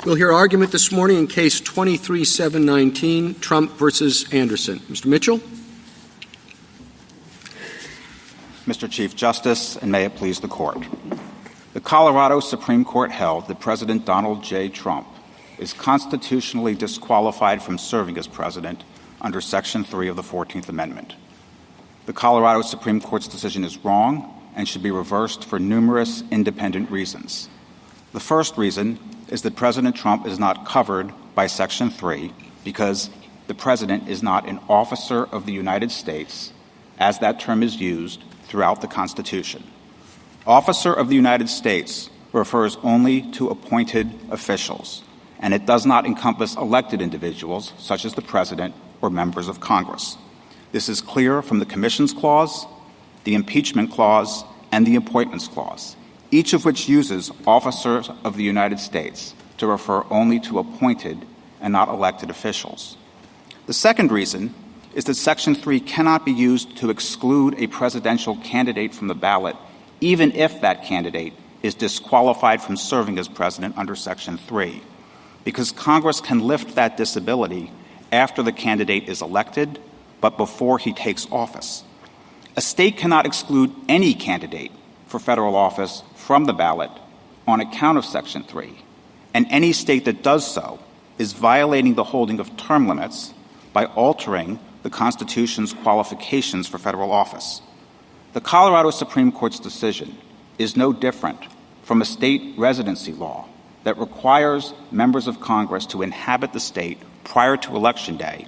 We'll hear argument this morning in Case 23-719, Trump versus Anderson. Mr. Mitchell. Mr. Chief Justice, and may it please the Court. The Colorado Supreme Court held that President Donald J. Trump is constitutionally disqualified from serving as president under Section 3 of the 14th Amendment. The Colorado Supreme Court's decision is wrong and should be reversed for numerous independent reasons. The first reason is that President Trump is not covered by Section 3 because the president is not an officer of the United States, as that term is used throughout the Constitution. Officer of the United States refers only to appointed officials, and it does not encompass elected individuals, such as the president or members of Congress. This is clear from the Commissions Clause, the Impeachment Clause, and the Appointments Clause, each of which uses officers of the United States to refer only to appointed and not elected officials. The second reason is that Section 3 cannot be used to exclude a presidential candidate from the ballot, even if that candidate is disqualified from serving as president under Section 3, because Congress can lift that disability after the candidate is elected, but before he takes office. A state cannot exclude any candidate for federal office from the ballot on account of Section 3, and any state that does so is violating the holding of term limits by altering the Constitution's qualifications for federal office. The Colorado Supreme Court's decision is no different from a state residency law that requires members of Congress to inhabit the state prior to Election Day,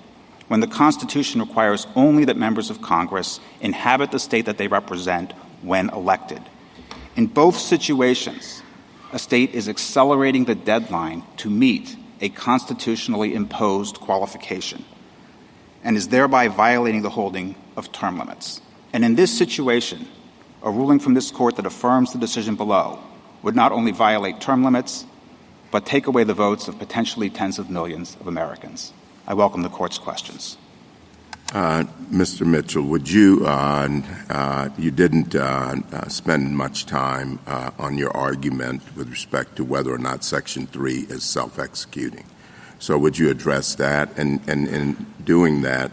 when the Constitution requires only that members of Congress inhabit the state that they represent when elected. In both situations, a state is accelerating the deadline to meet a constitutionally imposed qualification and is thereby violating the holding of term limits. And in this situation, a ruling from this Court that affirms the decision below would not only violate term limits, but take away the votes of potentially tens of millions of Americans. I welcome the Court's questions. Mr. Mitchell, would you you didn't spend much time on your argument with respect to whether or not Section 3 is self-executing. So would you address that? And in doing that,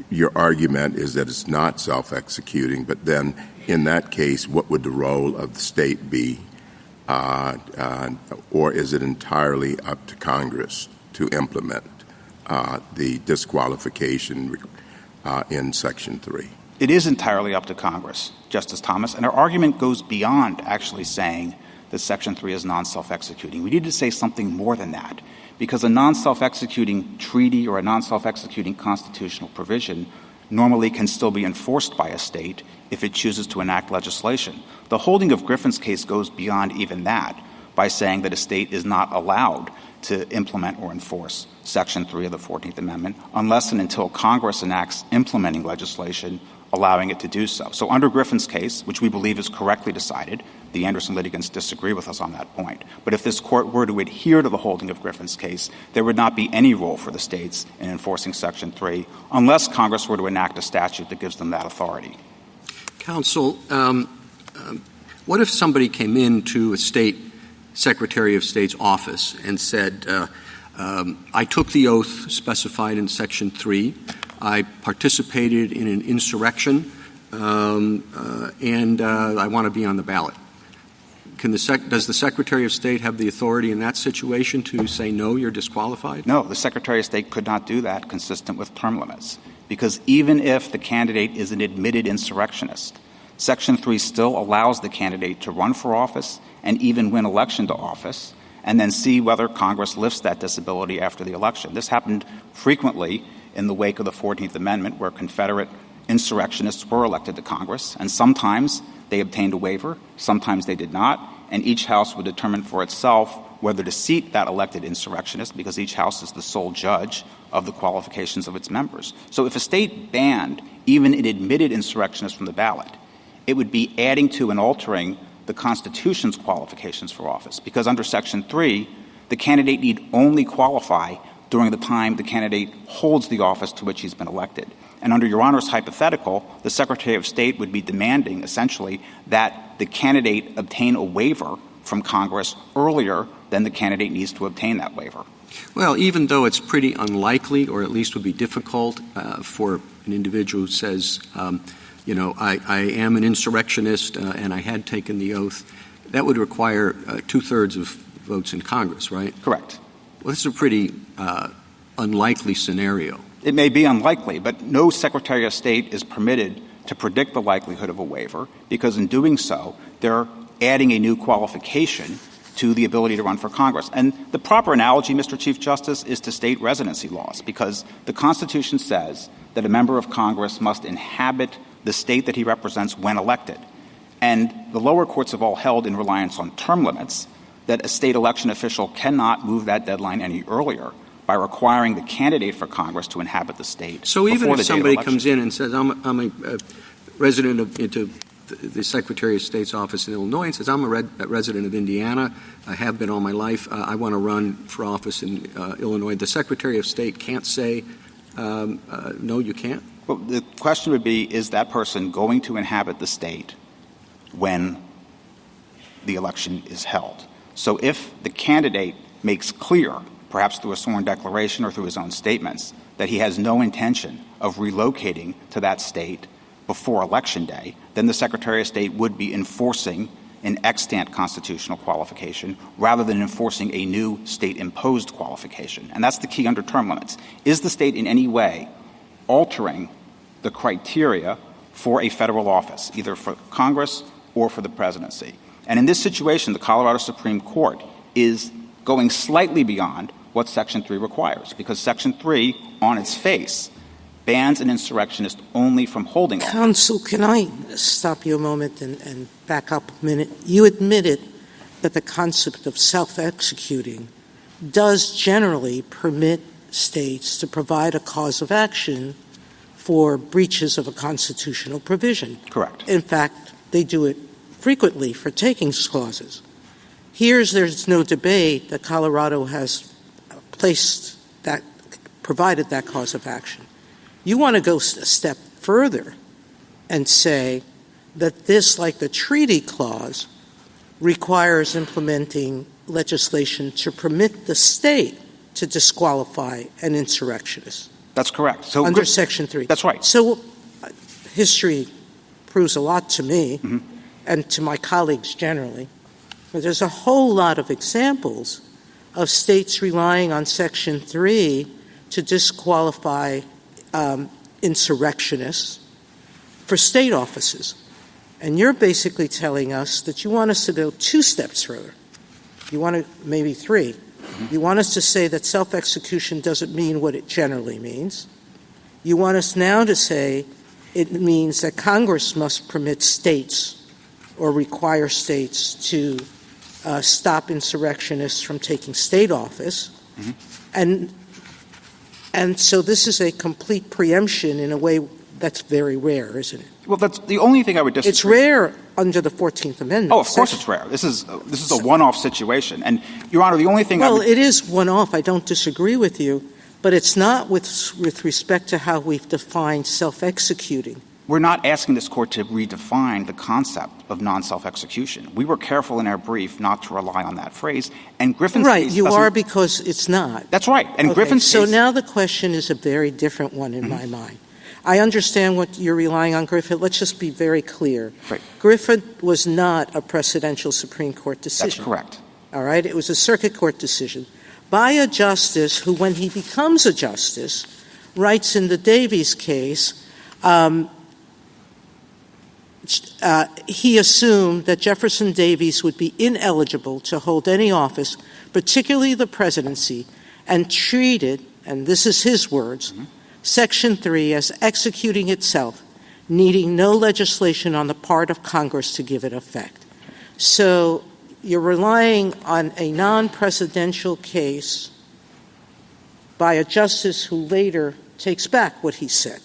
your argument is that it's not self-executing, but then in that case, what would the role of the state be? Or is it entirely up to Congress to implement the disqualification in Section 3? It is entirely up to Congress, Justice Thomas, and our argument goes beyond actually saying that Section 3 is non-self-executing. We need to say something more than that, because a non-self-executing treaty or a non-self-executing constitutional provision normally can still be enforced by a state if it chooses to enact legislation. The holding of Griffin's case goes beyond even that by saying that a state is not allowed to implement or enforce Section 3 of the 14th Amendment unless and until Congress enacts implementing legislation allowing it to do so. So under Griffin's case, which we believe is correctly decided, the Anderson litigants disagree with us on that point. But if this Court were to adhere to the holding of Griffin's case, there would not be any role for the states in enforcing Section 3 unless Congress were to enact a statute that gives them that authority. Counsel, what if somebody came into a state Secretary of State's office and said, I took the oath specified in Section 3, I participated in an insurrection, and I want to be on the ballot. Does the Secretary of State have the authority in that situation to say, no, you're disqualified? No, the Secretary of State could not do that consistent with term limits, because even if the candidate is an admitted insurrectionist, Section 3 still allows the candidate to run for office and even win election to office, and then see whether Congress lifts that disability after the election. This happened frequently in the wake of the 14th Amendment, where Confederate insurrectionists were elected to Congress, and sometimes they obtained a waiver, sometimes they did not, and each House would determine for itself whether to seat that elected insurrectionist, because each House is the sole judge of the qualifications of its members. So if a state banned even an admitted insurrectionist from the ballot, it would be adding to and altering the Constitution's qualifications for office, because under Section 3, the candidate need only qualify during the time the candidate holds the office to which he's been elected. And under Your Honor's hypothetical, the Secretary of State would be demanding, essentially, that the candidate obtain a waiver from Congress earlier than the candidate needs to obtain that waiver. Well, even though it's pretty unlikely, or at least would be difficult for an individual who says, I am an insurrectionist and I had taken the oath, that would require 2/3 of votes in Congress, right? Correct. Well, this is a pretty unlikely scenario. It may be unlikely, but no Secretary of State is permitted to predict the likelihood of a waiver, because in doing so, they're adding a new qualification to the ability to run for Congress. And the proper analogy, Mr. Chief Justice, is to state residency laws, because the Constitution says that a member of Congress must inhabit the state that he represents when elected. And the lower courts have all held, in reliance on term limits, that a state election official cannot move that deadline any earlier by requiring the candidate for Congress to inhabit the state. So even if somebody comes in and says, I'm a resident of the Secretary of State's office in Illinois, and says, I'm a resident of Indiana, I have been all my life, I want to run for office in Illinois, the Secretary of State can't say, no, you can't? Well, the question would be, is that person going to inhabit the state when the election is held? So if the candidate makes clear, perhaps through a sworn declaration or through his own statements, that he has no intention of relocating to that state before Election Day, then the Secretary of State would be enforcing an extant constitutional qualification rather than enforcing a new state-imposed qualification. And that's the key under term limits. Is the state in any way altering the criteria for a federal office, either for Congress or for the presidency? And in this situation, the Colorado Supreme Court is going slightly beyond what Section 3 requires, because Section 3, on its face, bans an insurrectionist only from holding office. Counsel, can I stop you a moment and back up a minute? You admitted that the concept of self-executing does generally permit states to provide a cause of action for breaches of a constitutional provision. Correct. In fact, they do it frequently for takings clauses. There's no debate that Colorado has provided that cause of action. You want to go a step further and say that this, like the treaty clause, requires implementing legislation to permit the state to disqualify an insurrectionist. That's correct. So under Section 3. That's right. So history proves a lot to me and to my colleagues generally. But there's a whole lot of examples of states relying on Section 3 to disqualify insurrectionists for state offices. And you're basically telling us that you want us to go 2 steps further. You want to, maybe 3. You want us to say that self-execution doesn't mean what it generally means. You want us now to say it means that Congress must permit states or require states to stop insurrectionists from taking state office. And so this is a complete preemption in a way that's very rare, isn't it? Well, that's the only thing I would disagree. It's rare under the 14th Amendment. Oh, of course it's rare. This is a one-off situation. And, Your Honor, the only thing it is one-off. I don't disagree with you. But it's not with respect to how we've defined self-executing. We're not asking this Court to redefine the concept of non-self-execution. We were careful in our brief not to rely on that phrase. And Griffin's right, case you are because it's not. That's right. And Griffin's so case. So now the question is a very different one in my mind. I understand what you're relying on, Griffin. Let's just be very clear. Right. Griffin was not a precedential Supreme Court decision. That's correct. All right? It was a circuit court decision by a justice who, when he becomes a justice, writes in the Davies case, he assumed that Jefferson Davis would be ineligible to hold any office, particularly the presidency, and treated, and this is his words, Section 3 as executing itself, needing no legislation on the part of Congress to give it effect. So you're relying on a non-presidential case by a justice who later takes back what he said.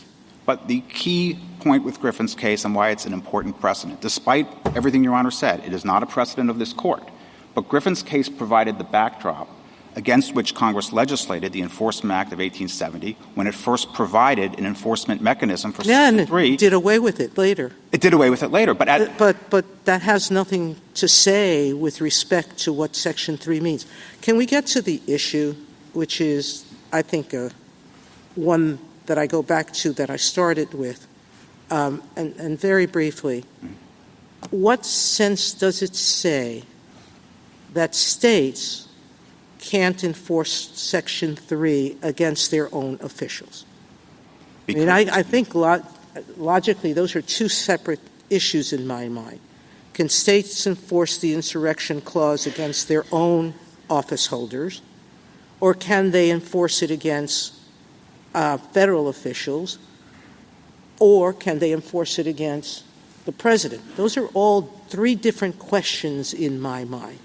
But the key point with Griffin's case and why it's an important precedent, despite everything Your Honor said, it is not a precedent of this Court. But Griffin's case provided the backdrop against which Congress legislated the Enforcement Act of 1870 when it first provided an enforcement mechanism for Section 3. And it did away with it later. It did away with it later. But that has nothing to say with respect to what Section 3 means. Can we get to the issue, which is, I think, one that I go back to that I started with, and very briefly, what sense does it say that states can't enforce Section 3 against their own officials? I think logically those are two separate issues in my mind. Can states enforce the insurrection clause against their own office holders, or can they enforce it against federal officials, or can they enforce it against the president? Those are all three different questions in my mind.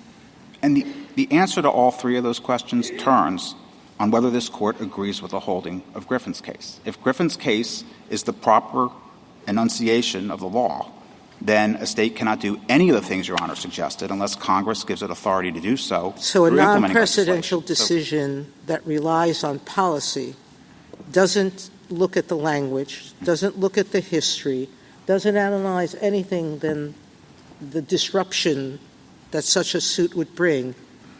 And the answer to all three of those questions turns on whether this Court agrees with the holding of Griffin's case. If Griffin's case is the proper enunciation of the law, then a state cannot do any of the things Your Honor suggested unless Congress gives it authority to do so. So a non-presidential decision that relies on policy doesn't look at the language, doesn't look at the history, doesn't analyze anything than the disruption that such a suit would bring,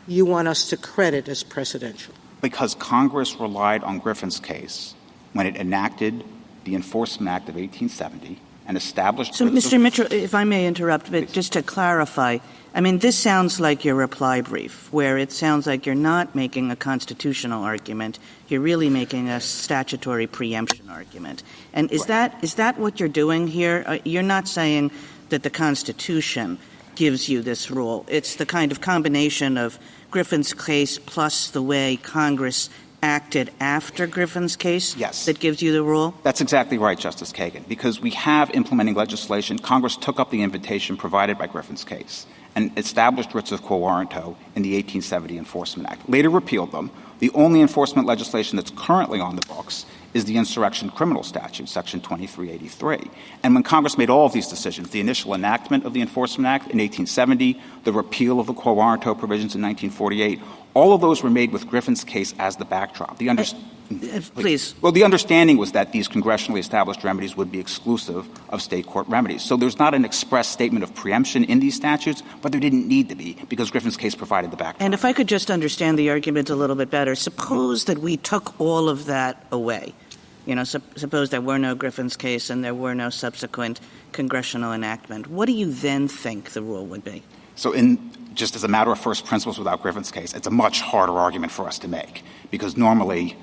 you want us to credit as presidential? Because Congress relied on Griffin's case when it enacted the Enforcement Act of 1870 and established... So, Mr. Mitchell, if I may interrupt, but just to clarify, I mean, this sounds like your reply brief, where it sounds like you're not making a constitutional argument. You're really making a statutory preemption argument. And is that what you're doing here? You're not saying that the Constitution gives you this rule. It's the kind of combination of Griffin's case plus the way Congress acted after Griffin's case that gives you the rule? That's exactly right, Justice Kagan, because we have implementing legislation. Congress took up the invitation provided by Griffin's case and established writs of quo warranto in the 1870 Enforcement Act, later repealed them. The only enforcement legislation that's currently on the books is the insurrection criminal statute, Section 2383. And when Congress made all of these decisions, the initial enactment of the Enforcement Act in 1870, the repeal of the quo warranto provisions in 1948, all of those were made with Griffin's case as the backdrop. Please. Well, the understanding was that these congressionally established remedies would be exclusive of state court remedies. So there's not an express statement of preemption in these statutes, but there didn't need to be because Griffin's case provided the backdrop. And if I could just understand the argument a little bit better, suppose that we took all of that away. Suppose there were no Griffin's case and there were no subsequent congressional enactment. What do you then think the rule would be? So just as a matter of first principles without Griffin's case, it's a much harder argument for us to make because normally,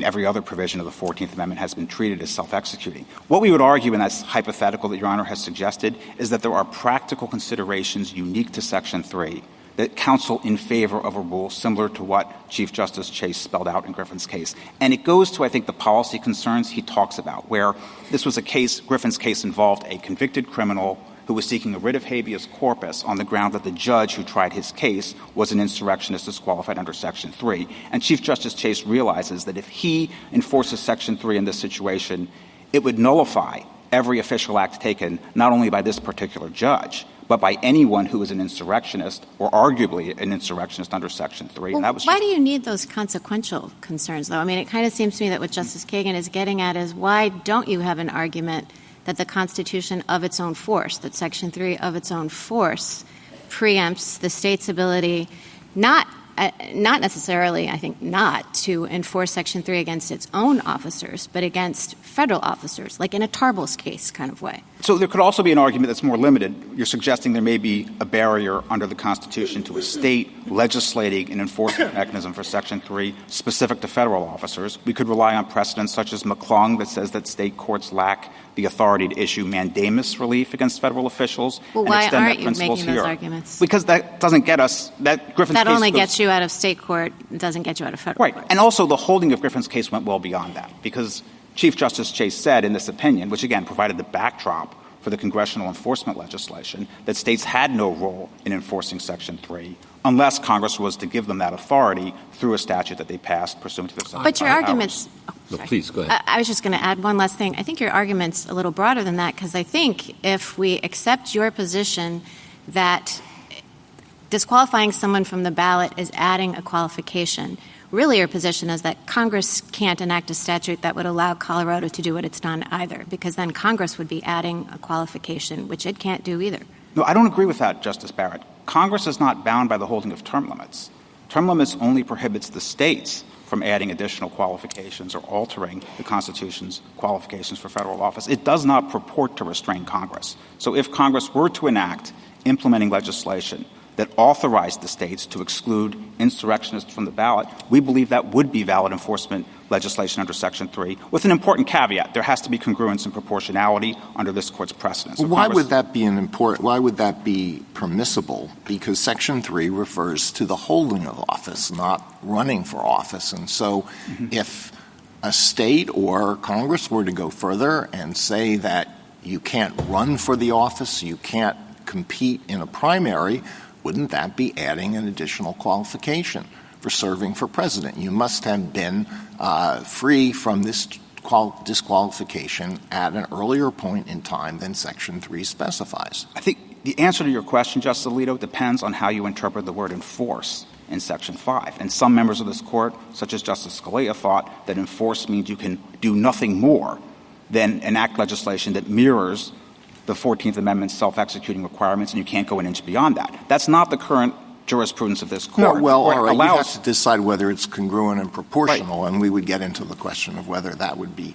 every other provision of the 14th Amendment has been treated as self-executing. What we would argue, and that's hypothetical that Your Honor has suggested, is that there are practical considerations unique to Section 3 that counsel in favor of a rule similar to what Chief Justice Chase spelled out in Griffin's case. And it goes to, I think, the policy concerns he talks about, where this was a case, Griffin's case involved a convicted criminal who was seeking a writ of habeas corpus on the ground that the judge who tried his case was an insurrectionist disqualified under Section 3. And Chief Justice Chase realizes that if he enforces Section 3 in this situation, it would nullify every official act taken not only by this particular judge, but by anyone who is an insurrectionist or arguably an insurrectionist under Section 3. Well, and why do you need those consequential concerns, though? It kind of seems to me that what Justice Kagan is getting at is why don't you have an argument that the Constitution of its own force, that Section 3 of its own force preempts the state's ability not necessarily, I think, not to enforce Section 3 against its own officers, but against federal officers, like in a Tarbell's case kind of way. So there could also be an argument that's more limited. You're suggesting there may be a barrier under the Constitution to a state legislating an enforcement mechanism for Section 3 specific to federal officers. We could rely on precedents such as McClung that says that state courts lack the authority to issue mandamus relief against federal officials. Well, and why extend aren't that you making here. those arguments? Because that doesn't get us – that Griffin's that case only gets you out of state court, doesn't get you out of federal court. And also the holding of Griffin's case went well beyond that because Chief Justice Chase said in this opinion, which again provided the backdrop for the congressional enforcement legislation, that states had no role in enforcing Section 3 unless Congress was to give them that authority through a statute that they passed pursuant to their But your arguments – No, please, go ahead. I was just going to add one last thing. I think your argument's a little broader than that because I think if we accept your position that disqualifying someone from the ballot is adding a qualification. Really, your position is that Congress can't enact a statute that would allow Colorado to do what it's done either, because then Congress would be adding a qualification, which it can't do either. No, I don't agree with that, Justice Barrett. Congress is not bound by the holding of term limits. Term limits only prohibits the states from adding additional qualifications or altering the Constitution's qualifications for federal office. It does not purport to restrain Congress. So if Congress were to enact implementing legislation that authorized the states to exclude insurrectionists from the ballot, we believe that would be valid enforcement legislation under Section 3, with an important caveat. There has to be congruence and proportionality under this Court's precedent. So why would that be permissible? Because Section 3 refers to the holding of office, not running for office. And so if a state or Congress were to go further and say that you can't run for the office, you can't compete in a primary, wouldn't that be adding an additional qualification for serving for president? You must have been free from this disqualification at an earlier point in time than Section 3 specifies. I think the answer to your question, Justice Alito, depends on how you interpret the word enforce in Section 5. And some members of this Court, such as Justice Scalia, thought that enforce means you can do nothing more than enact legislation that mirrors the 14th Amendment's self-executing requirements, and you can't go an inch beyond that. That's not the current jurisprudence of this Court. No, well, all right, you have to decide whether it's congruent and proportional, right. And we would get into the question of whether that would be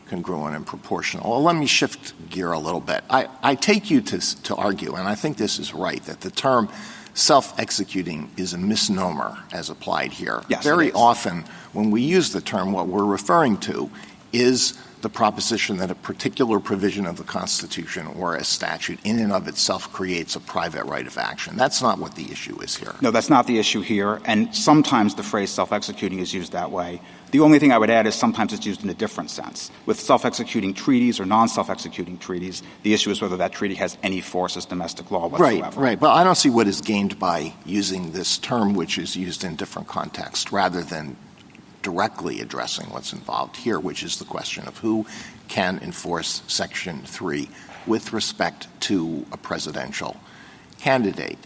congruent and proportional. Well, let me shift gear a little bit. I take you to argue, and I think this is right, that the term self-executing is a misnomer as applied here. Yes, very often when we use the term, what we're referring to is the proposition that a particular provision of the Constitution or a statute in and of itself creates a private right of action. That's not what the issue is here. No, that's not the issue here, and sometimes the phrase self-executing is used that way. The only thing I would add is sometimes it's used in a different sense. With self-executing treaties or non-self-executing treaties, the issue is whether that treaty has any force as domestic law whatsoever. Right. But I don't see what is gained by using this term, which is used in different contexts, rather than directly addressing what's involved here, which is the question of who can enforce Section 3 with respect to a presidential candidate.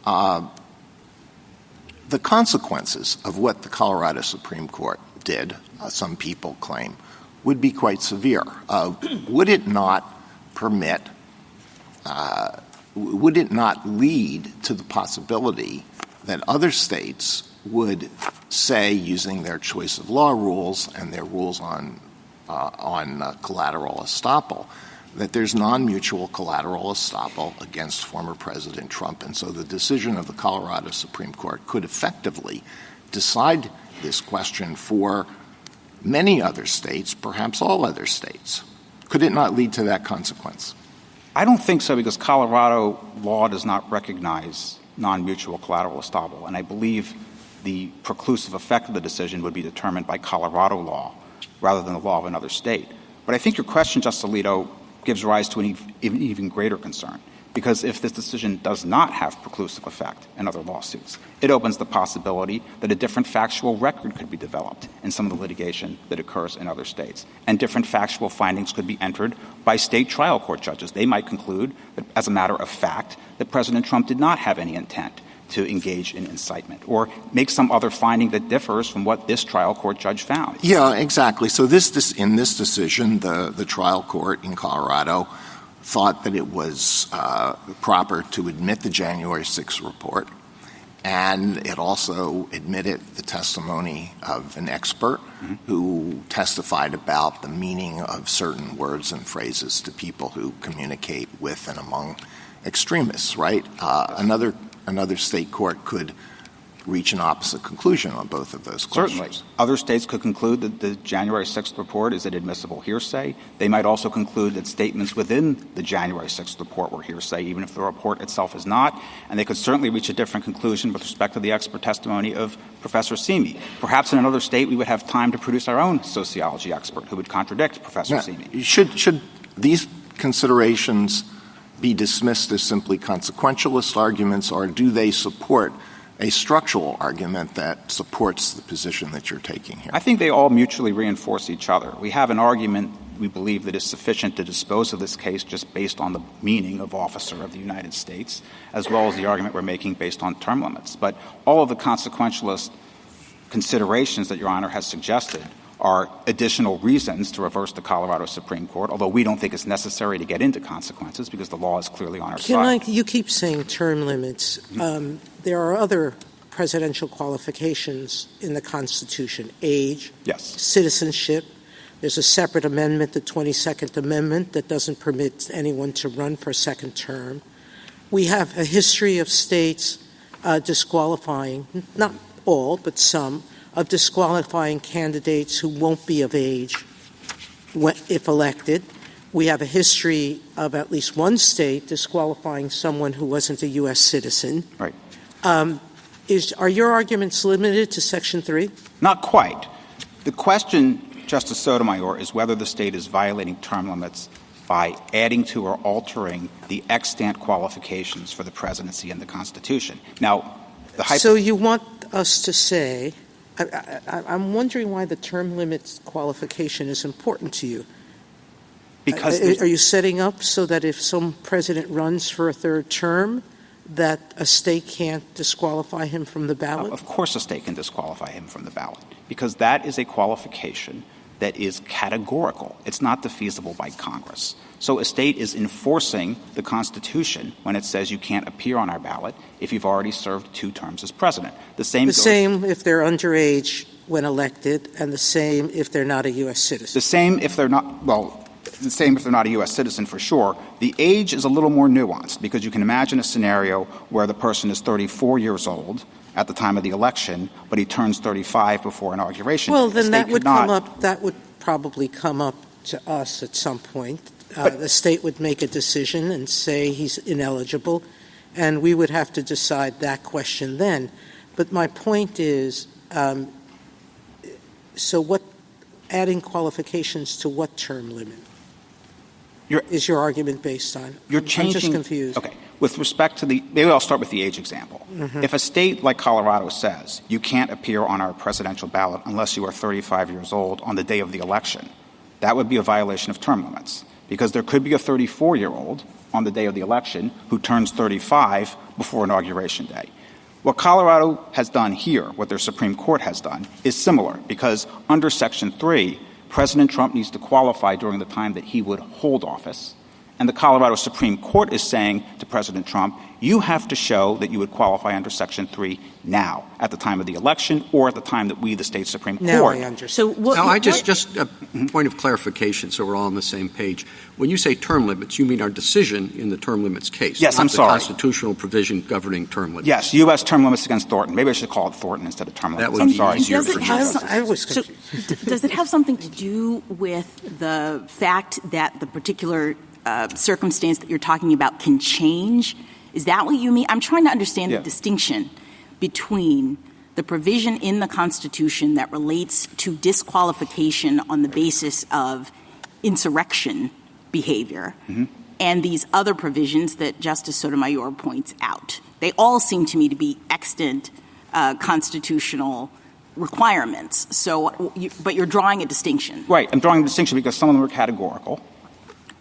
The consequences of what the Colorado Supreme Court did, some people claim, would be quite severe. Would it not lead to the possibility that other states would say, using their choice of law rules and their rules on collateral estoppel, that there's non-mutual collateral estoppel against former President Trump. And so the decision of the Colorado Supreme Court could effectively decide this question for many other states, perhaps all other states. Could it not lead to that consequence? I don't think so, because Colorado law does not recognize non-mutual collateral estoppel, and I believe the preclusive effect of the decision would be determined by Colorado law rather than the law of another state. But I think your question, Justice Alito, gives rise to an even greater concern, because if this decision does not have preclusive effect in other lawsuits, it opens the possibility that a different factual record could be developed in some of the litigation that occurs in other states, and different factual findings could be entered by state trial court judges. They might conclude that, as a matter of fact, that President Trump did not have any intent to engage in incitement, or make some other finding that differs from what this trial court judge found. Yeah, exactly. So in this decision, the trial court in Colorado thought that it was proper to admit the January 6th report, and it also admitted the testimony of an expert who testified about the meaning of certain words and phrases to people who communicate with and among extremists, right? Another state court could reach an opposite conclusion on both of those questions. Certainly. Other states could conclude that the January 6th report is inadmissible hearsay. They might also conclude that statements within the January 6th report were hearsay, even if the report itself is not. And they could certainly reach a different conclusion with respect to the expert testimony of Professor Simi. Perhaps in another state we would have time to produce our own sociology expert who would contradict Professor Simi. Should these considerations be dismissed as simply consequentialist arguments, or do they support a structural argument that supports the position that you're taking here? I think they all mutually reinforce each other. We have an argument we believe that is sufficient to dispose of this case just based on the meaning of officer of the United States, as well as the argument we're making based on term limits. But all of the consequentialist considerations that Your Honor has suggested are additional reasons to reverse the Colorado Supreme Court, although we don't think it's necessary to get into consequences because the law is clearly on our side. You keep saying term limits. There are other presidential qualifications in the Constitution: age, Yes. citizenship. There's a separate amendment, the 22nd Amendment, that doesn't permit anyone to run for a second term. We have a history of states disqualifying, not all, but some, of disqualifying candidates who won't be of age if elected. We have a history of at least one state disqualifying someone who wasn't a U.S. citizen. Right. Are your arguments limited to Section 3? Not quite. The question, Justice Sotomayor, is whether the state is violating term limits by adding to or altering the extant qualifications for the presidency in the Constitution. Now, so you want us to say, I'm wondering why the term limits qualification is important to you. Because are you setting up so that if some president runs for a third term, that a state can't disqualify him from the ballot? Of course a state can disqualify him from the ballot, because that is a qualification that is categorical. It's not defeasible by Congress. So a state is enforcing the Constitution when it says you can't appear on our ballot if you've already served 2 terms as president. The same if they're underage when elected, and the same if they're not a U.S. citizen. The same if they're not a U.S. citizen, for sure. The age is a little more nuanced, because you can imagine a scenario where the person is 34 years old at the time of the election, but he turns 35 before inauguration. Well, then that would probably come up to us at some point. The state would make a decision and say he's ineligible, and we would have to decide that question then. But my point is, so what adding qualifications to what term limit is your argument based on? I'm just confused. Okay. With respect to maybe I'll start with the age example. Mm-hmm. If a state like Colorado says you can't appear on our presidential ballot unless you are 35 years old on the day of the election, that would be a violation of term limits, because there could be a 34-year-old on the day of the election who turns 35 before Inauguration Day. What Colorado has done here, what their Supreme Court has done, is similar, because under Section 3, President Trump needs to qualify during the time that he would hold office. And the Colorado Supreme Court is saying to President Trump, you have to show that you would qualify under Section 3 now, at the time of the election, or at the time that we, the state Supreme Court. Now I understand. So just a point of clarification so we're all on the same page. When you say term limits, you mean our decision in the term limits case. Yes, not I'm sorry. The constitutional provision governing term limits. Yes, U.S. term limits against Thornton. Maybe I should call it Thornton instead of term limits. I'm sorry. I was confused. Does it have something to do with the fact that the particular circumstance that you're talking about can change? Is that what you mean? I'm trying to understand the distinction between the provision in the Constitution that relates to disqualification on the basis of insurrection behavior and these other provisions that Justice Sotomayor points out. They all seem to me to be extant constitutional requirements. But you're drawing a distinction. Right. I'm drawing a distinction because some of them are categorical.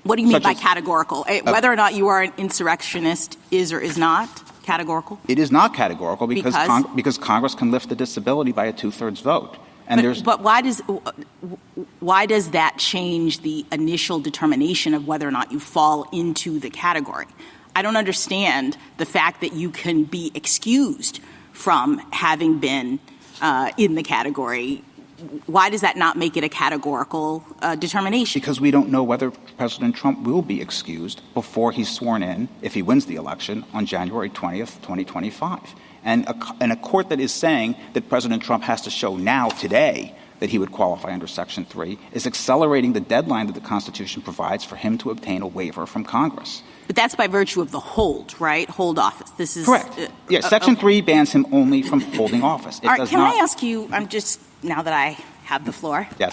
What do you mean by categorical? Whether or not you are an insurrectionist is or is not categorical? It is not categorical because Congress can lift the disability by a 2/3 vote. But why does that change the initial determination of whether or not you fall into the category? I don't understand the fact that you can be excused from having been in the category. Why does that not make it a categorical determination? Because we don't know whether President Trump will be excused before he's sworn in, if he wins the election, on January 20th, 2025. And a court that is saying that President Trump has to show now, today, that he would qualify under Section 3 is accelerating the deadline that the Constitution provides for him to obtain a waiver from Congress. But that's by virtue of the hold, right? Hold office. This is correct. Section 3 bans him only from holding office. All right, can I ask you, now that I have the floor. Yes.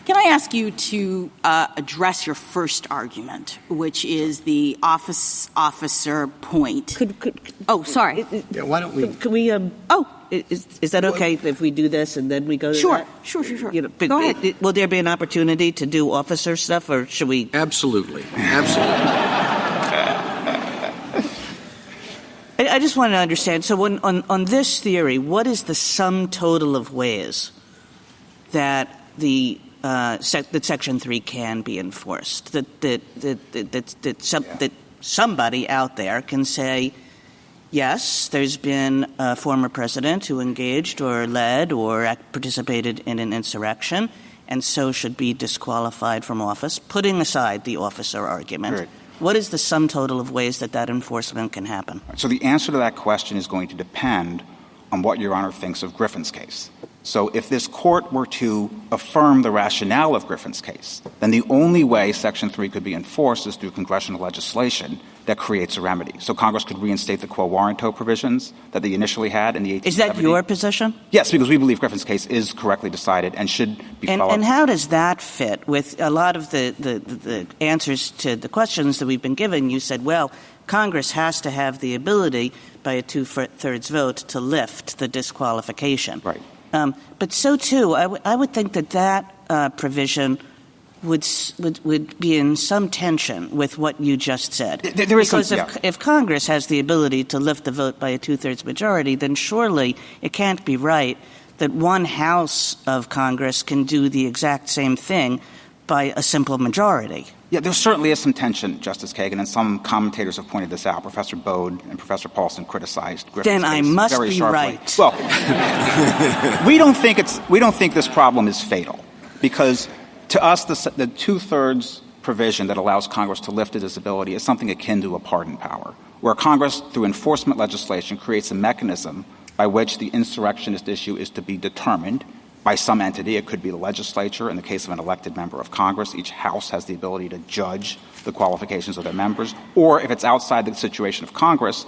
Can I ask you to address your first argument, which is the officer point? Sorry. Yeah, why don't we? Could we? Is that okay if we do this and then we go to that? Sure. You know, Go ahead. Will there be an opportunity to do officer stuff, or should we? Absolutely. I just want to understand. So on this theory, what is the sum total of ways that that Section 3 can be enforced? That somebody out there can say, yes, there's been a former president who engaged or led or participated in an insurrection, and so should be disqualified from office, putting aside the officer argument. Right. What is the sum total of ways that enforcement can happen? So the answer to that question is going to depend on what Your Honor thinks of Griffin's case. So if this court were to affirm the rationale of Griffin's case, then the only way Section 3 could be enforced is through congressional legislation that creates a remedy. So Congress could reinstate the quo warranto provisions that they initially had in the 1870s. Is that your position? Yes, because we believe Griffin's case is correctly decided and should be followed. And how does that fit with a lot of the answers to the questions that we've been given? You said, well, Congress has to have the ability by a two-thirds vote to lift the disqualification. Right. But so, too, I would think that provision would be in some tension with what you just said. There is because if Congress has the ability to lift the vote by a two-thirds majority, then surely it can't be right that one house of Congress can do the exact same thing by a simple majority. Yeah, there certainly is some tension, Justice Kagan, and some commentators have pointed this out. Professor Bode and Professor Paulson criticized Griffin's Then I case must very be sharply. right. Well, we don't think this problem is fatal because to us the two-thirds provision that allows Congress to lift a disability is something akin to a pardon power, where Congress, through enforcement legislation, creates a mechanism by which the insurrectionist issue is to be determined by some entity. It could be the legislature. In the case of an elected member of Congress, each house has the ability to judge the qualifications of their members. Or if it's outside the situation of Congress,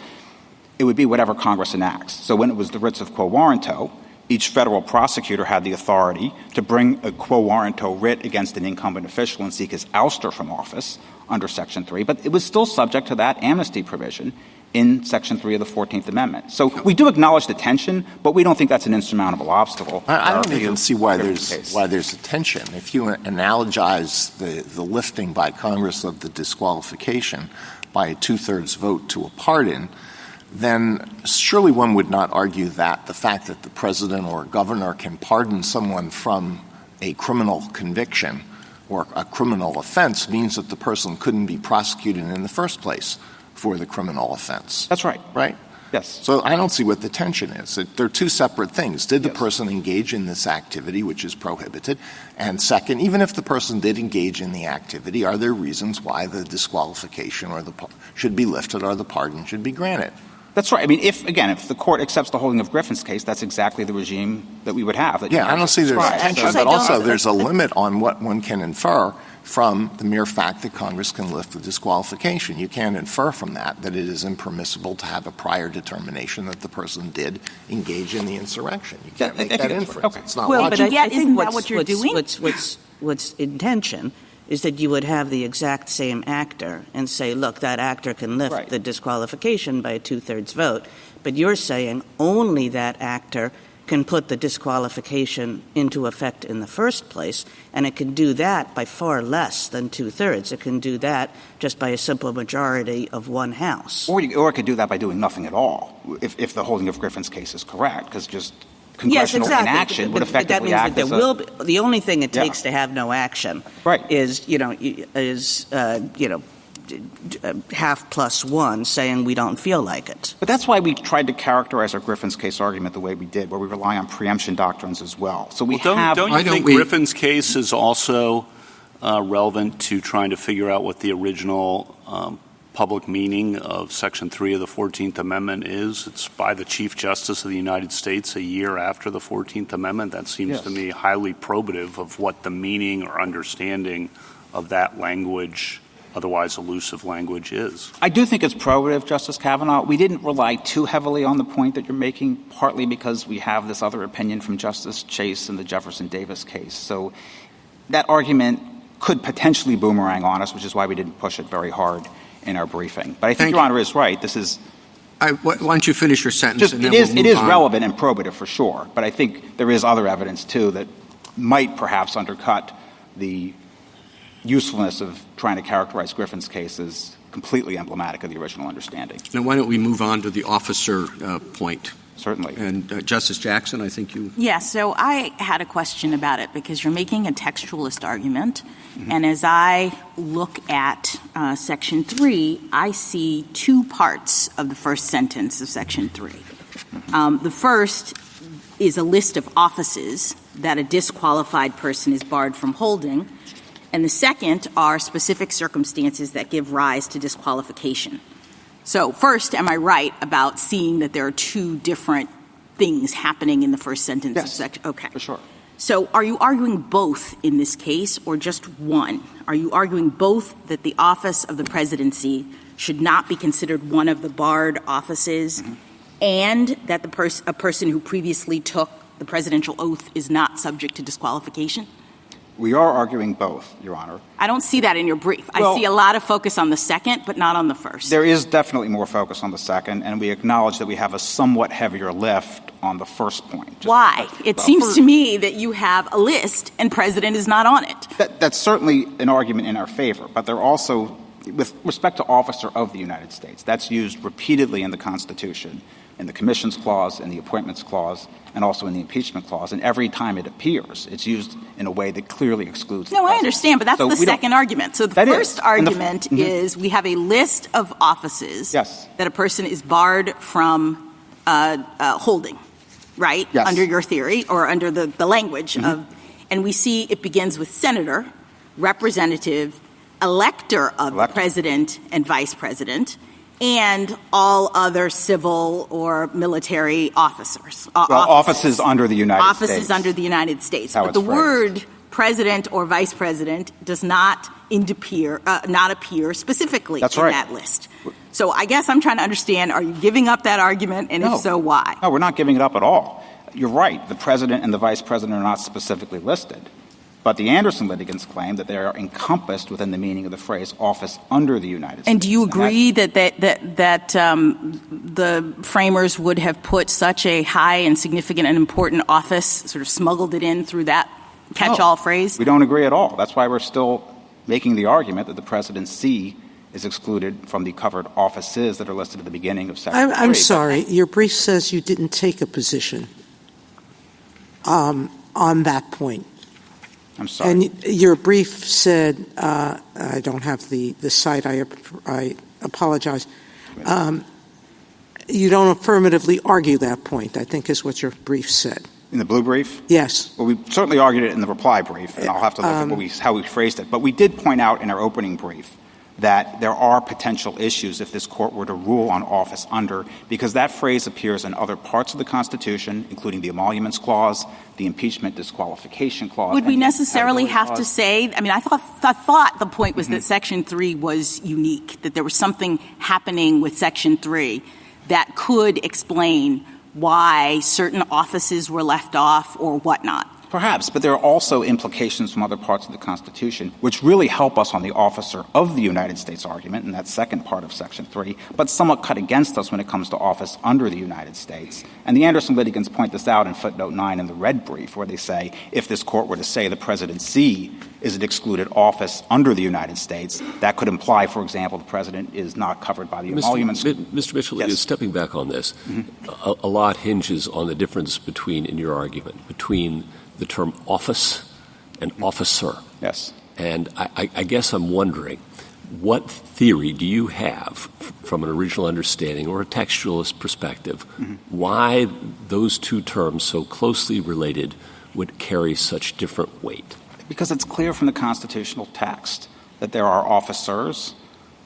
it would be whatever Congress enacts. So when it was the writs of quo warranto, each federal prosecutor had the authority to bring a quo warranto writ against an incumbent official and seek his ouster from office under Section 3. But it was still subject to that amnesty provision in Section 3 of the 14th Amendment. So we do acknowledge the tension, but we don't think that's an insurmountable obstacle. I don't even see why there's a tension. If you analogize the lifting by Congress of the disqualification by a two-thirds vote to a pardon, then surely one would not argue that the fact that the president or governor can pardon someone from a criminal conviction or a criminal offense means that the person couldn't be prosecuted in the first place for the criminal offense. That's right. Right? Yes. So I don't see what the tension is. They're two separate things. Did the person engage in this activity, which is prohibited? And second, even if the person did engage in the activity, are there reasons why the disqualification or should be lifted or the pardon should be granted? That's right. I mean, if the court accepts the holding of Griffin's case, that's exactly the regime that we would have. Yeah, I don't see there's a tension, but also there's a limit on what one can infer from the mere fact that Congress can lift the disqualification. You can't infer from that it is impermissible to have a prior determination that the person did engage in the insurrection. You can't make that inference. Okay. It's not well, logical. but I think isn't that what you're doing? What's in tension is that you would have the exact same actor and say, look, that actor can lift the disqualification by a two-thirds vote. But you're saying only that actor can put the disqualification into effect in the first place, and it can do that by far less than two-thirds. It can do that just by a simple majority of one house. Or it could do that by doing nothing at all, if the holding of Griffin's case is correct, because just congressional inaction would effectively act as the only thing it takes to have no action is half plus one saying we don't feel like it. But that's why we tried to characterize our Griffin's case argument the way we did, where we rely on preemption doctrines as well. So don't you think Griffin's case is also relevant to trying to figure out what the original public meaning of Section 3 of the 14th Amendment is? It's by the Chief Justice of the United States a year after the 14th Amendment. That seems to me highly probative of what the meaning or understanding of that language otherwise elusive language is. I do think it's probative, Justice Kavanaugh. We didn't rely too heavily on the point that you're making, partly because we have this other opinion from Justice Chase in the Jefferson Davis case. So that argument could potentially boomerang on us, which is why we didn't push it very hard in our briefing. But I think Your Honor is right. This is why don't you finish your sentence? it is relevant and probative for sure. But I think there is other evidence, too, that might perhaps undercut the usefulness of trying to characterize Griffin's case as completely emblematic of the original understanding. Now, why don't we move on to the officer point? Certainly. And Justice Jackson, I think you... Yeah, so I had a question about it because you're making a textualist argument. And as I look at Section 3, I see two parts of the first sentence of Section 3. The first is a list of offices that a disqualified person is barred from holding. And the second are specific circumstances that give rise to disqualification. So first, am I right about seeing that there are two different things happening in the first sentence of section? Okay. For sure. So are you arguing both in this case or just one? Are you arguing both that the office of the presidency should not be considered one of the barred offices and that a person who previously took the presidential oath is not subject to disqualification? We are arguing both, Your Honor. I don't see that in your brief. I see a lot of focus on the second, but not on the first. There is definitely more focus on the second, and we acknowledge that we have a somewhat heavier lift on the first point. Why? It seems to me that you have a list and president is not on it. That's certainly an argument in our favor, but they're also, with respect to officer of the United States, that's used repeatedly in the Constitution, in the Commissions Clause, in the Appointments Clause, and also in the Impeachment Clause. And every time it appears, it's used in a way that clearly excludes the No, I president. understand, but that's the second argument. So the first argument is we have a list of offices that a person is barred from holding, right? Yes. Under your theory or under the language of, and we see it begins with senator, representative, elector of the president and vice president, and all other civil or military officers. Offices under the United States. Offices under the United States. But the word president or vice president does not appear specifically in that list. So I guess I'm trying to understand, are you giving up that argument, and if so, why? No, we're not giving it up at all. You're right. The president and the vice president are not specifically listed. But the Anderson litigants claim that they are encompassed within the meaning of the phrase office under the United States. And do you agree that the framers would have put such a high and significant and important office, sort of smuggled it in through that catch-all phrase? We don't agree at all. That's why we're still making the argument that the presidency is excluded from the covered offices that are listed at the beginning of Section 3. I'm sorry. Your brief says you didn't take a position on that point. I'm sorry. And your brief said, I don't have the site, I apologize. You don't affirmatively argue that point, I think is what your brief said. In the blue brief? Yes. Well, we certainly argued it in the reply brief, and I'll have to look at how we phrased it. But we did point out in our opening brief that there are potential issues if this court were to rule on office under, because that phrase appears in other parts of the Constitution, including the Emoluments Clause, the Impeachment Disqualification Clause. Would we necessarily have to say, I mean, I thought the point was that Section 3 was unique, that there was something happening with Section 3 that could explain why certain offices were left off or whatnot. Perhaps, but there are also implications from other parts of the Constitution which really help us on the officer of the United States argument in that second part of Section 3, but somewhat cut against us when it comes to office under the United States. And the Anderson litigants point this out in footnote 9 in the red brief, where they say if this court were to say the presidency is an excluded office under the United States, that could imply, for example, the president is not covered by the emoluments. Mr. Mitchell, is stepping back on this. A lot hinges on the difference in your argument, between the term office and officer. Yes. And I guess I'm wondering, what theory do you have from an original understanding or a textualist perspective why those two terms so closely related would carry such different weight? Because it's clear from the constitutional text that there are officers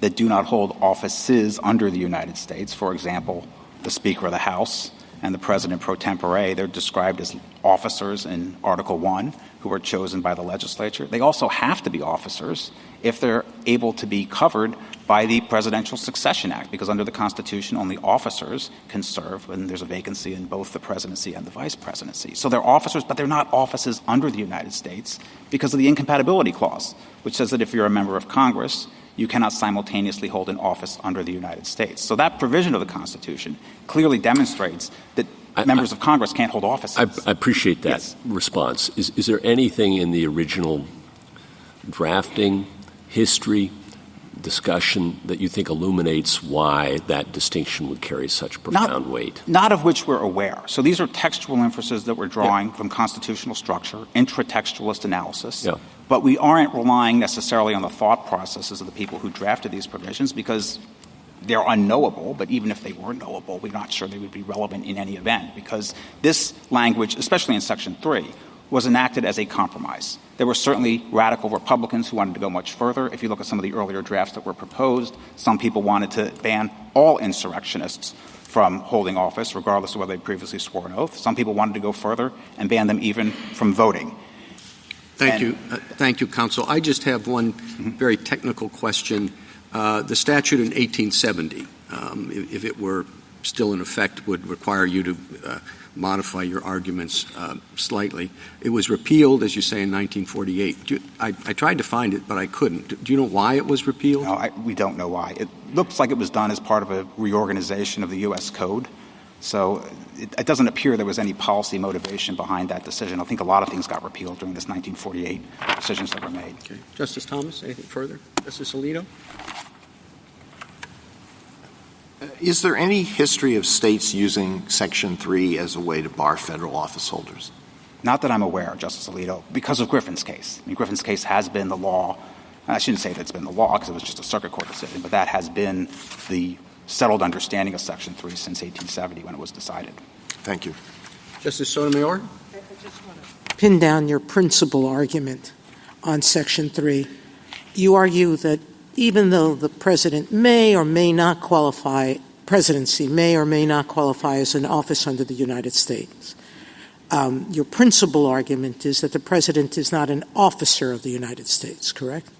that do not hold offices under the United States. For example, the Speaker of the House and the president pro tempore. They're described as officers in Article 1 who are chosen by the legislature. They also have to be officers if they're able to be covered by the Presidential Succession Act, because under the Constitution, only officers can serve when there's a vacancy in both the presidency and the vice presidency. So they're officers, but they're not offices under the United States because of the incompatibility clause, which says that if you're a member of Congress, you cannot simultaneously hold an office under the United States. So that provision of the Constitution clearly demonstrates that members of Congress can't hold offices. I appreciate that response. Is there anything in the original drafting, history, discussion that you think illuminates why that distinction would carry such profound weight? Not of which we're aware. So these are textual inferences that we're drawing from constitutional structure, intratextualist analysis. Yeah. But we aren't relying necessarily on the thought processes of the people who drafted these provisions because they're unknowable, but even if they were knowable, we're not sure they would be relevant in any event because this language, especially in Section 3, was enacted as a compromise. There were certainly radical Republicans who wanted to go much further. If you look at some of the earlier drafts that were proposed, some people wanted to ban all insurrectionists from holding office, regardless of whether they previously swore an oath. Some people wanted to go further and ban them even from voting. Thank you. Thank you, counsel. I just have one very technical question. The statute in 1870, if it were still in effect, would require you to modify your arguments slightly. It was repealed, as you say, in 1948. I tried to find it, but I couldn't. Do you know why it was repealed? No, we don't know why. It looks like it was done as part of a reorganization of the U.S. Code. So it doesn't appear there was any policy motivation behind that decision. I think a lot of things got repealed during this 1948 decisions that were made. Okay. Justice Thomas, anything further? Justice Alito? Is there any history of states using Section 3 as a way to bar federal office holders? Not that I'm aware, Justice Alito, because of Griffin's case. I mean, Griffin's case has been the law. I shouldn't say that it's been the law because it was just a circuit court decision, but that has been the settled understanding of Section 3 since 1870 when it was decided. Thank you. Justice Sotomayor? I just want to pin down your principal argument on Section 3. You argue that even though the president may or may not qualify, presidency may or may not qualify as an office under the United States, your principal argument is that the president is not an officer of the United States, correct?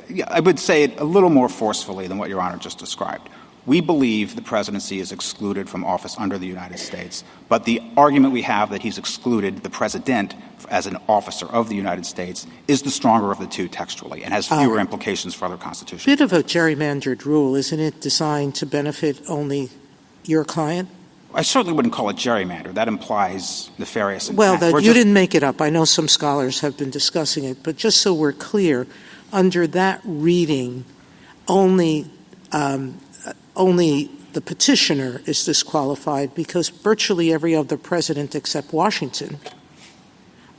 Yeah, I would say it a little more forcefully than what Your Honor just described. We believe the presidency is excluded from office under the United States, but the argument we have that he's excluded the president as an officer of the United States is the stronger of the two textually and has fewer implications for other constitutions. Bit of a gerrymandered rule, isn't it, designed to benefit only your client? I certainly wouldn't call it gerrymander. That implies nefarious intent. Well, you didn't make it up. I know some scholars have been discussing it, but just so we're clear, under that reading, only the petitioner is disqualified because virtually every other president except Washington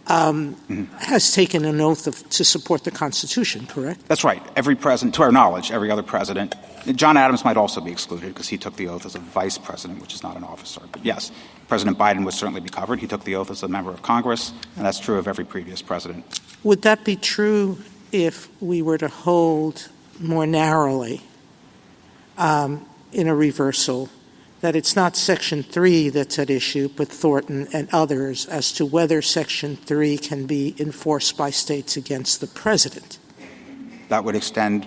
has taken an oath to support the Constitution, correct? That's right. Every president, to our knowledge, every other president. John Adams might also be excluded because he took the oath as a vice president, which is not an officer. But yes, President Biden would certainly be covered. He took the oath as a member of Congress, and that's true of every previous president. Would that be true if we were to hold more narrowly in a reversal that it's not Section 3 that's at issue, but Thornton and others as to whether Section 3 can be enforced by states against the president? That would extend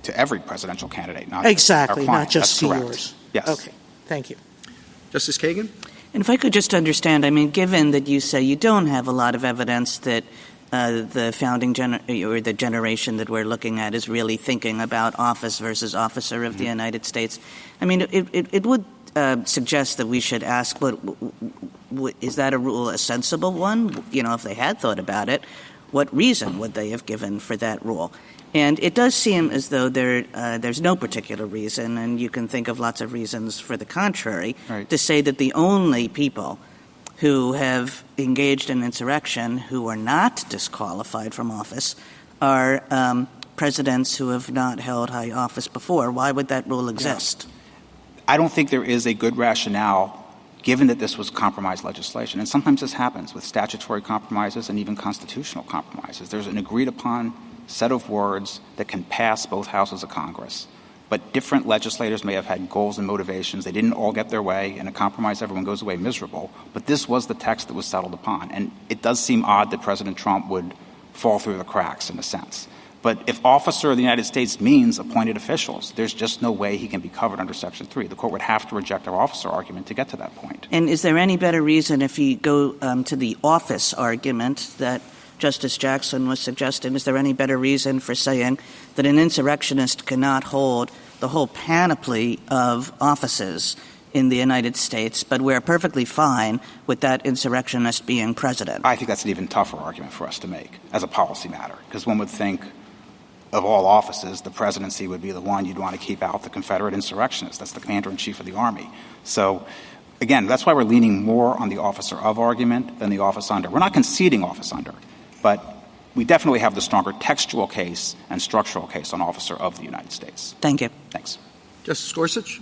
to every presidential candidate, not exactly, our client. not just That's to correct. yours. Yes. Okay. Thank you. Justice Kagan? And if I could just understand, I mean, given that you say you don't have a lot of evidence that the founding or the generation that we're looking at is really thinking about office versus officer of the United States, I mean, it would suggest that we should ask, but is that a rule a sensible one? You know, if they had thought about it, what reason would they have given for that rule? And it does seem as though there's no particular reason, and you can think of lots of reasons for the contrary, to say that the only people who have engaged in insurrection who are not disqualified from office are presidents who have not held high office before. Why would that rule exist? I don't think there is a good rationale, given that this was compromise legislation. And sometimes this happens with statutory compromises and even constitutional compromises. There's an agreed-upon set of words that can pass both houses of Congress. but different legislators may have had goals and motivations. They didn't all get their way. In a compromise, everyone goes away miserable. But this was the text that was settled upon. And it does seem odd that President Trump would fall through the cracks in a sense. But if officer of the United States means appointed officials, there's just no way he can be covered under Section 3. The court would have to reject our officer argument to get to that point. And is there any better reason if you go to the office argument that Justice Jackson was suggesting, is there any better reason for saying that an insurrectionist cannot hold the whole panoply of offices in the United States, but we're perfectly fine with that insurrectionist being president? I think that's an even tougher argument for us to make as a policy matter, because one would think of all offices, the presidency would be the one you'd want to keep out the Confederate insurrectionists. That's the commander-in-chief of the Army. So, again, that's why we're leaning more on the officer of argument than the office under. We're not conceding office under, but we definitely have the stronger textual case and structural case on officer of the United States. Thank you. Thanks. Justice Gorsuch?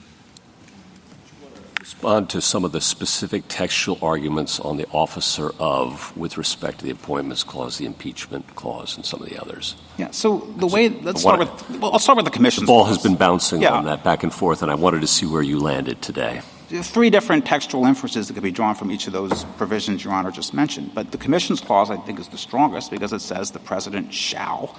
Respond to some of the specific textual arguments on the officer of with respect to the Appointments Clause, the Impeachment Clause, and some of the others. Yeah, so the way – let's start with the Commission's The ball clause. has been bouncing on that back and forth, and I wanted to see where you landed today. Three different textual inferences that could be drawn from each of those provisions Your Honor just mentioned. But the Commission's clause, I think, is the strongest because it says the President shall,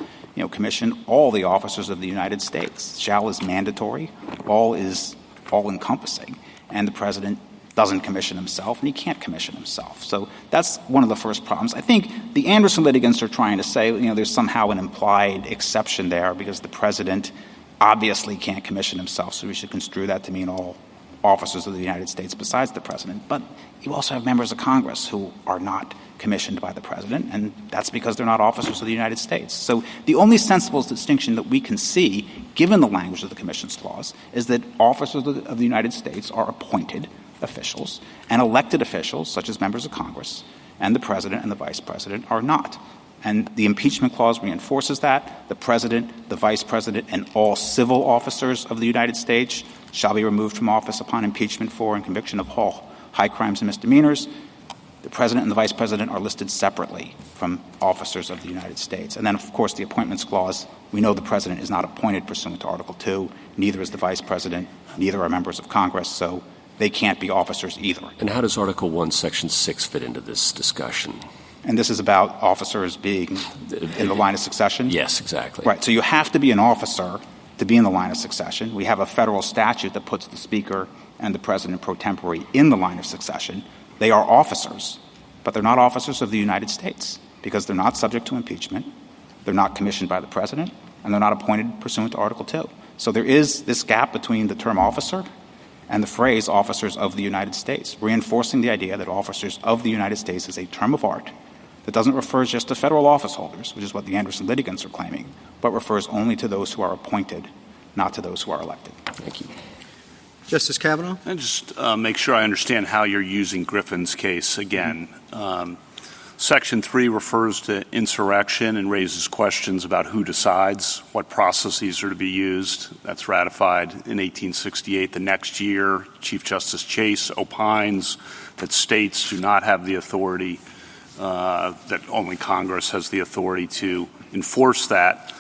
commission all the officers of the United States. Shall is mandatory. All is all-encompassing. And the President doesn't commission himself, and he can't commission himself. So that's one of the first problems. I think the Anderson litigants are trying to say, there's somehow an implied exception there because the President obviously can't commission himself, so we should construe that to mean all officers of the United States besides the President. But you also have members of Congress who are not commissioned by the President, and that's because they're not officers of the United States. So the only sensible distinction that we can see, given the language of the Commission's clause, is that officers of the United States are appointed officials, and elected officials, such as members of Congress, and the President and the Vice President are not. And the Impeachment Clause reinforces that. The President, the Vice President, and all civil officers of the United States shall be removed from office upon impeachment for and conviction of all high crimes and misdemeanors. The President and the Vice President are listed separately from officers of the United States. And then, of course, the Appointments Clause, we know the President is not appointed pursuant to Article 2. Neither is the Vice President. Neither are members of Congress. So they can't be officers either. And how does Article 1, Section 6 fit into this discussion? And this is about officers being in the line of succession? Yes, exactly. Right. So you have to be an officer to be in the line of succession. We have a federal statute that puts the Speaker and the President pro tempore in the line of succession. They are officers, but they're not officers of the United States because they're not subject to impeachment, they're not commissioned by the President, and they're not appointed pursuant to Article 2. So there is this gap between the term officer and the phrase officers of the United States, reinforcing the idea that officers of the United States is a term of art that doesn't refer just to federal office holders, which is what the Anderson litigants are claiming, but refers only to those who are appointed, not to those who are elected. Thank you. Justice Kavanaugh? And just make sure I understand how you're using Griffin's case again. Section 3 refers to insurrection and raises questions about who decides what processes are to be used. That's ratified in 1868. The next year, Chief Justice Chase opines that states do not have the authority, that only Congress has the authority to enforce that.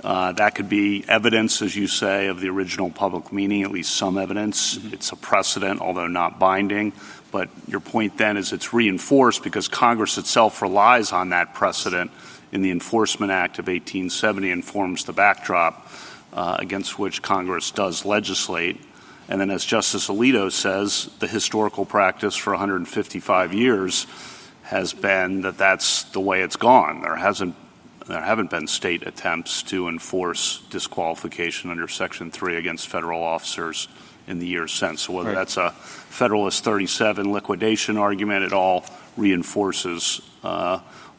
That could be evidence, as you say, of the original public meaning, at least some evidence. Mm-hmm. It's a precedent, although not binding. But your point then is it's reinforced because Congress itself relies on that precedent in the Enforcement Act of 1870 and forms the backdrop against which Congress does legislate. And then, as Justice Alito says, the historical practice for 155 years has been that that's the way it's gone. There haven't been state attempts to enforce disqualification under Section 3 against federal officers in the years since. So whether that's a Federalist 37 liquidation argument, it all reinforces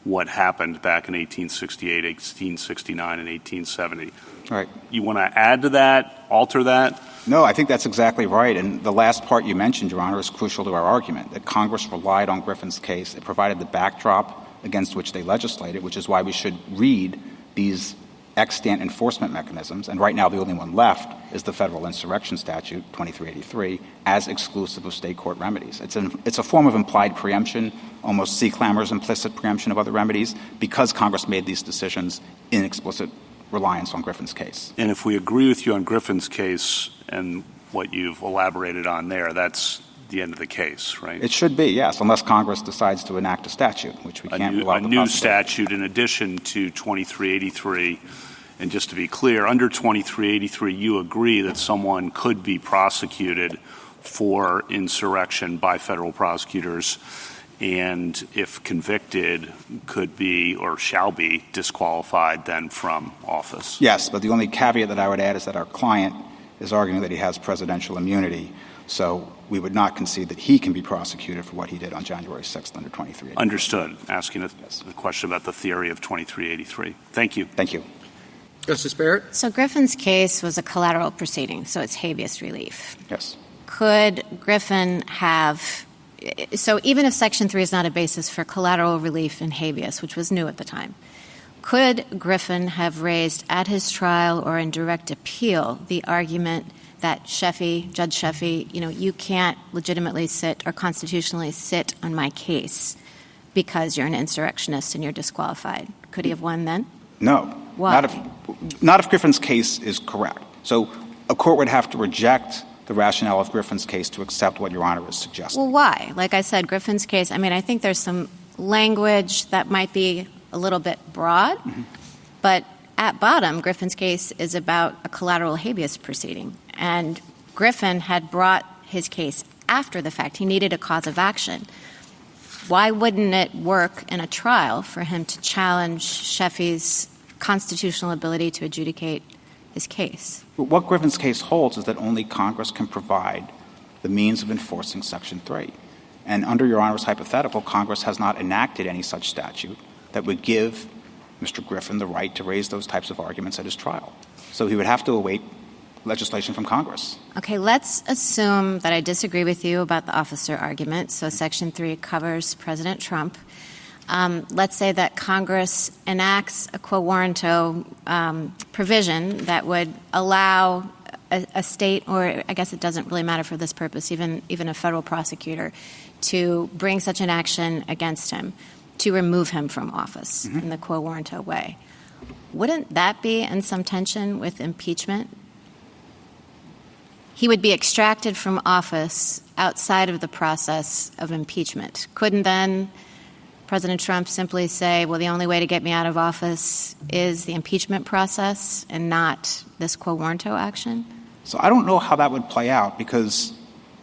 what happened back in 1868, 1869, and 1870. Right. You want to add to that, alter that? No, I think that's exactly right. And the last part you mentioned, Your Honor, is crucial to our argument, that Congress relied on Griffin's case. It provided the backdrop against which they legislated, which is why we should read these extant enforcement mechanisms, and right now the only one left is the Federal Insurrection Statute, 2383, as exclusive of state court remedies. It's a form of implied preemption, almost sea clamor's implicit preemption of other remedies, because Congress made these decisions in explicit reliance on Griffin's case. And if we agree with you on Griffin's case and what you've elaborated on there, that's the end of the case, right? It should be, yes, unless Congress decides to enact a statute, which we can't rule out the A new possibility. statute in addition to 2383. And just to be clear, under 2383, you agree that someone could be prosecuted for insurrection by federal prosecutors and, if convicted, could be or shall be disqualified then from office. Yes, but the only caveat that I would add is that our client is arguing that he has presidential immunity, so we would not concede that he can be prosecuted for what he did on January 6th under 2383. Understood. Asking a question about the theory of 2383. Thank you. Thank you. Justice Barrett? So Griffin's case was a collateral proceeding, so it's habeas relief. Yes. Could Griffin have – so even if Section 3 is not a basis for collateral relief in habeas, which was new at the time, could Griffin have raised at his trial or in direct appeal the argument that Judge Sheffy, you can't legitimately sit or constitutionally sit on my case because you're an insurrectionist and you're disqualified? Could he have won then? No. Why? Not if Griffin's case is correct. So a court would have to reject the rationale of Griffin's case to accept what Your Honor is suggesting. Well, why? Like I said, Griffin's case, I think there's some language that might be a little bit broad, but at bottom, Griffin's case is about a collateral habeas proceeding. And Griffin had brought his case after the fact. He needed a cause of action. Why wouldn't it work in a trial for him to challenge Sheffy's constitutional ability to adjudicate his case? What Griffin's case holds is that only Congress can provide the means of enforcing Section 3. And under Your Honor's hypothetical, Congress has not enacted any such statute that would give Mr. Griffin the right to raise those types of arguments at his trial. So he would have to await legislation from Congress. Okay, let's assume that I disagree with you about the officer argument. So Section 3 covers President Trump. Let's say that Congress enacts a quo warranto provision that would allow a state, or I guess it doesn't really matter for this purpose, even a federal prosecutor, to bring such an action against him, to remove him from office in the quo warranto way. Wouldn't that be in some tension with impeachment? He would be extracted from office outside of the process of impeachment. Couldn't then President Trump simply say, well, the only way to get me out of office is the impeachment process and not this quo warranto action? So I don't know how that would play out, because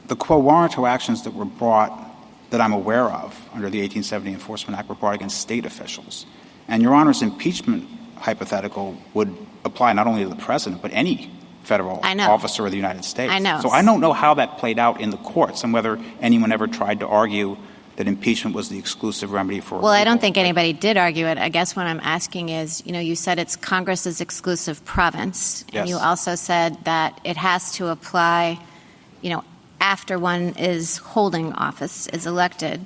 the quo warranto actions that were brought, that I'm aware of, under the 1870 Enforcement Act were brought against state officials. And Your Honor's impeachment hypothetical would apply not only to the president, but any federal officer of the United States. I know. So I don't know how that played out in the courts and whether anyone ever tried to argue that impeachment was the exclusive remedy for Well, I don't think anybody did argue it. I guess what I'm asking is, you said it's Congress's exclusive province. And you also said that it has to apply, after one is holding office, is elected.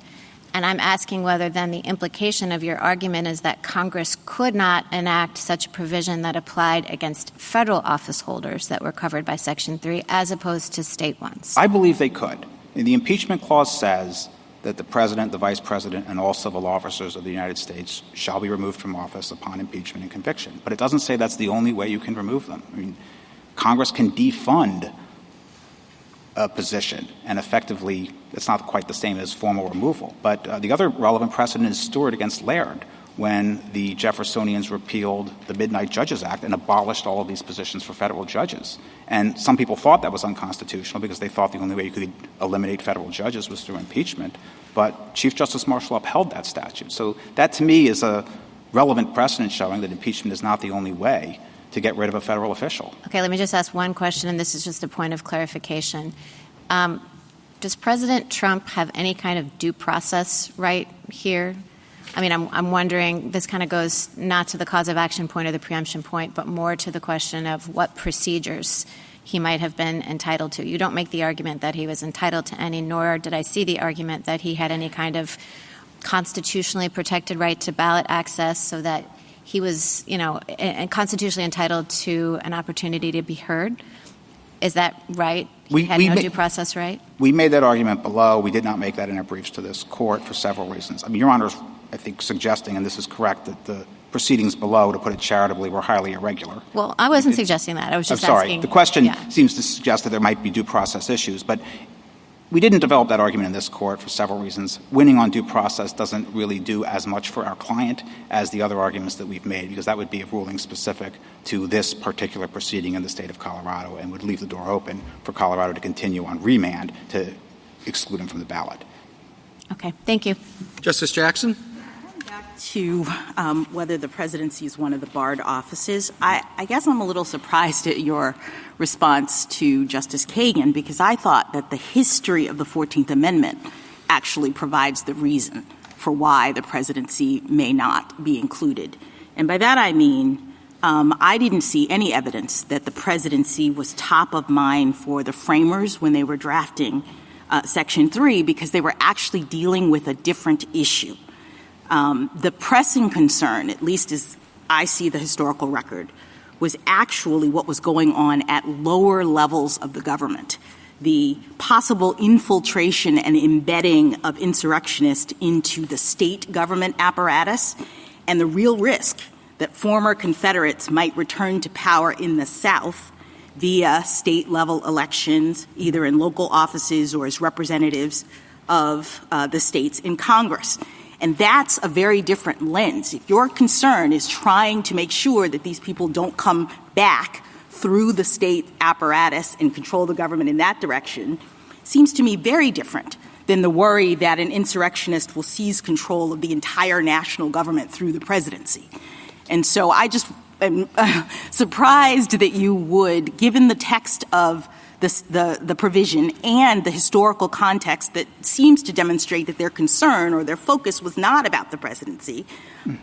And I'm asking whether then the implication of your argument is that Congress could not enact such a provision that applied against federal office holders that were covered by Section 3 as opposed to state ones. I believe they could. The impeachment clause says that the president, the vice president, and all civil officers of the United States shall be removed from office upon impeachment and conviction. But it doesn't say that's the only way you can remove them. Congress can defund a position, and effectively it's not quite the same as formal removal. But the other relevant precedent is Stewart against Laird, when the Jeffersonians repealed the Midnight Judges Act and abolished all of these positions for federal judges. And some people thought that was unconstitutional because they thought the only way you could eliminate federal judges was through impeachment. But Chief Justice Marshall upheld that statute. So that, to me, is a relevant precedent showing that impeachment is not the only way to get rid of a federal official. Okay, let me just ask one question, and this is just a point of clarification. Does President Trump have any kind of due process right here? I'm wondering, this kind of goes not to the cause of action point or the preemption point, but more to the question of what procedures he might have been entitled to. You don't make the argument that he was entitled to any, nor did I see the argument that he had any kind of constitutionally protected right to ballot access, so that he was, constitutionally entitled to an opportunity to be heard. Is that right? He had no due process right? We made that argument below. We did not make that in our briefs to this court for several reasons. Your Honor's, I think, suggesting, and this is correct, that the proceedings below, to put it charitably, were highly irregular. Well, I wasn't suggesting that. I was just I'm sorry. asking. The question seems to suggest that there might be due process issues, but we didn't develop that argument in this court for several reasons. Winning on due process doesn't really do as much for our client as the other arguments that we've made, because that would be a ruling specific to this particular proceeding in the state of Colorado and would leave the door open for Colorado to continue on remand to exclude him from the ballot. Okay. Thank you. Justice Jackson? To whether the presidency is one of the barred offices, I guess I'm a little surprised at your response to Justice Kagan, because I thought that the history of the 14th Amendment actually provides the reason for why the presidency may not be included. And by that I mean I didn't see any evidence that the presidency was top of mind for the framers when they were drafting Section 3, because they were actually dealing with a different issue. The pressing concern, at least as I see the historical record, was actually what was going on at lower levels of the government. The possible infiltration and embedding of insurrectionists into the state government apparatus, and the real risk that former Confederates might return to power in the South via state-level elections, either in local offices or as representatives of the states in Congress. And that's a very different lens. If your concern is trying to make sure that these people don't come back through the state apparatus and control the government in that direction, seems to me very different than the worry that an insurrectionist will seize control of the entire national government through the presidency. And so I just am surprised that you would, given the text of the provision and the historical context that seems to demonstrate that their concern or their focus was not about the presidency,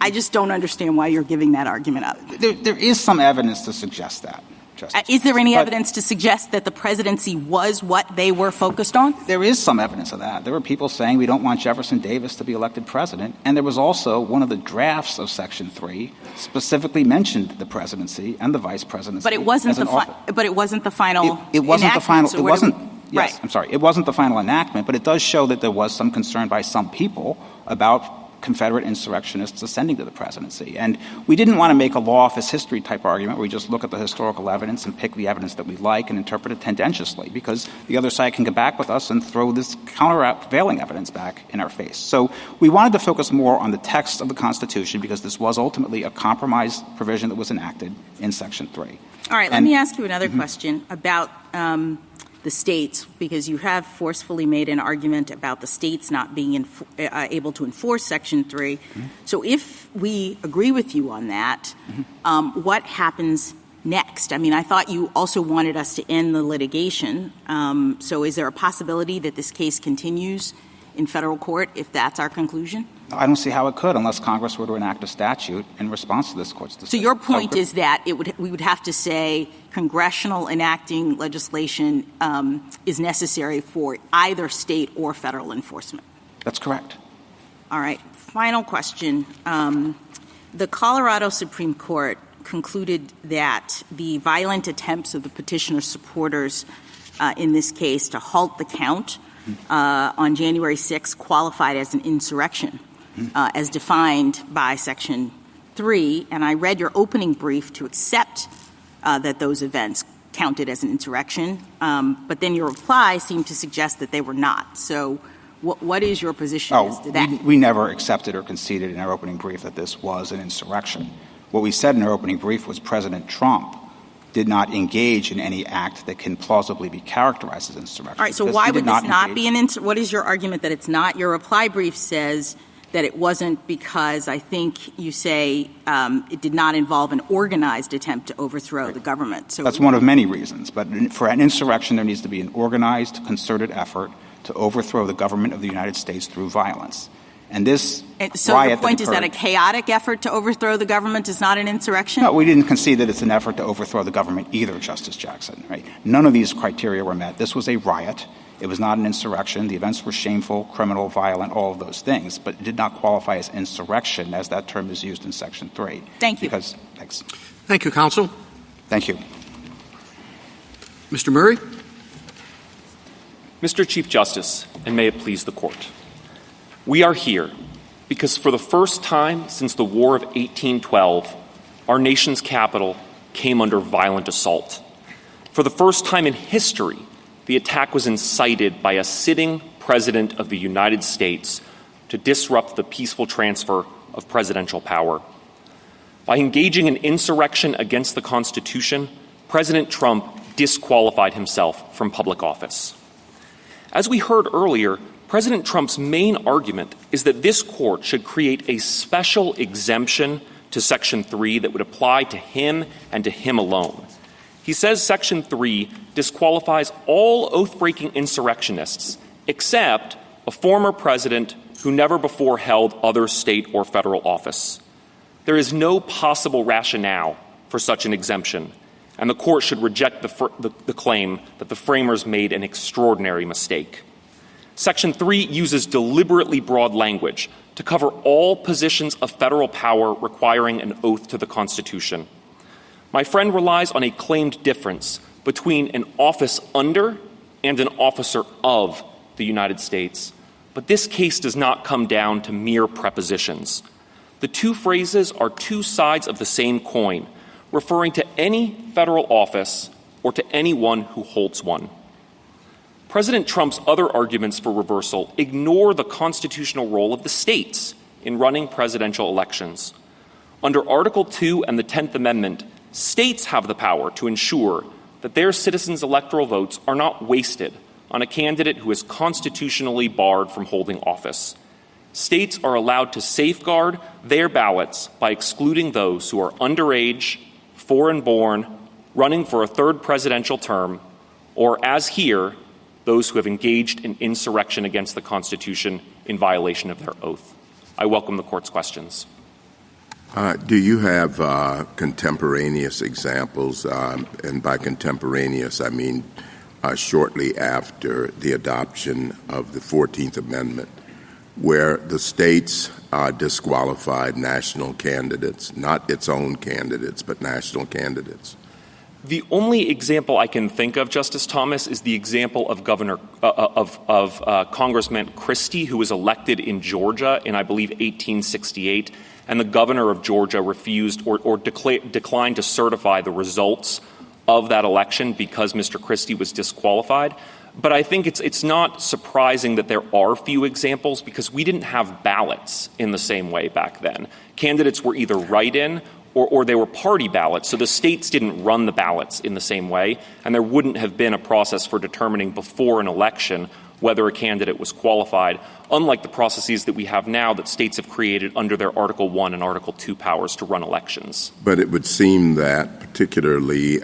I just don't understand why you're giving that argument up. There is some evidence to suggest that, Justice. Is there any evidence to suggest that the presidency was what they were focused on? There is some evidence of that. There were people saying we don't want Jefferson Davis to be elected president. And there was also one of the drafts of Section 3 specifically mentioned the presidency and the vice presidency. But it wasn't the final It wasn't the final. So it wasn't. Yes, right. I'm sorry. It wasn't the final enactment, but it does show that there was some concern by some people about Confederate insurrectionists ascending to the presidency. And we didn't want to make a law office history type argument where we just look at the historical evidence and pick the evidence that we like and interpret it tendentiously, because the other side can get back with us and throw this countervailing evidence back in our face. So we wanted to focus more on the text of the Constitution, because this was ultimately a compromise provision that was enacted in Section 3. All right. Let me ask you another question about the states, because you have forcefully made an argument about the states not being able to enforce Section 3. So if we agree with you on that, what happens next? I mean, I thought you also wanted us to end the litigation. So is there a possibility that this case continues in federal court if that's our conclusion? I don't see how it could unless Congress were to enact a statute in response to this court's decision. So your point is that we would have to say congressional enacting legislation is necessary for either state or federal enforcement. That's correct. All right. Final question. The Colorado Supreme Court concluded that the violent attempts of the petitioner's supporters in this case to halt the count on January 6th qualified as an insurrection, as defined by Section 3. And I read your opening brief to accept that those events counted as an insurrection, but then your reply seemed to suggest that they were not. So what is your position as to that? We never accepted or conceded in our opening brief that this was an insurrection. What we said in our opening brief was President Trump did not engage in any act that can plausibly be characterized as insurrection. All right, so why would this not be an insurrection? What is your argument that it's not? Your reply brief says that it wasn't because I think you say it did not involve an organized attempt to overthrow the government. So that's one of many reasons. But for an insurrection, there needs to be an organized, concerted effort to overthrow the government of the United States through violence. And this so your point is that a chaotic effort to overthrow the government is not an insurrection? No, we didn't concede that it's an effort to overthrow the government either, Justice Jackson. Right? None of these criteria were met. This was a riot. It was not an insurrection. The events were shameful, criminal, violent, all of those things, but it did not qualify as insurrection as that term is used in Section 3. Thank you. Thanks. Thank you, counsel. Thank you. Mr. Murray? Mr. Chief Justice, and may it please the Court, we are here because for the first time since the War of 1812, our nation's capital came under violent assault. For the first time in history, the attack was incited by a sitting President of the United States to disrupt the peaceful transfer of presidential power. By engaging in insurrection against the Constitution, President Trump disqualified himself from public office. As we heard earlier, President Trump's main argument is that this court should create a special exemption to Section 3 that would apply to him and to him alone. He says Section 3 disqualifies all oath-breaking insurrectionists except a former president who never before held other state or federal office. There is no possible rationale for such an exemption, and the court should reject the claim that the framers made an extraordinary mistake. Section 3 uses deliberately broad language to cover all positions of federal power requiring an oath to the Constitution. My friend relies on a claimed difference between an office under and an officer of the United States, but this case does not come down to mere prepositions. The two phrases are two sides of the same coin, referring to any federal office or to anyone who holds one. President Trump's other arguments for reversal ignore the constitutional role of the states in running presidential elections. Under Article 2 and the 10th Amendment, states have the power to ensure that their citizens' electoral votes are not wasted on a candidate who is constitutionally barred from holding office. States are allowed to safeguard their ballots by excluding those who are underage, foreign-born, running for a third presidential term, or, as here, those who have engaged in insurrection against the Constitution in violation of their oath. I welcome the Court's questions. Do you have contemporaneous examples? And by contemporaneous, I mean shortly after the adoption of the 14th Amendment, where the states disqualified national candidates, not its own candidates, but national candidates? The only example I can think of, Justice Thomas, is the example of Congressman Christie, who was elected in Georgia in, I believe, 1868, and the governor of Georgia refused or declined to certify the results of that election because Mr. Christie was disqualified. But I think it's not surprising that there are few examples because we didn't have ballots in the same way back then. Candidates were either write-in or they were party ballots, so the states didn't run the ballots in the same way, and there wouldn't have been a process for determining before an election whether a candidate was qualified, unlike the processes that we have now that states have created under their Article 1 and Article 2 powers to run elections. But it would seem that particularly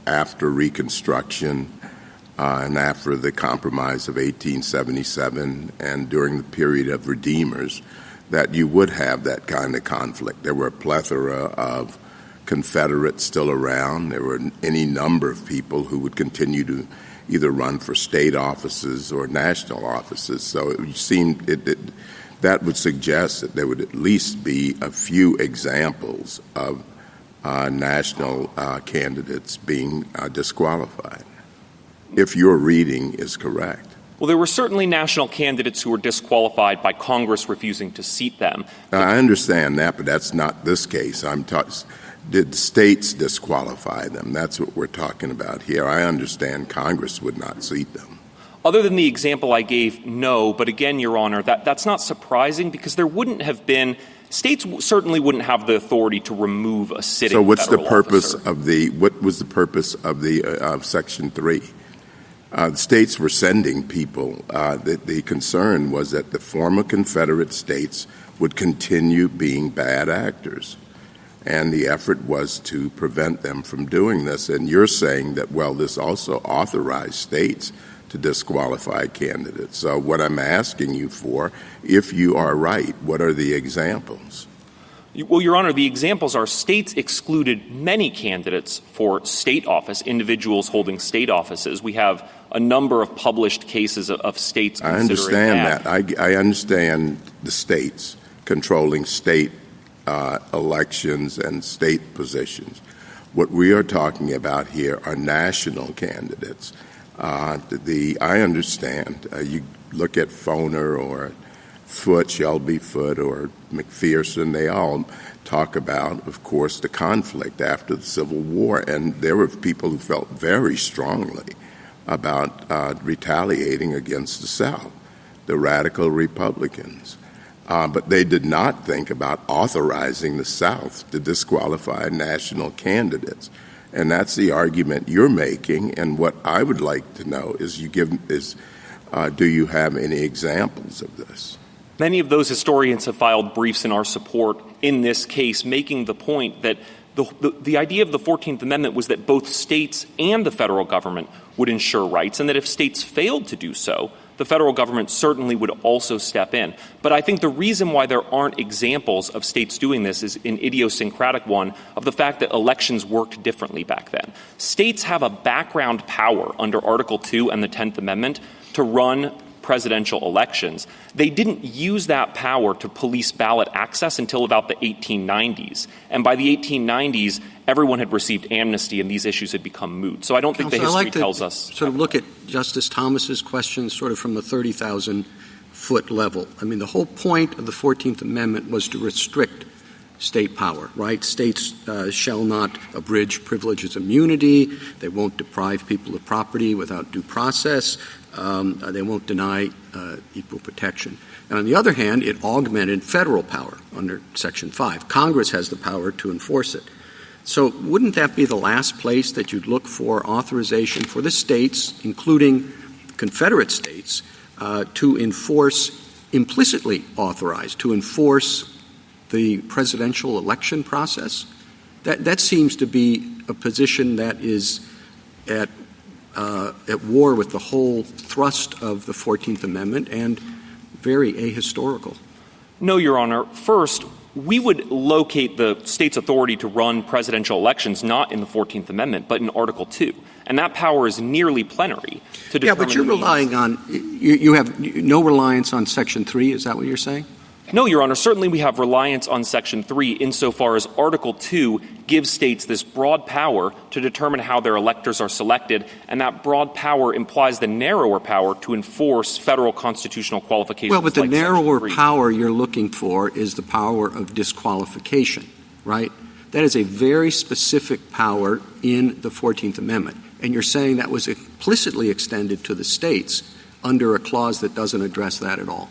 after Reconstruction and after the Compromise of 1877 and during the period of Redeemers, that you would have that kind of conflict. There were a plethora of Confederates still around. There were any number of people who would continue to either run for state offices or national offices. So it seemed that would suggest that there would at least be a few examples of national candidates being disqualified, if your reading is correct. Well, there were certainly national candidates who were disqualified by Congress refusing to seat them. I understand that, but that's not this case. Did states disqualify them? That's what we're talking about here. I understand Congress would not seat them. Other than the example I gave, no. But again, Your Honor, that's not surprising because there wouldn't have been – states certainly wouldn't have the authority to remove a sitting federal officer. So what was the purpose of Section 3? The states were sending people. The concern was that the former Confederate states would continue being bad actors. And the effort was to prevent them from doing this. And you're saying that, well, this also authorized states to disqualify candidates. So what I'm asking you for, if you are right, what are the examples? Well, Your Honor, the examples are states excluded many candidates for state office, individuals holding state offices. We have a number of published cases of states considering that. I understand that. I understand the states controlling state elections and state positions. What we are talking about here are national candidates. I understand. You look at Foner or Foote, Shelby Foote, or McPherson, they all talk about, of course, the conflict after the Civil War. And there were people who felt very strongly about retaliating against the South, the radical Republicans. But they did not think about authorizing the South to disqualify national candidates. And that's the argument you're making. And what I would like to know is do you have any examples of this? Many of those historians have filed briefs in our support in this case, making the point that the idea of the 14th Amendment was that both states and the federal government would ensure rights, and that if states failed to do so, the federal government certainly would also step in. But I think the reason why there aren't examples of states doing this is an idiosyncratic one of the fact that elections worked differently back then. States have a background power under Article 2 and the 10th Amendment to run presidential elections. They didn't use that power to police ballot access until about the 1890s. And by the 1890s, everyone had received amnesty and these issues had become moot. So I don't think the history tells us. Sort of look at Justice Thomas's question sort of from the 30,000-foot level. I mean, the whole point of the 14th Amendment was to restrict state power, right? States shall not abridge privileges of immunity. They won't deprive people of property without due process. They won't deny equal protection. And on the other hand, it augmented federal power under Section 5. Congress has the power to enforce it. So wouldn't that be the last place that you'd look for authorization for the states, including Confederate states, to enforce, implicitly authorize, to enforce the presidential election process? That seems to be a position that is at war with the whole thrust of the 14th Amendment and very ahistorical. No, Your Honor. First, we would locate the state's authority to run presidential elections not in the 14th Amendment, but in Article 2. And that power is nearly plenary to determine. Yeah, but you're relying on – you have no reliance on Section 3. Is that what you're saying? No, Your Honor. Certainly we have reliance on Section 3 insofar as Article 2 gives states this broad power to determine how their electors are selected, and that broad power implies the narrower power to enforce federal constitutional qualifications. Well, but the like narrower power you're looking for is the power of disqualification, right? That is a very specific power in the 14th Amendment. And you're saying that was implicitly extended to the states under a clause that doesn't address that at all.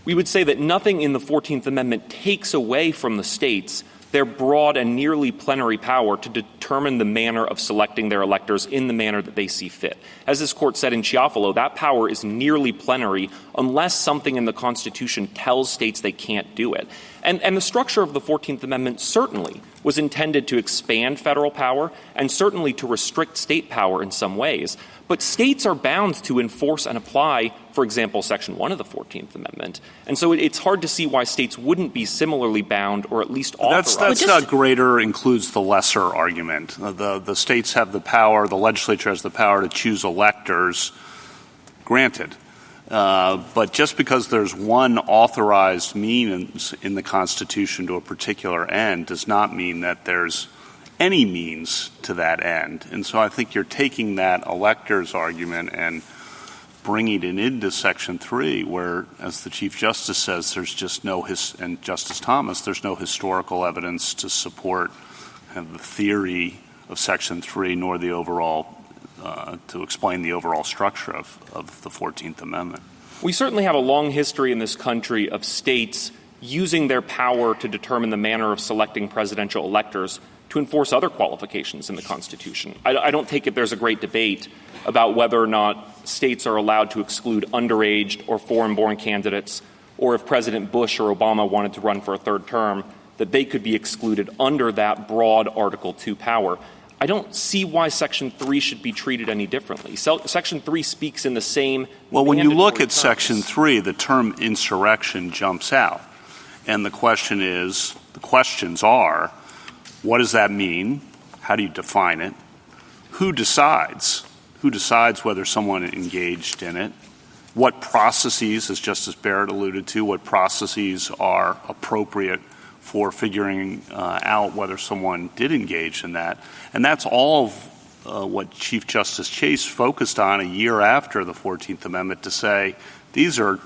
We would say that nothing in the 14th Amendment takes away from the states their broad and nearly plenary power to determine the manner of selecting their electors in the manner that they see fit. As this Court said in Chiafalo, that power is nearly plenary unless something in the Constitution tells states they can't do it. And the structure of the 14th Amendment certainly was intended to expand federal power and certainly to restrict state power in some ways. But states are bound to enforce and apply, for example, Section 1 of the 14th Amendment. And so it's hard to see why states wouldn't be similarly bound or at least authorized. That's greater includes the lesser argument. The states have the power, the legislature has the power to choose electors, granted. But just because there's one authorized means in the Constitution to a particular end does not mean that there's any means to that end. And so I think you're taking that electors argument and bringing it into Section 3, where, as the Chief Justice says, there's just no and Justice Thomas, there's no historical evidence to support the theory of Section 3 nor the overall to explain the overall structure of the 14th Amendment. We certainly have a long history in this country of states using their power to determine the manner of selecting presidential electors to enforce other qualifications in the Constitution. I don't take it there's a great debate about whether or not states are allowed to exclude underage or foreign-born candidates, or if President Bush or Obama wanted to run for a third term, that they could be excluded under that broad Article 2 power. I don't see why Section 3 should be treated any differently. Section 3 speaks in the same Well, when you look at terms. Section 3, the term insurrection jumps out. And the questions are, what does that mean? How do you define it? Who decides? Who decides whether someone engaged in it? What processes, as Justice Barrett alluded to, what processes are appropriate for figuring out whether someone did engage in that? And that's all what Chief Justice Chase focused on a year after the 14th Amendment to say these are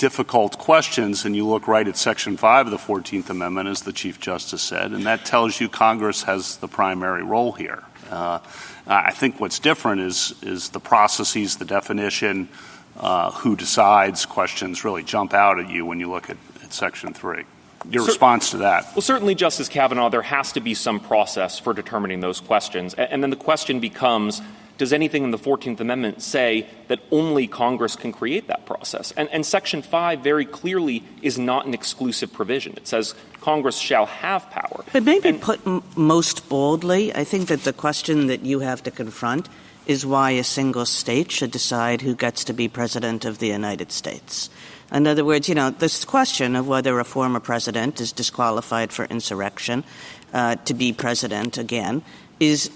difficult questions, and you look right at Section 5 of the 14th Amendment, as the Chief Justice said, and that tells you Congress has the primary role here. I think what's different is the processes, the definition, who decides questions really jump out at you when you look at Section 3. Your response to that? Well, certainly, Justice Kavanaugh, there has to be some process for determining those questions. And then the question becomes, does anything in the 14th Amendment say that only Congress can create that process? And Section 5 very clearly is not an exclusive provision. It says Congress shall have power. But maybe put most boldly, I think that the question that you have to confront is why a single state should decide who gets to be president of the United States. In other words, this question of whether a former president is disqualified for insurrection to be president again is,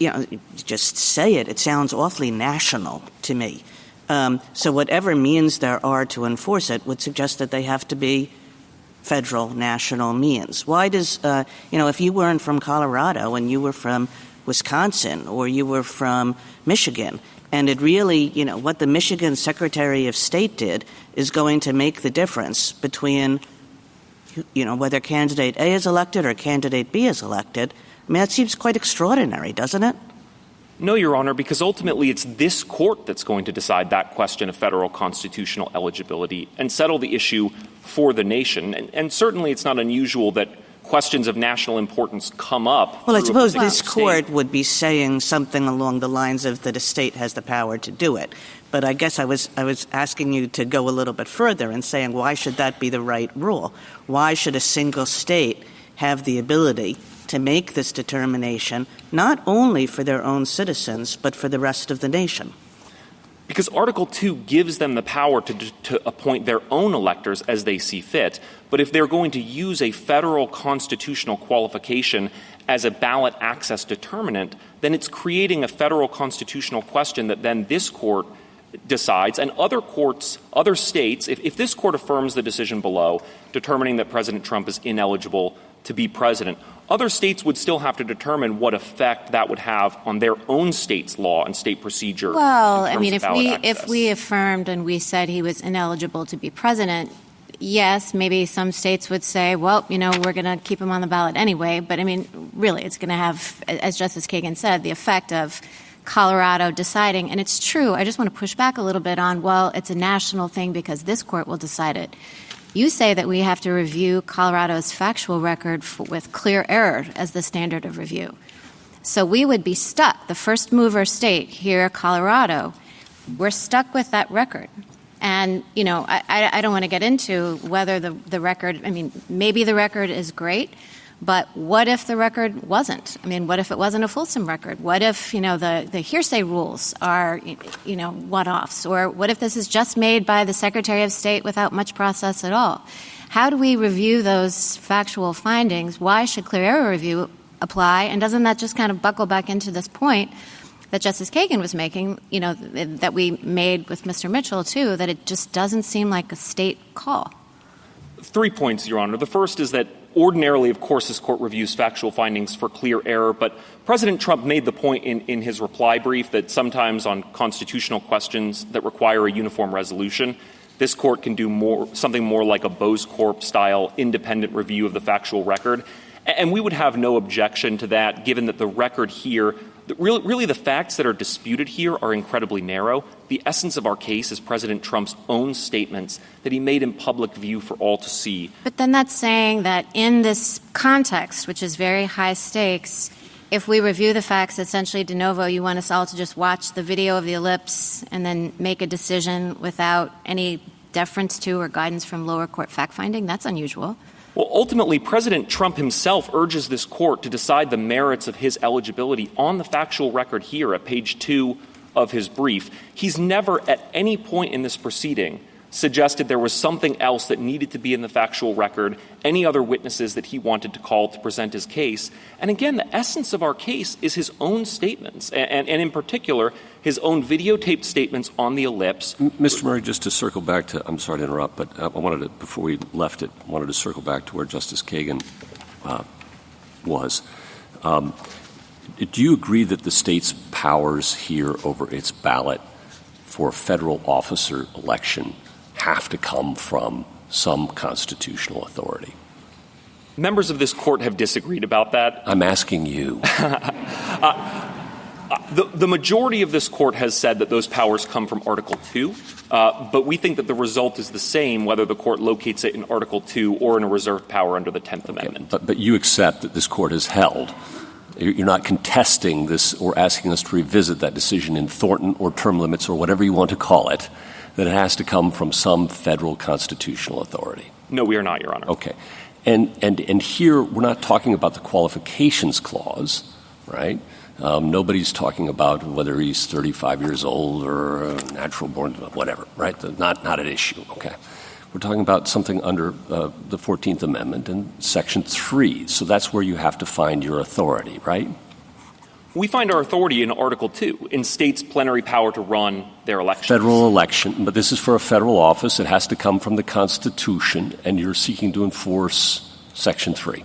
just say it. It sounds awfully national to me. So whatever means there are to enforce it would suggest that they have to be federal, national means. Why does, if you weren't from Colorado and you were from Wisconsin or you were from Michigan, and it really, what the Michigan Secretary of State did is going to make the difference between, whether candidate A is elected or candidate B is elected. I mean, that seems quite extraordinary, doesn't it? No, Your Honor, because ultimately it's this court that's going to decide that question of federal constitutional eligibility and settle the issue for the nation. And certainly it's not unusual that questions of national importance come up. Well, I suppose this court would be saying something along the lines of that a state has the power to do it. But I guess I was asking you to go a little bit further and saying, why should that be the right rule? Why should a single state have the ability to make this determination, not only for their own citizens, but for the rest of the nation? Because Article 2 gives them the power to appoint their own electors as they see fit. But if they're going to use a federal constitutional qualification as a ballot access determinant, then it's creating a federal constitutional question that then this court decides, and other courts, other states, if this court affirms the decision below, determining that President Trump is ineligible to be president, other states would still have to determine what effect that would have on their own state's law and state procedure. Well, I mean, if we affirmed and we said he was ineligible to be president, yes, maybe some states would say, well, we're going to keep him on the ballot anyway. But I mean, really, it's going to have, as Justice Kagan said, the effect of Colorado deciding. And it's true. I just want to push back a little bit on, well, it's a national thing because this court will decide it. You say that we have to review Colorado's factual record with clear error as the standard of review. So we would be stuck. The first mover state here, Colorado, we're stuck with that record. And, I don't want to get into whether the record, maybe the record is great, but what if the record wasn't? I mean, what if it wasn't a fulsome record? What if, the hearsay rules are, one-offs? Or what if this is just made by the Secretary of State without much process at all? How do we review those factual findings? Why should clear error review apply? And doesn't that just kind of buckle back into this point that Justice Kagan was making, that we made with Mr. Mitchell, too, that it just doesn't seem like a state call? 3 points, Your Honor. The first is that ordinarily, of course, this court reviews factual findings for clear error, but President Trump made the point in his reply brief that sometimes on constitutional questions that require a uniform resolution, this court can do something more like a Bose Corp-style independent review of the factual record. And we would have no objection to that, given that the record here, really the facts that are disputed here are incredibly narrow. The essence of our case is President Trump's own statements that he made in public view for all to see. But then that's saying that in this context, which is very high stakes, if we review the facts essentially de novo, you want us all to just watch the video of the ellipse and then make a decision without any deference to or guidance from lower court fact-finding? That's unusual. Well, ultimately, President Trump himself urges this court to decide the merits of his eligibility on the factual record here at page 2 of his brief. He's never at any point in this proceeding suggested there was something else that needed to be in the factual record, any other witnesses that he wanted to call to present his case. And again, the essence of our case is his own statements, and in particular, his own videotaped statements on the ellipse. Mr. Murray, just to circle back to, I'm sorry to interrupt, but I wanted to, before we left it, I wanted to circle back to where Justice Kagan was. Do you agree that the state's powers here over its ballot for a federal officer election have to come from some constitutional authority. Members of this court have disagreed about that. I'm asking you. The majority of this court has said that those powers come from Article 2, but we think that the result is the same whether the court locates it in Article 2 or in a reserved power under the 10th Amendment. But you accept that this court has held. You're not contesting this or asking us to revisit that decision in Thornton or term limits or whatever you want to call it, that it has to come from some federal constitutional authority. No, we are not, Your Honor. Okay. And here we're not talking about the qualifications clause, right? Nobody's talking about whether he's 35 years old or natural born, whatever, right? Not at issue, okay. We're talking about something under the 14th Amendment and Section 3. So that's where you have to find your authority, right? We find our authority in Article 2, in states' plenary power to run their elections. Federal election, but this is for a federal office. It has to come from the Constitution, and you're seeking to enforce Section 3.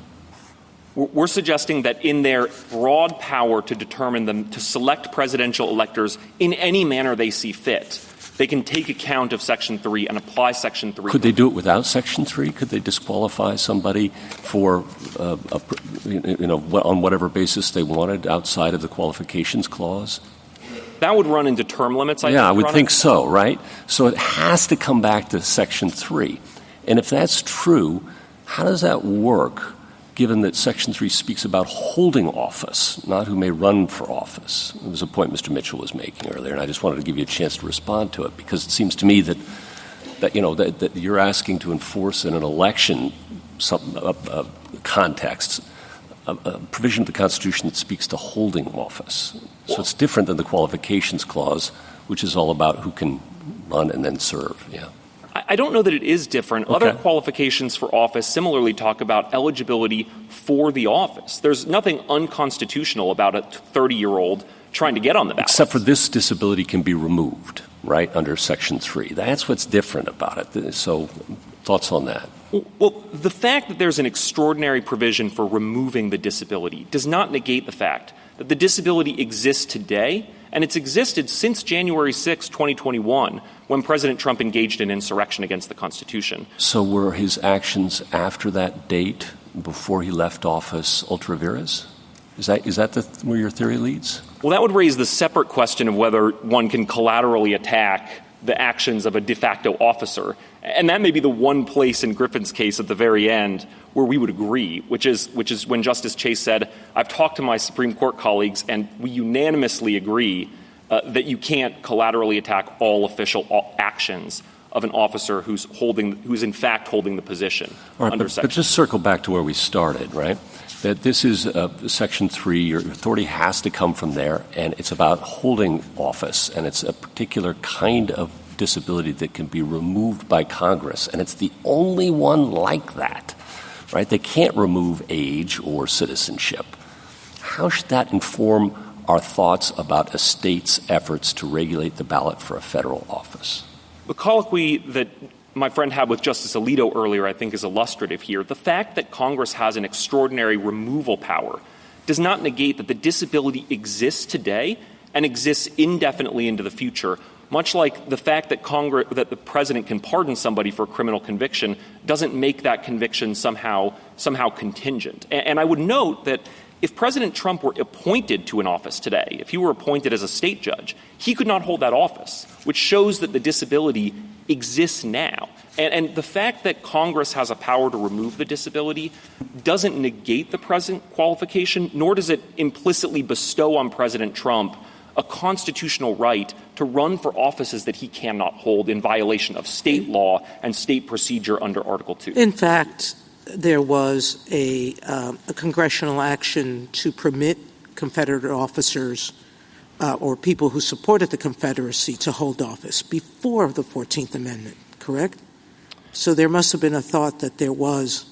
We're suggesting that in their broad power to determine them, to select presidential electors in any manner they see fit, they can take account of Section 3 and apply Section 3. Could they do it without Section 3? Could they disqualify somebody for, on whatever basis they wanted outside of the qualifications clause? That would run into term limits, I would think so, right? So it has to come back to Section 3. And if that's true, how does that work, given that Section 3 speaks about holding office, not who may run for office? It was a point Mr. Mitchell was making earlier, and I just wanted to give you a chance to respond to it, because it seems to me that you're asking to enforce in an election context a provision of the Constitution that speaks to holding office. So it's different than the qualifications clause, which is all about who can run and then serve, yeah. I don't know that it is different. Okay. Other qualifications for office similarly talk about eligibility for the office. There's nothing unconstitutional about a 30-year-old trying to get on the ballot. Except for this disability can be removed, right, under Section 3. That's what's different about it. So thoughts on that? Well, the fact that there's an extraordinary provision for removing the disability does not negate the fact that the disability exists today, and it's existed since January 6, 2021, when President Trump engaged in insurrection against the Constitution. So were his actions after that date, before he left office, ultra vires? Is that where your theory leads? Well, that would raise the separate question of whether one can collaterally attack the actions of a de facto officer. And that may be the one place in Griffin's case at the very end where we would agree, which is when Justice Chase said, I've talked to my Supreme Court colleagues and we unanimously agree that you can't collaterally attack all official actions of an officer who's in fact holding the position under Section. But just circle back to where we started, right? That this is Section 3, your authority has to come from there, and it's about holding office, and it's a particular kind of disability that can be removed by Congress, and it's the only one like that, right? They can't remove age or citizenship. How should that inform our thoughts about a state's efforts to regulate the ballot for a federal office? The colloquy that my friend had with Justice Alito earlier, I think, is illustrative here. The fact that Congress has an extraordinary removal power does not negate that the disability exists today and exists indefinitely into the future, much like the fact that that the president can pardon somebody for a criminal conviction doesn't make that conviction somehow contingent. And I would note that if President Trump were appointed to an office today, if he were appointed as a state judge, he could not hold that office, which shows that the disability exists now. And the fact that Congress has a power to remove the disability doesn't negate the present qualification, nor does it implicitly bestow on President Trump a constitutional right to run for offices that he cannot hold in violation of state law and state procedure under Article 2. In fact, there was a congressional action to permit Confederate officers or people who supported the Confederacy to hold office before the 14th Amendment, correct? So there must have been a thought that there was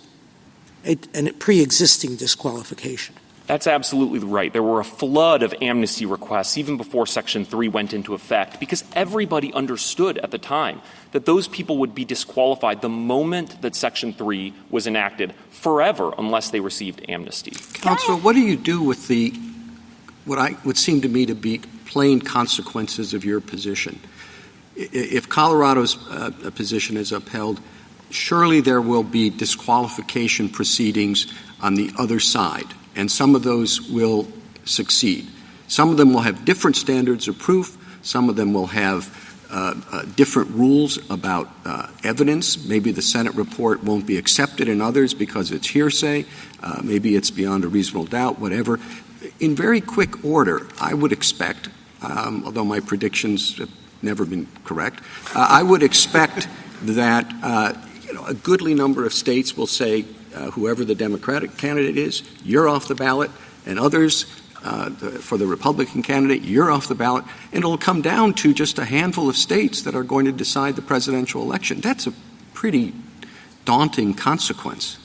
a pre-existing disqualification. That's absolutely right. There were a flood of amnesty requests even before Section 3 went into effect because everybody understood at the time that those people would be disqualified the moment that Section 3 was enacted forever unless they received amnesty. Counsel, what do you do with what would seem to me to be plain consequences of your position? If Colorado's position is upheld, surely there will be disqualification proceedings on the other side, and some of those will succeed. Some of them will have different standards of proof. Some of them will have different rules about evidence. Maybe the Senate report won't be accepted in others because it's hearsay. Maybe it's beyond a reasonable doubt, whatever. In very quick order, I would expect, although my predictions have never been correct, I would expect that a goodly number of states will say, whoever the Democratic candidate is, you're off the ballot, and others, for the Republican candidate, you're off the ballot, and it'll come down to just a handful of states that are going to decide the presidential election. That's a pretty daunting consequence.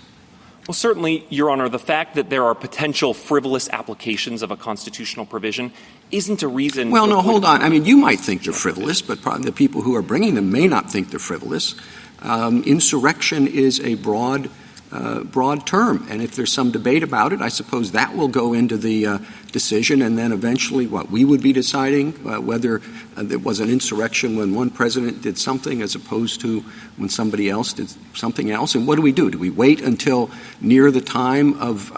Well, certainly, Your Honor, the fact that there are potential frivolous applications of a constitutional provision isn't a reason. Well, no, hold on. I mean, you might think they're frivolous, but probably the people who are bringing them may not think they're frivolous. Insurrection is a broad term, and if there's some debate about it, I suppose that will go into the decision, and then eventually we would be deciding whether there was an insurrection when one president did something as opposed to when somebody else did something else. And what do? Do we wait until near the time of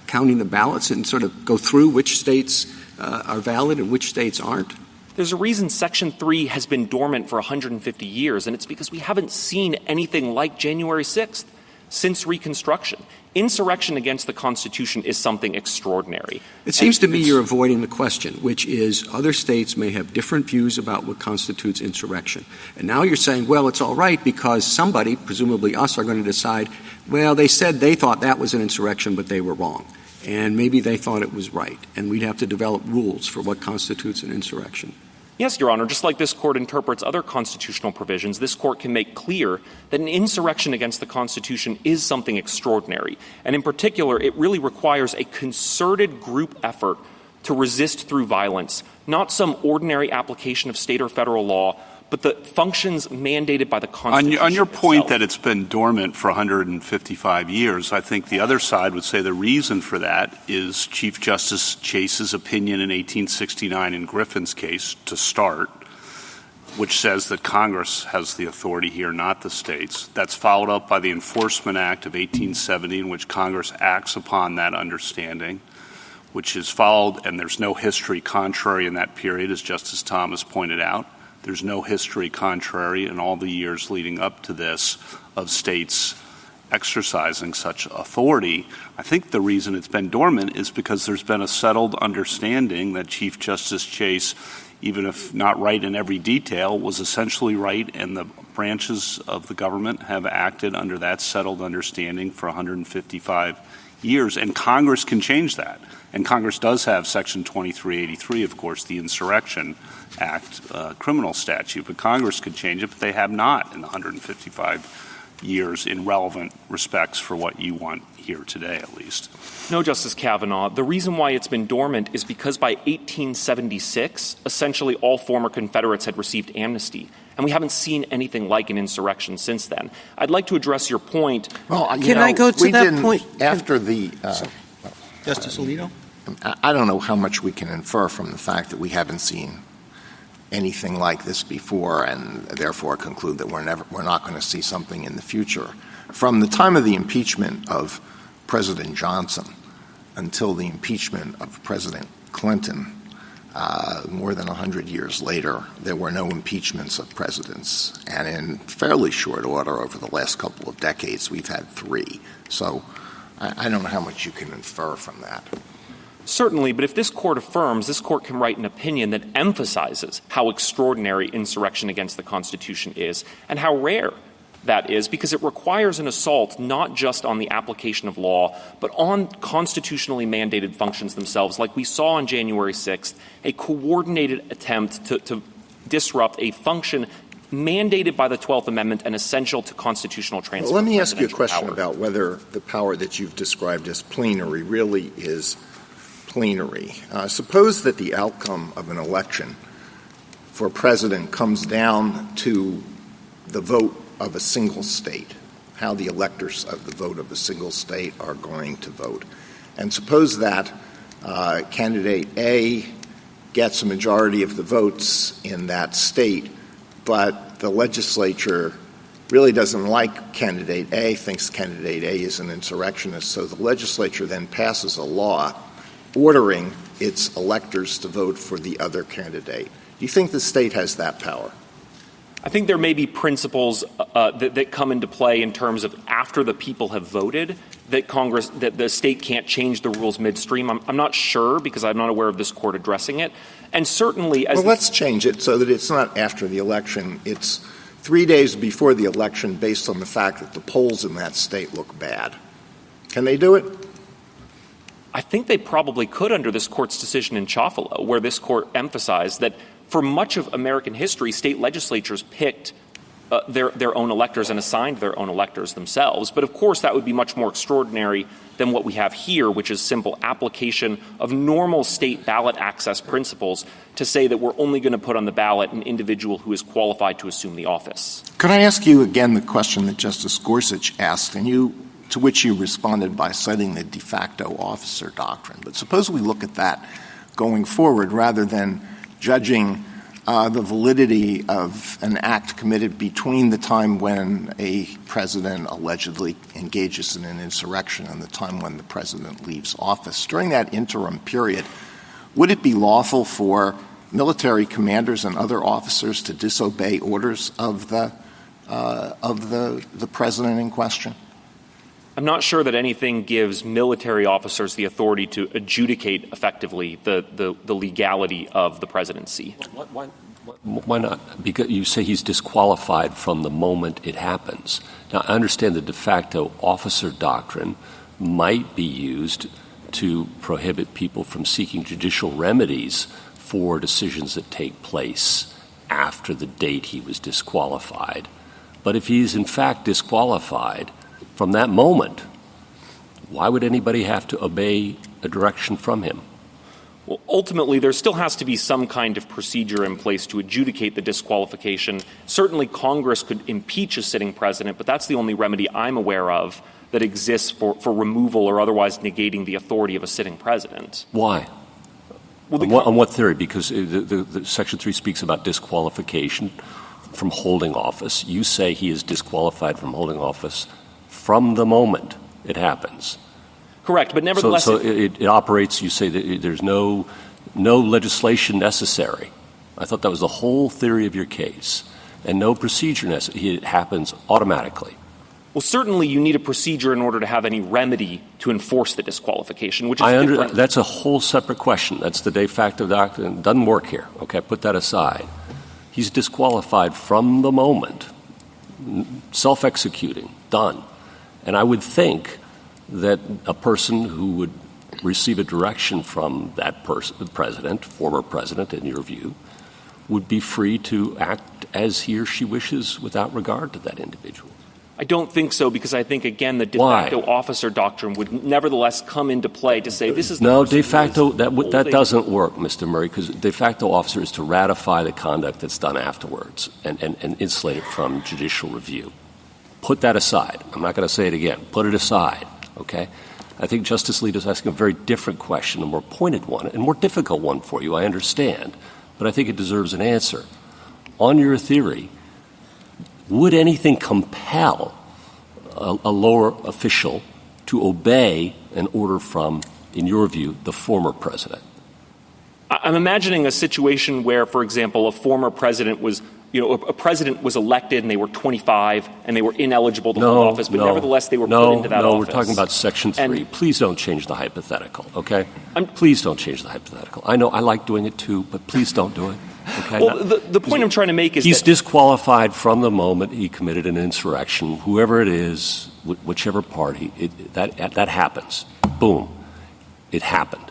counting the ballots and sort of go through which states are valid and which states aren't? There's a reason Section 3 has been dormant for 150 years, and it's because we haven't seen anything like January 6th. Since Reconstruction. Insurrection against the Constitution is something extraordinary. It seems to me you're avoiding the question, which is other states may have different views about what constitutes insurrection. And now you're saying, well, it's all right because somebody, presumably us, are going to decide, well, they said they thought that was an insurrection, but they were wrong. And maybe they thought it was right. And we'd have to develop rules for what constitutes an insurrection. Yes, Your Honor. Just like this Court interprets other constitutional provisions, this Court can make clear that an insurrection against the Constitution is something extraordinary. And in particular, it really requires a concerted group effort to resist through violence, not some ordinary application of state or federal law, but the functions mandated by the Constitution. On your point itself. that it's been dormant for 155 years, I think the other side would say the reason for that is Chief Justice Chase's opinion in 1869 in Griffin's case to start, which says that Congress has the authority here, not the states. That's followed up by the Enforcement Act of 1870, in which Congress acts upon that understanding, which is followed, and there's no history contrary in that period, as Justice Thomas pointed out. There's no history contrary in all the years leading up to this of states exercising such authority. I think the reason it's been dormant is because there's been a settled understanding that Chief Justice Chase, even if not right in every detail, was essentially right, and the branches of the government have acted under that settled understanding for 155 years. And Congress can change that. And Congress does have Section 2383, of course, the Insurrection Act criminal statute. But Congress could change it, but they have not in the 155 years in relevant respects for what you want here today, at least. No, Justice Kavanaugh. The reason why it's been dormant is because by 1876, essentially all former Confederates had received amnesty. And we haven't seen anything like an insurrection since then. I'd like to address your point. Well, Can I go to that point? After the Justice Alito? I don't know how much we can infer from the fact that we haven't seen anything like this before and therefore conclude that we're not going to see something in the future. From the time of the impeachment of President Johnson until the impeachment of President Clinton, more than 100 years later, there were no impeachments of presidents. And in fairly short order over the last couple of decades, we've had 3. So I don't know how much you can infer from that. Certainly, but if this Court affirms, this Court can write an opinion that emphasizes how extraordinary insurrection against the Constitution is and how rare that is, because it requires an assault not just on the application of law, but on constitutionally mandated functions themselves, like we saw on January 6th, a coordinated attempt to disrupt a function mandated by the 12th Amendment and essential to constitutional transfer. Well, let me ask you a question about whether the power that you've described as plenary really is plenary. Suppose that the outcome of an election for president comes down to the vote of a single state, how the electors of the vote of a single state are going to vote. And suppose that candidate A gets a majority of the votes in that state, but the legislature really doesn't like candidate A, thinks candidate A is an insurrectionist, so the legislature then passes a law ordering its electors to vote for the other candidate. Do you think the state has that power? I think there may be principles that come into play in terms of after the people have voted that the state can't change the rules midstream. I'm not sure because I'm not aware of this court addressing it. And certainly let's change it so that it's not after the election. It's 3 days before the election based on the fact that the polls in that state look bad. Can they do it? I think they probably could under this court's decision in Chafalo, where this court emphasized that for much of American history, state legislatures picked their own electors and assigned their own electors themselves. But, of course, that would be much more extraordinary than what we have here, which is simple application of normal state ballot access principles to say that we're only going to put on the ballot an individual who is qualified to assume the office. Could I ask you again the question that Justice Gorsuch asked, and to which you responded by citing the de facto officer doctrine? But suppose we look at that going forward rather than judging the validity of an act committed between the time when a president allegedly engages in an insurrection and the time when the president leaves office. During that interim period, would it be lawful for military commanders and other officers to disobey orders of the president in question? I'm not sure that anything gives military officers the authority to adjudicate effectively the legality of the presidency. Why not? Because you say he's disqualified from the moment it happens. Now, I understand the de facto officer doctrine might be used to prohibit people from seeking judicial remedies for decisions that take place after the date he was disqualified. But if he's in fact disqualified from that moment, why would anybody have to obey a direction from him? Well, ultimately, there still has to be some kind of procedure in place to adjudicate the disqualification. Certainly, Congress could impeach a sitting president, but that's the only remedy I'm aware of that exists for removal or otherwise negating the authority of a sitting president. Why? Well, on what theory? Because the Section 3 speaks about disqualification from holding office. You say he is disqualified from holding office from the moment it happens. Correct, but nevertheless... So it operates, you say that there's no legislation necessary. I thought that was the whole theory of your case. And no procedure necessary. It happens automatically. Well, certainly you need a procedure in order to have any remedy to enforce the disqualification, which is different. That's a whole separate question. That's the de facto doctrine. It doesn't work here. Okay, put that aside. He's disqualified from the moment. Self-executing. Done. And I would think that a person who would receive a direction from that person, the president, former president in your view, would be free to act as he or she wishes without regard to that individual. I don't think so, because I think, again, the de facto officer doctrine would nevertheless come into play to say this is the No, de facto, that doesn't work, Mr. Murray, because de facto officer is to ratify the conduct that's done afterwards and insulate it from judicial review. Put that aside. I'm not going to say it again. Put it aside. Okay? I think Justice Alito is asking a very different question, a more pointed one, and more difficult one for you, I understand. But I think it deserves an answer. On your theory, would anything compel a lower official to obey an order from, in your view, the former president? I'm imagining a situation where, for example, a former president was a president was elected and they were 25 and they were ineligible to hold office, but nevertheless they were put into that office. No, we're talking about Section 3. Please don't change the hypothetical, okay? Please don't change the hypothetical. I know I like doing it too, but please don't do it. Okay? Well, the point I'm trying to make is he's disqualified from the moment he committed an insurrection, whoever it is, whichever party, that happens. Boom. It happened.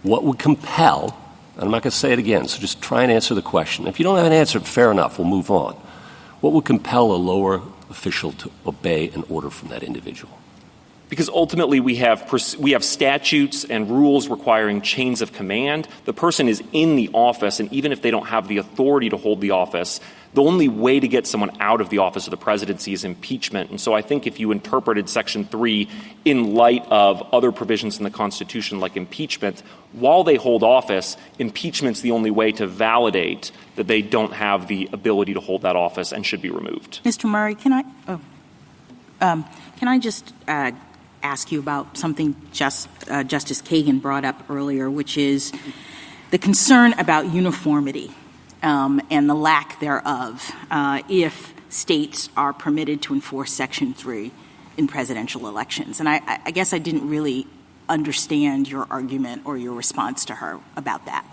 What would compel... I'm not going to say it again, so just try and answer the question. If you don't have an answer, fair enough, we'll move on. What would compel a lower official to obey an order from that individual? Because ultimately we have statutes and rules requiring chains of command. The person is in the office, and even if they don't have the authority to hold the office, the only way to get someone out of the office of the presidency is impeachment. And so I think if you interpreted Section 3 in light of other provisions in the Constitution like impeachment, while they hold office, impeachment's the only way to validate that they don't have the ability to hold that office and should be removed. Mr. Murray, can I just ask you about something Justice Kagan brought up earlier, which is the concern about uniformity and the lack thereof if states are permitted to enforce Section 3 in presidential elections. And I guess I didn't really understand your argument or your response to her about that.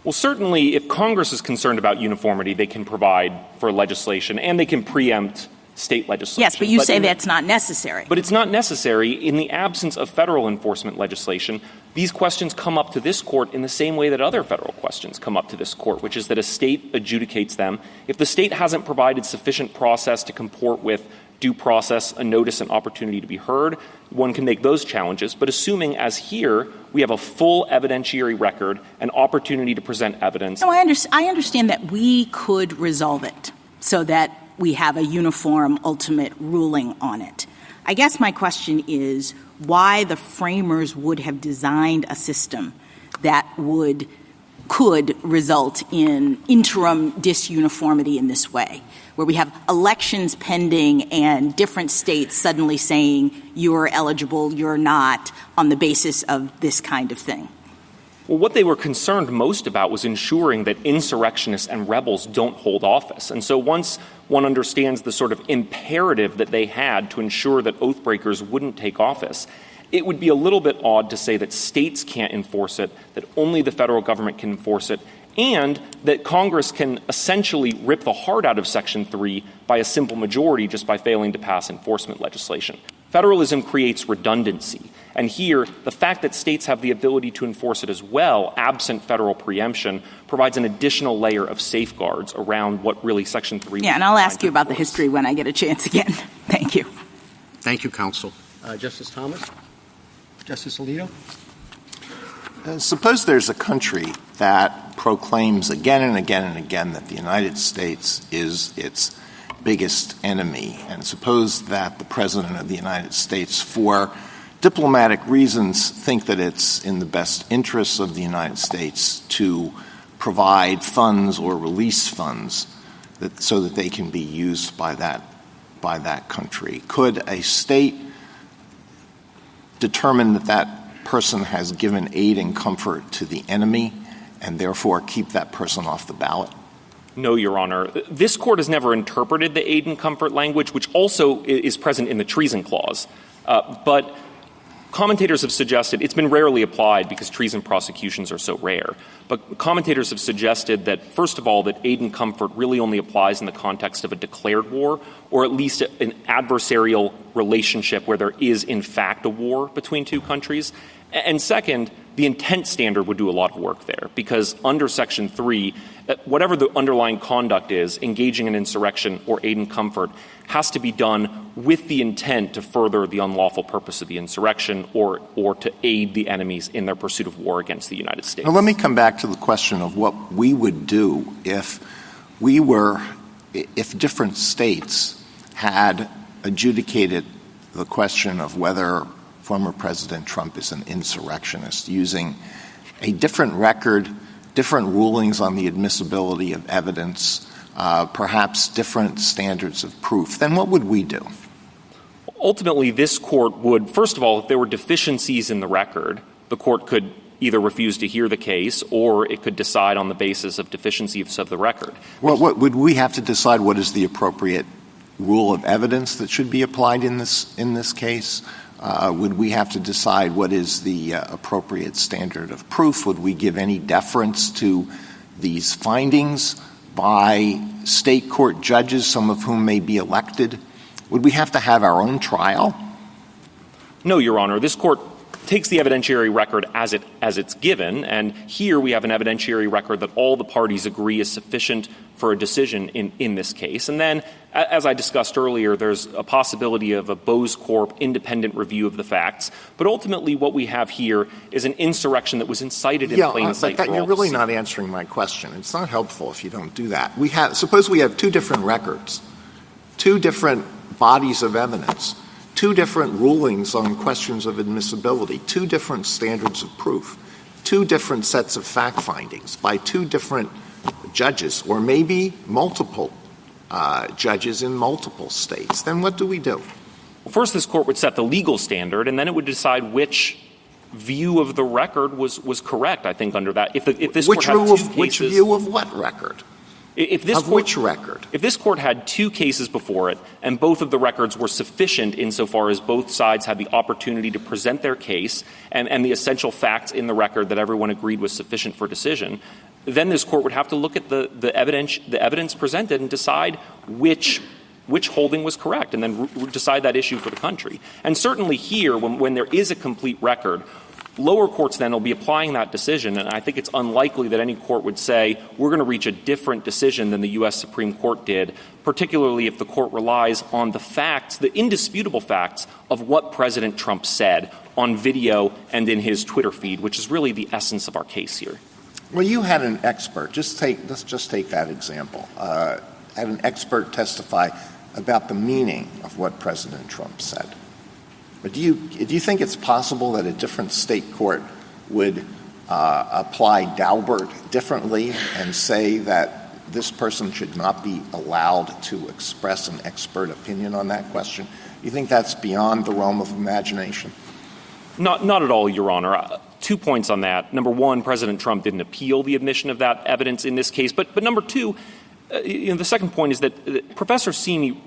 Well, certainly if Congress is concerned about uniformity, they can provide for legislation and they can preempt state legislation. Yes, but you say that's not necessary. But it's not necessary. In the absence of federal enforcement legislation, these questions come up to this court in the same way that other federal questions come up to this court, which is that a state adjudicates them. If the state hasn't provided sufficient process to comport with due process, a notice, and opportunity to be heard, one can make those challenges. But assuming, as here, we have a full evidentiary record, an opportunity to present evidence. No, I understand that we could resolve it so that we have a uniform ultimate ruling on it. I guess my question is why the framers would have designed a system that could result in interim disuniformity in this way, where we have elections pending and different states suddenly saying you're eligible, you're not, on the basis of this kind of thing. Well, what they were concerned most about was ensuring that insurrectionists and rebels don't hold office. And so once one understands the sort of imperative that they had to ensure that oath breakers wouldn't take office, it would be a little bit odd to say that states can't enforce it, that only the federal government can enforce it, and that Congress can essentially rip the heart out of Section 3 by a simple majority just by failing to pass enforcement legislation. Federalism creates redundancy. And here, the fact that states have the ability to enforce it as well, absent federal preemption, provides an additional layer of safeguards around what really Section 3 Yeah, and I'll ask you about the history when I get a chance again. Thank you. Thank you, counsel. Justice Thomas? Justice Alito? Suppose there's a country that proclaims again and again and again that the United States is its biggest enemy, and suppose that the President of the United States, for diplomatic reasons, think that it's in the best interests of the United States to provide funds or release funds so that they can be used by that country. Could a state determine that that person has given aid and comfort to the enemy and therefore keep that person off the ballot? No, Your Honor. This court has never interpreted the aid and comfort language, which also is present in the treason clause. But commentators have suggested, it's been rarely applied because treason prosecutions are so rare, but commentators have suggested that, first of all, that aid and comfort really only applies in the context of a declared war, or at least an adversarial relationship where there is, in fact, a war between two countries. And second, the intent standard would do a lot of work there, because under Section 3, whatever the underlying conduct is, engaging in insurrection or aid and comfort has to be done with the intent to further the unlawful purpose of the insurrection or to aid the enemies in their pursuit of war against the United States. Now, let me come back to the question of what we would do if different states had adjudicated the question of whether former President Trump is an insurrectionist using a different record, different rulings on the admissibility of evidence, perhaps different standards of proof, then what would we do? Ultimately, this court would, first of all, if there were deficiencies in the record, the court could either refuse to hear the case or it could decide on the basis of deficiencies of the record. Well, would we have to decide what is the appropriate rule of evidence that should be applied in this case? Would we have to decide what is the appropriate standard of proof? Would we give any deference to these findings by state court judges, some of whom may be elected? Would we have to have our own trial? No, Your Honor. This court takes the evidentiary record as it's given, and here we have an evidentiary record that all the parties agree is sufficient for a decision in this case. And then, as I discussed earlier, there's a possibility of a Bose Corp independent review of the facts. But ultimately what we have here is an insurrection that was incited in plain sight. But you're really not answering my question. It's not helpful if you don't do that. Suppose we have two different records, two different bodies of evidence, two different rulings on questions of admissibility, two different standards of proof, two different sets of fact findings by two different judges, or maybe multiple judges in multiple states. Then what do we do? Well, first, this court would set the legal standard, and then it would decide which view of the record was correct, I think, under that. If this court had two cases, which view of what record? Which record? If this court had two cases before it, and both of the records were sufficient insofar as both sides had the opportunity to present their case and the essential facts in the record that everyone agreed was sufficient for decision, then this court would have to look at the evidence presented and decide which holding was correct, and then decide that issue for the country. And certainly here, when there is a complete record, lower courts then will be applying that decision, and I think it's unlikely that any court would say, we're going to reach a different decision than the U.S. Supreme Court did, particularly if the court relies on the facts, the indisputable facts of what President Trump said on video and in his Twitter feed, which is really the essence of our case here. Well, you had an expert. Let's just take that example. Had an expert testify about the meaning of what President Trump said. But do you think it's possible that a different state court would apply Daubert differently and say that this person should not be allowed to express an expert opinion on that question? Do you think that's beyond the realm of imagination? Not at all, Your Honor. 2 points on that. Number one, President Trump didn't appeal the admission of that evidence in this case. But number two, the second point is that Professor Sini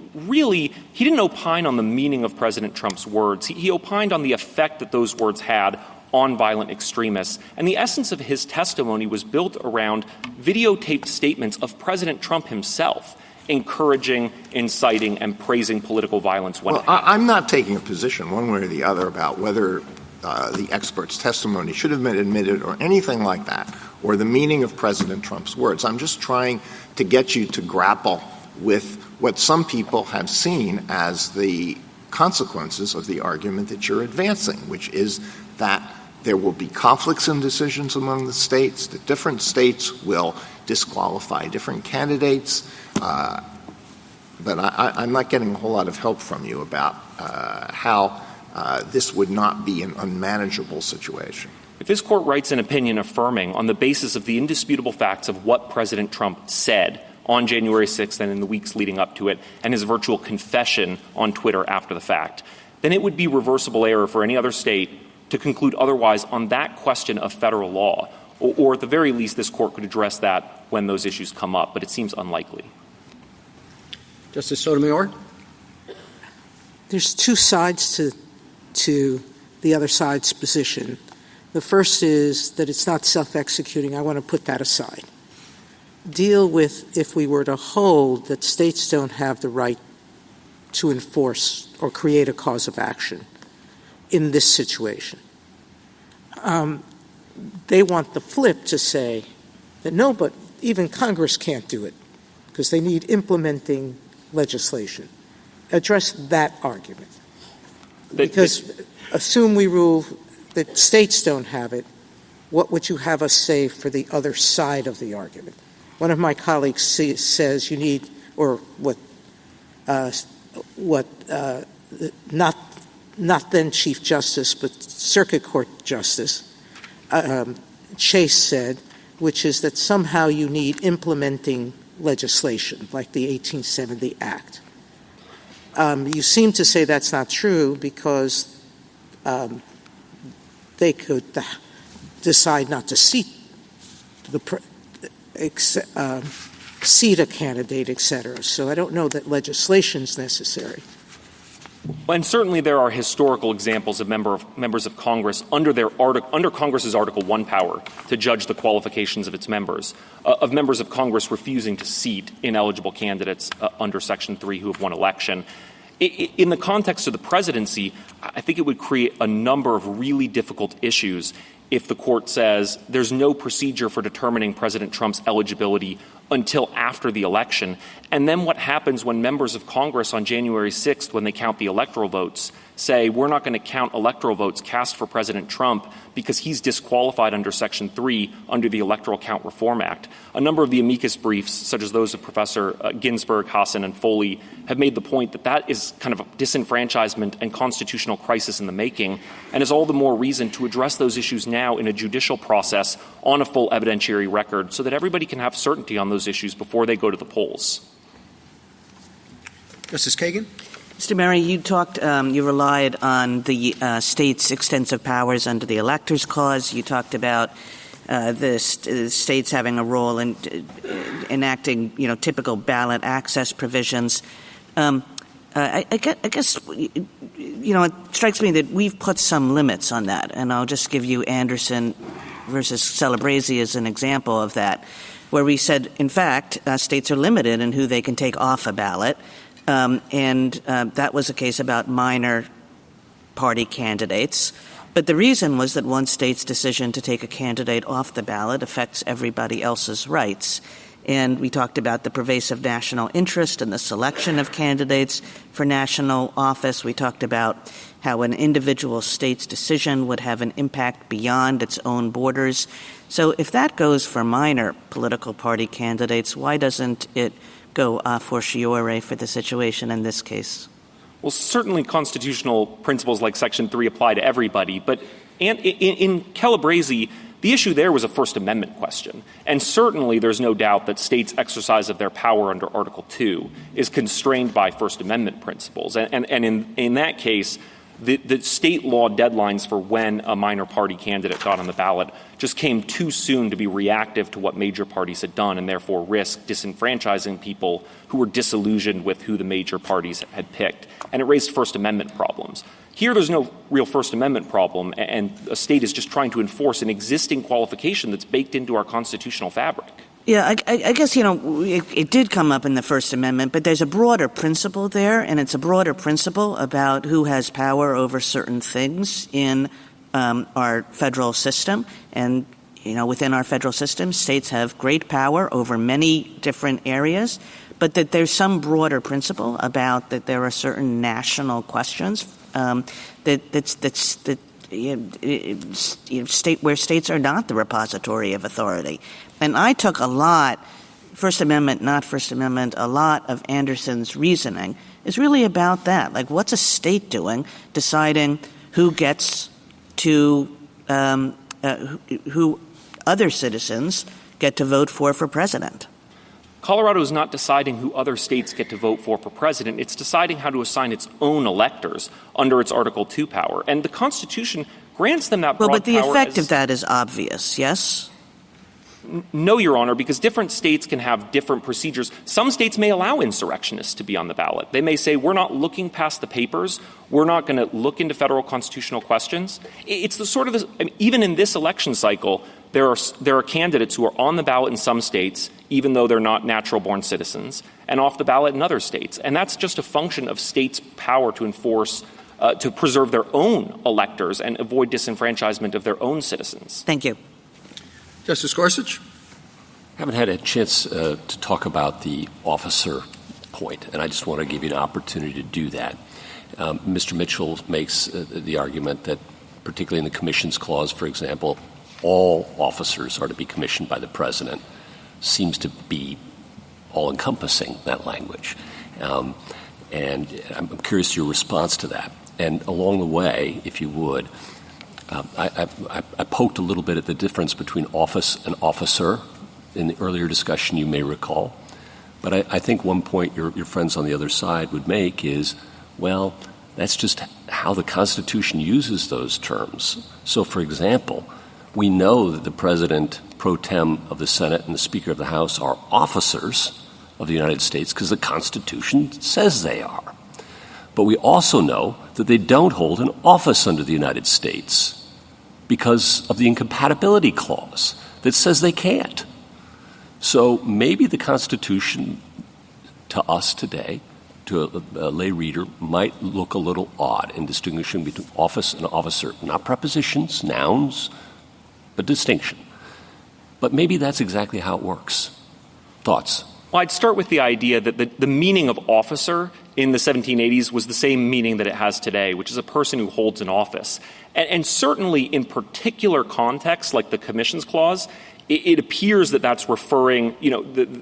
he didn't opine on the meaning of President Trump's words. He opined on the effect that those words had on violent extremists. And the essence of his testimony was built around videotaped statements of President Trump himself encouraging, inciting, and praising political violence when it happened. I'm not taking a position one way or the other about whether the expert's testimony should have been admitted or anything like that, or the meaning of President Trump's words. I'm just trying to get you to grapple with what some people have seen as the consequences of the argument that you're advancing, which is that there will be conflicts in decisions among the states, that different states will disqualify different candidates. But I'm not getting a whole lot of help from you about how this would not be an unmanageable situation. If this court writes an opinion affirming on the basis of the indisputable facts of what President Trump said on January 6th and in the weeks leading up to it, and his virtual confession on Twitter after the fact, then it would be reversible error for any other state to conclude otherwise on that question of federal law. Or at the very least, this court could address that when those issues come up, but it seems unlikely. Justice Sotomayor? There's two sides to the other side's position. The first is that it's not self-executing. I want to put that aside. Deal with if we were to hold that states don't have the right to enforce or create a cause of action in this situation. They want the flip to say that no, but even Congress can't do it because they need implementing legislation. Address that argument. Because assume we rule that states don't have it, what would you have us say for the other side of the argument? One of my colleagues says you need, or not then Chief Justice, but Circuit Court Justice Chase said, which is that somehow you need implementing legislation, like the 1870 Act. You seem to say that's not true because they could decide not to seat a candidate, etc. So I don't know that legislation is necessary. And certainly there are historical examples of members of Congress under Congress's Article 1 power to judge the qualifications of its members, of members of Congress refusing to seat ineligible candidates under Section 3 who have won election. In the context of the presidency, I think it would create a number of really difficult issues if the court says there's no procedure for determining President Trump's eligibility until after the election. And then what happens when members of Congress on January 6th, when they count the electoral votes, say we're not going to count electoral votes cast for President Trump because he's disqualified under Section 3 under the Electoral Count Reform Act. A number of the amicus briefs, such as those of Professor Ginsburg, Hassan, and Foley, have made the point that that is kind of a disenfranchisement and constitutional crisis in the making, and is all the more reason to address those issues now in a judicial process on a full evidentiary record so that everybody can have certainty on those issues before they go to the polls. Justice Kagan? Mr. Murray, you relied on the state's extensive powers under the Electors Clause. You talked about the states having a role in enacting, typical ballot access provisions. I guess, it strikes me that we've put some limits on that, and I'll just give you Anderson versus Celebrezzi as an example of that, where we said, in fact, states are limited in who they can take off a ballot. And that was a case about minor party candidates. But the reason was that one state's decision to take a candidate off the ballot affects everybody else's rights. And we talked about the pervasive national interest in the selection of candidates for national office. We talked about how an individual state's decision would have an impact beyond its own borders. So if that goes for minor political party candidates, why doesn't it go a fortiori for the situation in this case? Well, certainly constitutional principles like Section 3 apply to everybody, but in Calabresi, the issue there was a First Amendment question. And certainly there's no doubt that states' exercise of their power under Article 2 is constrained by First Amendment principles. And in that case, the state law deadlines for when a minor party candidate got on the ballot just came too soon to be reactive to what major parties had done and therefore risk disenfranchising people who were disillusioned with who the major parties had picked. And it raised First Amendment problems. Here there's no real First Amendment problem, and a state is just trying to enforce an existing qualification that's baked into our constitutional fabric. Yeah, I guess, it did come up in the First Amendment, but there's a broader principle there, and it's a broader principle about who has power over certain things in our federal system. And, within our federal system, states have great power over many different areas, but that there's some broader principle about that there are certain national questions where states are not the repository of authority. And I took a lot, First Amendment, not First Amendment, a lot of Anderson's reasoning is really about that. Like, what's a state doing deciding who gets to, who other citizens get to vote for president? Colorado is not deciding who other states get to vote for president. It's deciding how to assign its own electors under its Article 2 power. And the Constitution grants them that broad power. Well, but the effect of that is obvious, yes? No, Your Honor, because different states can have different procedures. Some states may allow insurrectionists to be on the ballot. They may say, we're not looking past the papers. We're not going to look into federal constitutional questions. It's the sort of even in this election cycle, there are candidates who are on the ballot in some states, even though they're not natural-born citizens, and off the ballot in other states. And that's just a function of states' power to enforce, to preserve their own electors and avoid disenfranchisement of their own citizens. Thank you. Justice Gorsuch? I haven't had a chance to talk about the officer point, and I just want to give you an opportunity to do that. Mr. Mitchell makes the argument that, particularly in the Commissions Clause, for example, all officers are to be commissioned by the president. Seems to be all-encompassing, that language. And I'm curious your response to that. And along the way, if you would, I poked a little bit at the difference between office and officer in the earlier discussion, you may recall. But I think one point your friends on the other side would make is, well, that's just how the Constitution uses those terms. So, for example, we know that the President pro tem of the Senate and the Speaker of the House are officers of the United States because the Constitution says they are. But we also know that they don't hold an office under the United States because of the incompatibility clause that says they can't. So maybe the Constitution to us today, to a lay reader, might look a little odd in distinguishing between office and officer, not prepositions, nouns, but distinction. But maybe that's exactly how it works. Thoughts? Well, I'd start with the idea that the meaning of officer in the 1780s was the same meaning that it has today, which is a person who holds an office. And certainly in particular contexts like the Commissions Clause, it appears that that's referring,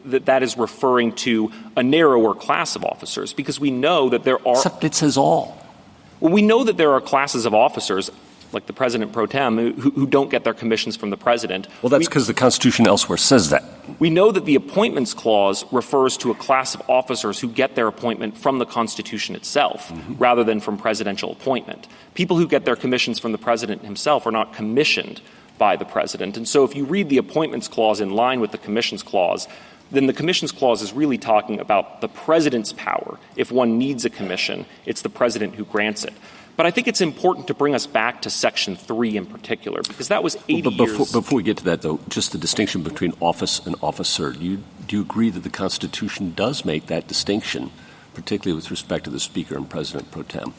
that is referring to a narrower class of officers, because we know that there are... Except it says all. Well, we know that there are classes of officers, like the President pro tem, who don't get their commissions from the President. Well, that's because the Constitution elsewhere says that. We know that the Appointments Clause refers to a class of officers who get their appointment from the Constitution itself, rather than from presidential appointment. People who get their commissions from the President himself are not commissioned by the President. And so if you read the Appointments Clause in line with the Commissions Clause, then the Commissions Clause is really talking about the President's power. If one needs a commission, it's the President who grants it. But I think it's important to bring us back to Section 3 in particular, because that was 80 years... Before we get to that, though, just the distinction between office and officer, do you agree that the Constitution does make that distinction, particularly with respect to the Speaker and President pro tem?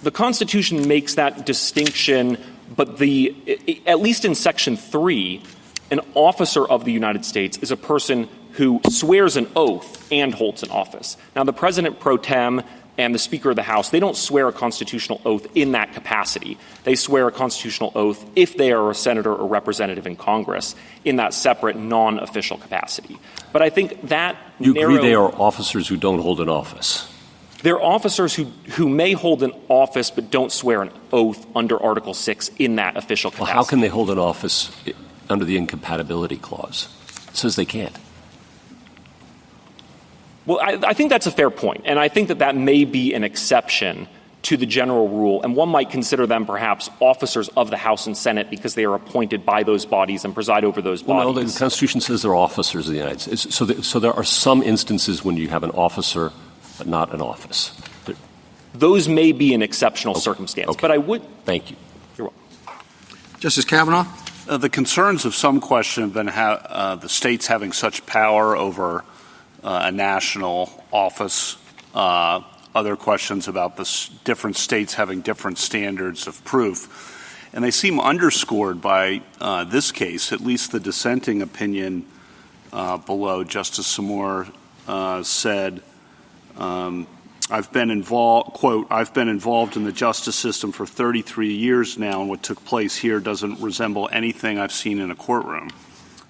The Constitution makes that distinction, but at least in Section 3, an officer of the United States is a person who swears an oath and holds an office. Now, the President pro tem and the Speaker of the House, they don't swear a constitutional oath in that capacity. They swear a constitutional oath if they are a senator or representative in Congress in that separate non-official capacity. But I think that You agree they are officers who don't hold an office? They're officers who may hold an office but don't swear an oath under Article 6 in that official capacity. Well, how can they hold an office under the incompatibility clause? It says they can't. Well, I think that's a fair point, and I think that may be an exception to the general rule, and one might consider them perhaps officers of the House and Senate because they are appointed by those bodies and preside over those bodies. Well, no, the Constitution says they're officers of the United States. So there are some instances when you have an officer but not an office. Those may be an exceptional circumstance, okay. But I would... Thank you. You're welcome. Justice Kavanaugh? The concerns of some question have been the states having such power over a national office, other questions about the different states having different standards of proof. And they seem underscored by this case, at least the dissenting opinion below. Justice Sommore said, I've been involved in the justice system for 33 years now, and what took place here doesn't resemble anything I've seen in a courtroom,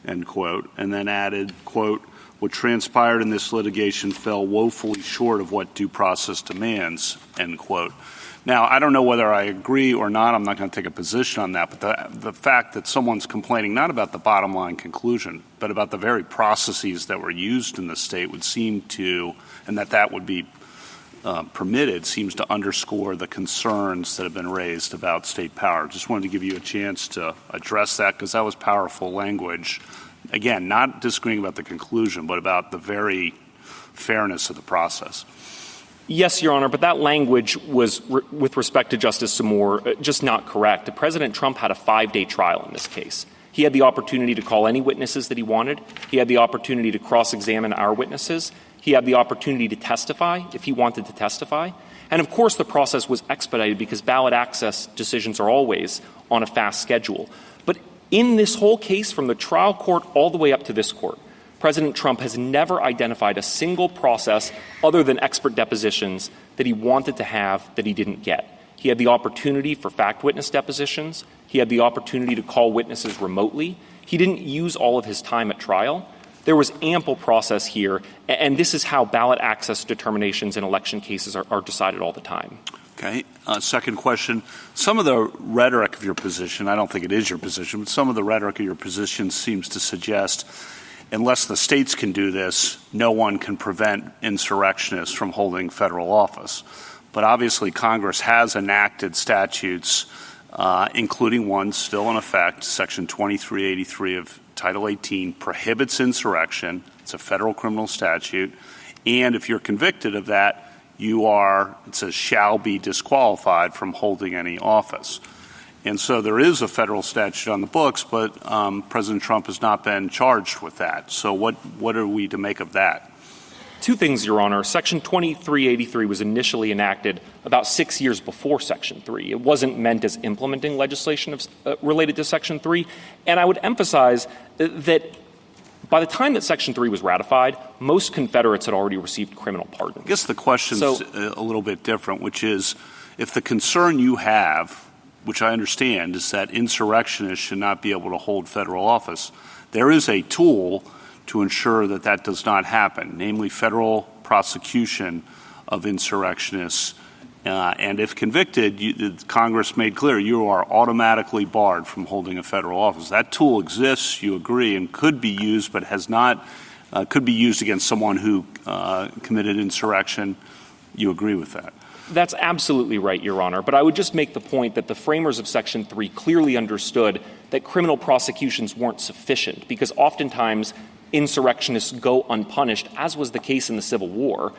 end quote. And then added, quote, what transpired in this litigation fell woefully short of what due process demands, end quote. Now, I don't know whether I agree or not. I'm not going to take a position on that. But the fact that someone's complaining not about the bottom line conclusion, but about the very processes that were used in the state would seem to, and that would be permitted, seems to underscore the concerns that have been raised about state power. Just wanted to give you a chance to address that because that was powerful language. Again, not disagreeing about the conclusion, but about the very fairness of the process. Yes, Your Honor, but that language was, with respect to Justice Sommore, just not correct. President Trump had a 5-day trial in this case. He had the opportunity to call any witnesses that he wanted. He had the opportunity to cross-examine our witnesses. He had the opportunity to testify if he wanted to testify. And, of course, the process was expedited because ballot access decisions are always on a fast schedule. But in this whole case, from the trial court all the way up to this court, President Trump has never identified a single process other than expert depositions that he wanted to have that he didn't get. He had the opportunity for fact witness depositions. He had the opportunity to call witnesses remotely. He didn't use all of his time at trial. There was ample process here, and this is how ballot access determinations in election cases are decided all the time. Okay. Second question. Some of the rhetoric of your position, I don't think it is your position, but some of the rhetoric of your position seems to suggest unless the states can do this, no one can prevent insurrectionists from holding federal office. But obviously Congress has enacted statutes, including one still in effect, Section 2383 of Title 18, prohibits insurrection. It's a federal criminal statute. And if you're convicted of that, it says, shall be disqualified from holding any office. And so there is a federal statute on the books, but President Trump has not been charged with that. So what are we to make of that? Two things, Your Honor. Section 2383 was initially enacted about 6 years before Section 3. It wasn't meant as implementing legislation related to Section 3. And I would emphasize that By the time that Section 3 was ratified, most Confederates had already received criminal pardons. I guess the question's a little bit different, which is if the concern you have, which I understand, is that insurrectionists should not be able to hold federal office, there is a tool to ensure that that does not happen, namely federal prosecution of insurrectionists. And if convicted, Congress made clear you are automatically barred from holding a federal office. That tool exists, you agree, and could be used, but has not, could be used against someone who committed insurrection. You agree with that? That's absolutely right, Your Honor. But I would just make the point that the framers of Section 3 clearly understood that criminal prosecutions weren't sufficient because oftentimes insurrectionists go unpunished, as was the case in the Civil War,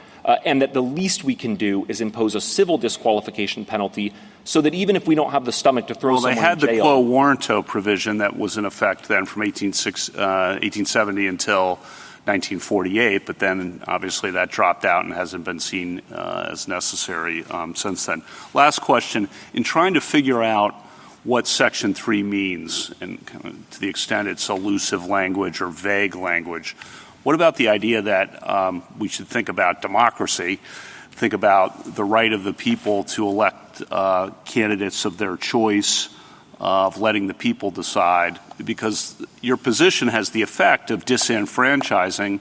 and that the least we can do is impose a civil disqualification penalty so that even if we don't have the stomach to throw someone in jail. Well, they had the quo warranto provision that was in effect then from 1870 until 1948, but then obviously that dropped out and hasn't been seen as necessary since then. Last question. In trying to figure out what Section 3 means, and to the extent it's elusive language or vague language, what about the idea that we should think about democracy, think about the right of the people to elect candidates of their choice, of letting the people decide, because your position has the effect of disenfranchising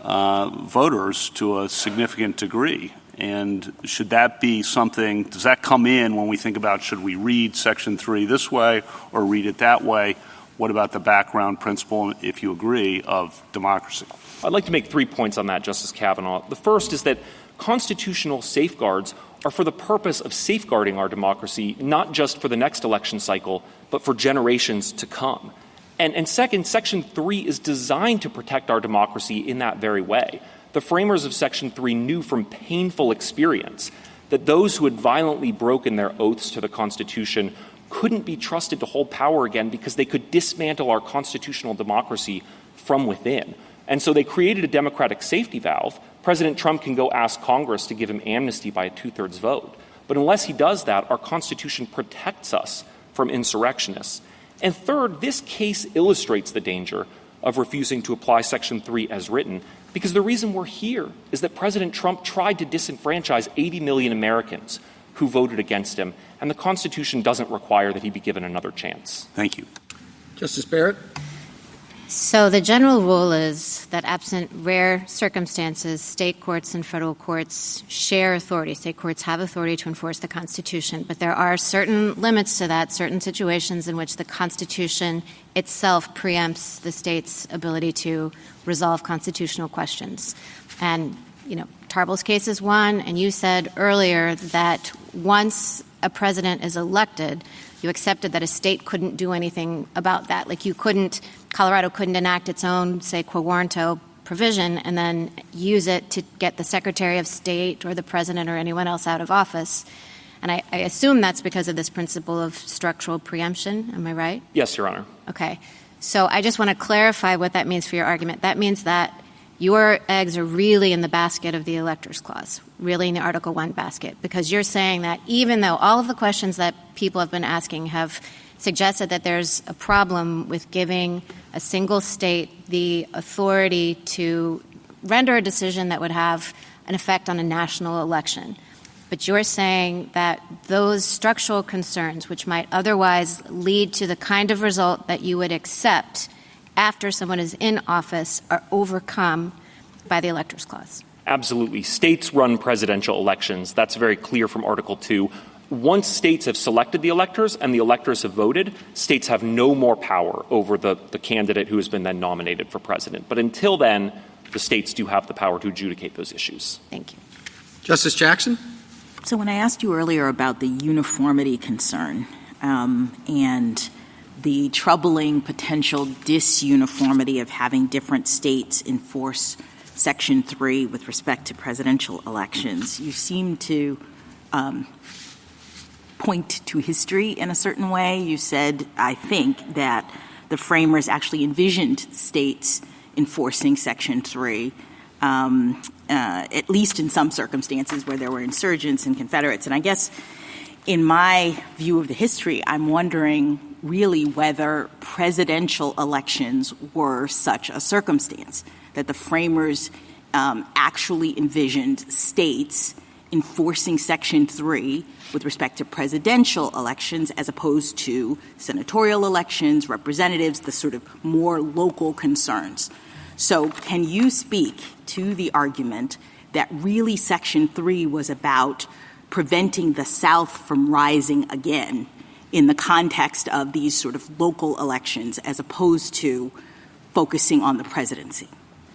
voters to a significant degree. And should that be something, does that come in when we think about should we read Section 3 this way or read it that way? What about the background principle, if you agree, of democracy? I'd like to make 3 points on that, Justice Kavanaugh. The first is that constitutional safeguards are for the purpose of safeguarding our democracy, not just for the next election cycle, but for generations to come. And second, Section 3 is designed to protect our democracy in that very way. The framers of Section 3 knew from painful experience that those who had violently broken their oaths to the Constitution couldn't be trusted to hold power again because they could dismantle our constitutional democracy from within. And so they created a democratic safety valve. President Trump can go ask Congress to give him amnesty by a 2/3 vote. But unless he does that, our Constitution protects us from insurrectionists. And third, this case illustrates the danger of refusing to apply Section 3 as written, because the reason we're here is that President Trump tried to disenfranchise 80 million Americans who voted against him, and the Constitution doesn't require that he be given another chance. Thank you. Justice Barrett? So the general rule is that absent rare circumstances, state courts and federal courts share authority. State courts have authority to enforce the Constitution, but there are certain limits to that, certain situations in which the Constitution itself preempts the state's ability to resolve constitutional questions. And, Tarbell's case is one, and you said earlier that once a president is elected, you accepted that a state couldn't do anything about that. Like Colorado couldn't enact its own, say, quo warranto provision and then use it to get the Secretary of State or the President or anyone else out of office. And I assume that's because of this principle of structural preemption. Am I right? Yes, Your Honor. Okay. So I just want to clarify what that means for your argument. That means that your eggs are really in the basket of the Electors Clause, really in the Article 1 basket, because you're saying that even though all of the questions that people have been asking have suggested that there's a problem with giving a single state the authority to render a decision that would have an effect on a national election. But you're saying that those structural concerns, which might otherwise lead to the kind of result that you would accept after someone is in office, are overcome by the Electors Clause. Absolutely. States run presidential elections. That's very clear from Article 2. Once states have selected the electors and the electors have voted, states have no more power over the candidate who has been then nominated for president. But until then, the states do have the power to adjudicate those issues. Thank you. Justice Jackson? So when I asked you earlier about the uniformity concern and the troubling potential disuniformity of having different states enforce Section 3 with respect to presidential elections, you seem to point to history in a certain way. You said, I think, that the framers actually envisioned states enforcing Section 3, at least in some circumstances where there were insurgents and Confederates. And I guess in my view of the history, I'm wondering really whether presidential elections were such a circumstance, that the framers actually envisioned states enforcing Section 3 with respect to presidential elections as opposed to senatorial elections, representatives, the sort of more local concerns. So can you speak to the argument that really Section 3 was about preventing the South from rising again in the context of these sort of local elections as opposed to focusing on the presidency?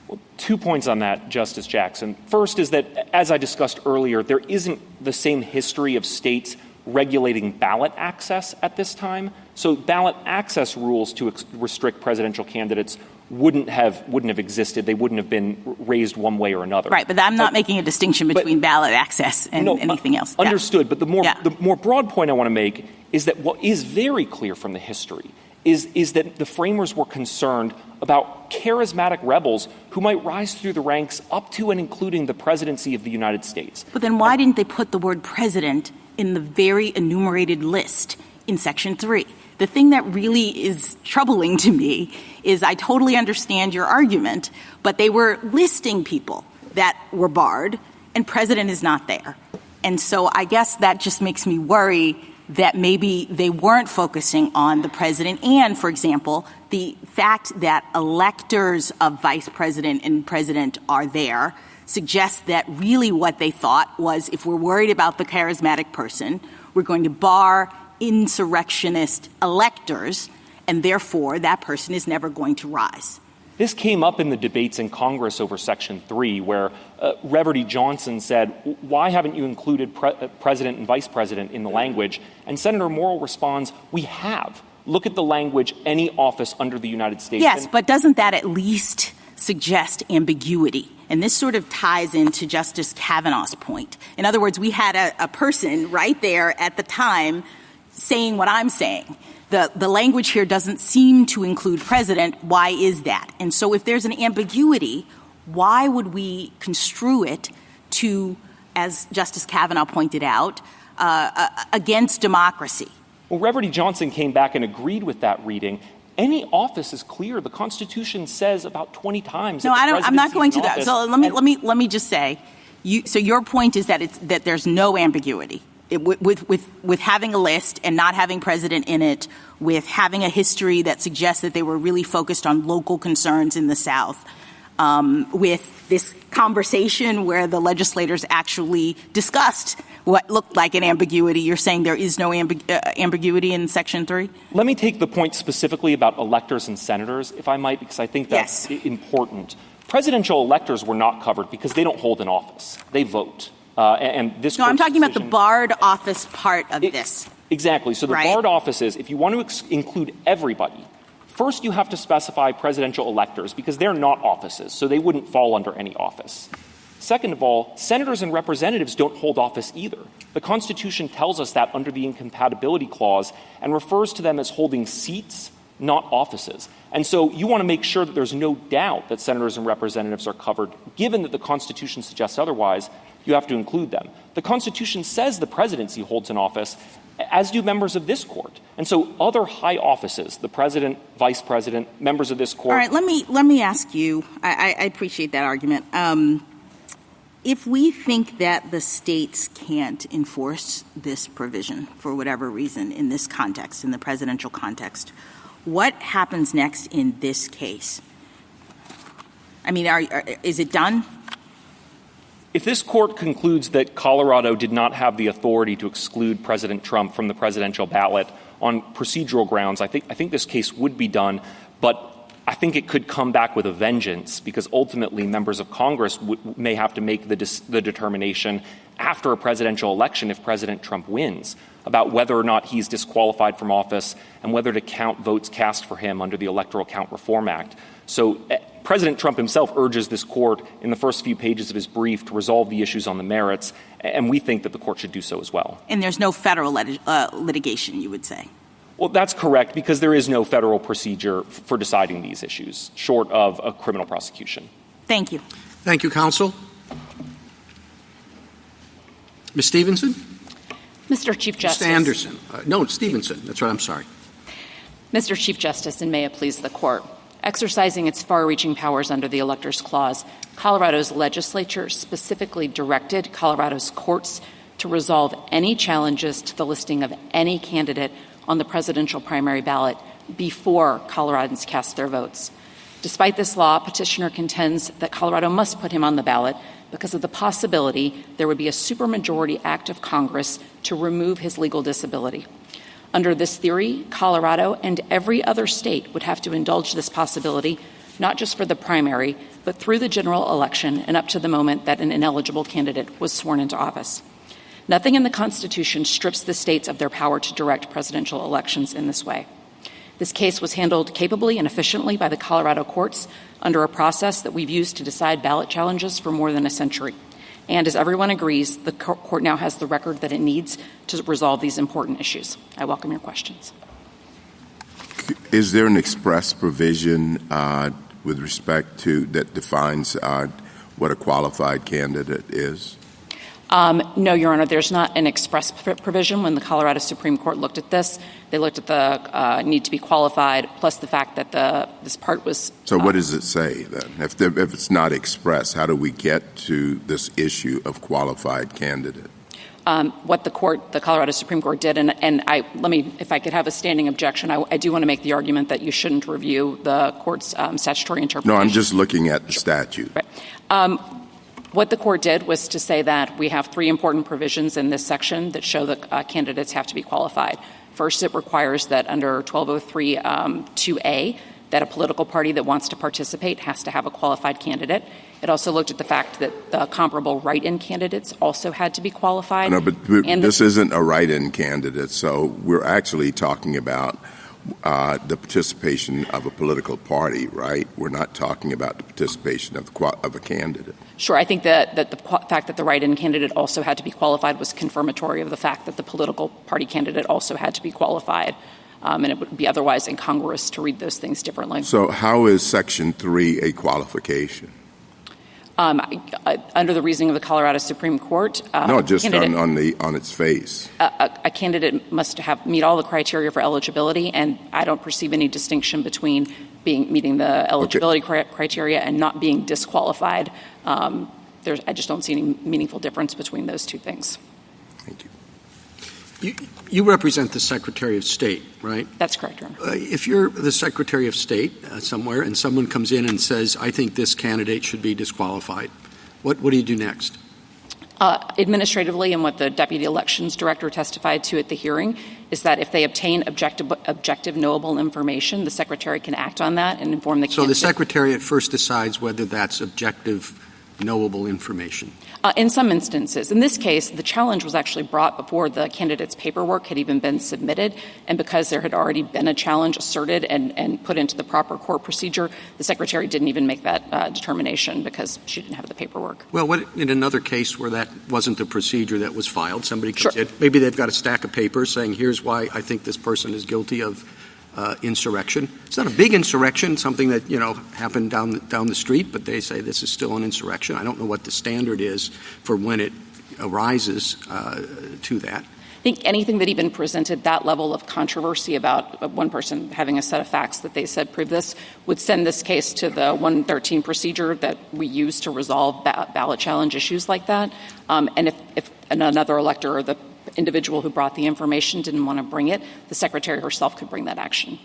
Well, 2 points on that, Justice Jackson. First is that, as I discussed earlier, there isn't the same history of states regulating ballot access at this time. So ballot access rules to restrict presidential candidates wouldn't have existed. They wouldn't have been raised one way or another. Right, but I'm not making a distinction between ballot access and anything else. Understood, yeah. but the more broad point I want to make is that what is very clear from the history is that the framers were concerned about charismatic rebels who might rise through the ranks up to and including the presidency of the United States. But then why didn't they put the word president in the very enumerated list in Section 3? The thing that really is troubling to me is I totally understand your argument, but they were listing people that were barred, and president is not there. And so I guess that just makes me worry that maybe they weren't focusing on the president. And, for example, the fact that electors of vice president and president are there suggests that really what they thought was if we're worried about the charismatic person, we're going to bar insurrectionist electors, and therefore that person is never going to rise. This came up in the debates in Congress over Section 3, where Reverdy Johnson said, why haven't you included president and vice president in the language? And Senator Morrill responds, we have. Look at the language, any office under the United States. Yes, but doesn't that at least suggest ambiguity? And this sort of ties into Justice Kavanaugh's point. In other words, we had a person right there at the time saying what I'm saying. The language here doesn't seem to include president. Why is that? And so if there's an ambiguity, why would we construe it to, as Justice Kavanaugh pointed out, against democracy? Well, Reverdy Johnson came back and agreed with that reading. Any office is clear. The Constitution says about 20 times. No, I'm not going to that. So let me just say, so your point is that there's no ambiguity. With having a list and not having president in it, with having a history that suggests that they were really focused on local concerns in the South, with this conversation where the legislators actually discussed what looked like an ambiguity. You're saying there is no ambiguity in Section 3? Let me take the point specifically about electors and senators, if I might, because I think that's important. Presidential electors were not covered because they don't hold an office. They vote. And this I'm talking about the barred office part of this. Exactly. So the barred office is, if you want to include everybody, first you have to specify presidential electors because they're not offices, so they wouldn't fall under any office. Second of all, senators and representatives don't hold office either. The Constitution tells us that under the incompatibility clause and refers to them as holding seats, not offices. And so you want to make sure that there's no doubt that senators and representatives are covered. Given that the Constitution suggests otherwise, you have to include them. The Constitution says the presidency holds an office, as do members of this court. And so other high offices, the president, vice president, members of this court. All right, let me ask you, I appreciate that argument. If we think that the states can't enforce this provision for whatever reason in this context, in the presidential context, what happens next in this case? I mean, is it done? If this court concludes that Colorado did not have the authority to exclude President Trump from the presidential ballot on procedural grounds, I think this case would be done, but I think it could come back with a vengeance because ultimately members of Congress may have to make the determination after a presidential election if President Trump wins about whether or not he's disqualified from office and whether to count votes cast for him under the Electoral Count Reform Act. So President Trump himself urges this court in the first few pages of his brief to resolve the issues on the merits, and we think that the court should do so as well. And there's no federal litigation, you would say? Well, that's correct, because there is no federal procedure for deciding these issues, short of a criminal prosecution. Thank you. Thank you, counsel. Ms. Stevenson? Mr. Chief Justice. Mr. Anderson. No, Stevenson. That's right. I'm sorry. Mr. Chief Justice, and may it please the Court, exercising its far-reaching powers under the Electors Clause, Colorado's legislature specifically directed Colorado's courts to resolve any challenges to the listing of any candidate on the presidential primary ballot before Coloradans cast their votes. Despite this law, petitioner contends that Colorado must put him on the ballot because of the possibility there would be a supermajority act of Congress to remove his legal disability. Under this theory, Colorado and every other state would have to indulge this possibility, not just for the primary, but through the general election and up to the moment that an ineligible candidate was sworn into office. Nothing in the Constitution strips the states of their power to direct presidential elections in this way. This case was handled capably and efficiently by the Colorado courts under a process that we've used to decide ballot challenges for more than a century. And as everyone agrees, the court now has the record that it needs to resolve these important issues. I welcome your questions. Is there an express provision with respect to that defines what a qualified candidate is? No, Your Honor, there's not an express provision. When the Colorado Supreme Court looked at this, they looked at the need to be qualified, plus the fact that this part was... So what does it say, then? If it's not express, how do we get to this issue of qualified candidate? What the Colorado Supreme Court did, and if I could have a standing objection, I do want to make the argument that you shouldn't review the court's statutory interpretation. No, I'm just looking at the statute. Right. What the court did was to say that we have three important provisions in this section that show that candidates have to be qualified. First, it requires that under 1203 2A, that a political party that wants to participate has to have a qualified candidate. It also looked at the fact that the comparable write-in candidates also had to be qualified. No, but this isn't a write-in candidate, so we're actually talking about the participation of a political party, right? We're not talking about the participation of a candidate. Sure. I think that the fact that the write-in candidate also had to be qualified was confirmatory of the fact that the political party candidate also had to be qualified, and it would be otherwise incongruous to read those things differently. So how is Section 3 a qualification? Under the reasoning of the Colorado Supreme Court, no, just on its face. A candidate must meet all the criteria for eligibility, and I don't perceive any distinction between meeting the eligibility criteria and not being disqualified. I just don't see any meaningful difference between those two things. Thank you. You represent the Secretary of State, right? That's correct, Your Honor. If you're the Secretary of State somewhere and someone comes in and says, I think this candidate should be disqualified, what do you do next? Administratively, and what the Deputy Elections Director testified to at the hearing, is that if they obtain objective knowable information, the Secretary can act on that and inform the candidate. So the Secretary at first decides whether that's objective knowable information? In some instances. In this case, the challenge was actually brought before the candidate's paperwork had even been submitted, and because there had already been a challenge asserted and put into the proper court procedure, the Secretary didn't even make that determination because she didn't have the paperwork. Well, what in another case where that wasn't the procedure that was filed, somebody comes Sure. in, maybe they've got a stack of papers saying, here's why I think this person is guilty of insurrection. It's not a big insurrection, something that, happened down the street, but they say this is still an insurrection. I don't know what the standard is for when it arises to that. I think anything that even presented that level of controversy about one person having a set of facts that they said prove this would send this case to the 113 procedure that we use to resolve ballot challenge issues like that. And if another elector or the individual who brought the information didn't want to bring it, the Secretary herself could bring that action.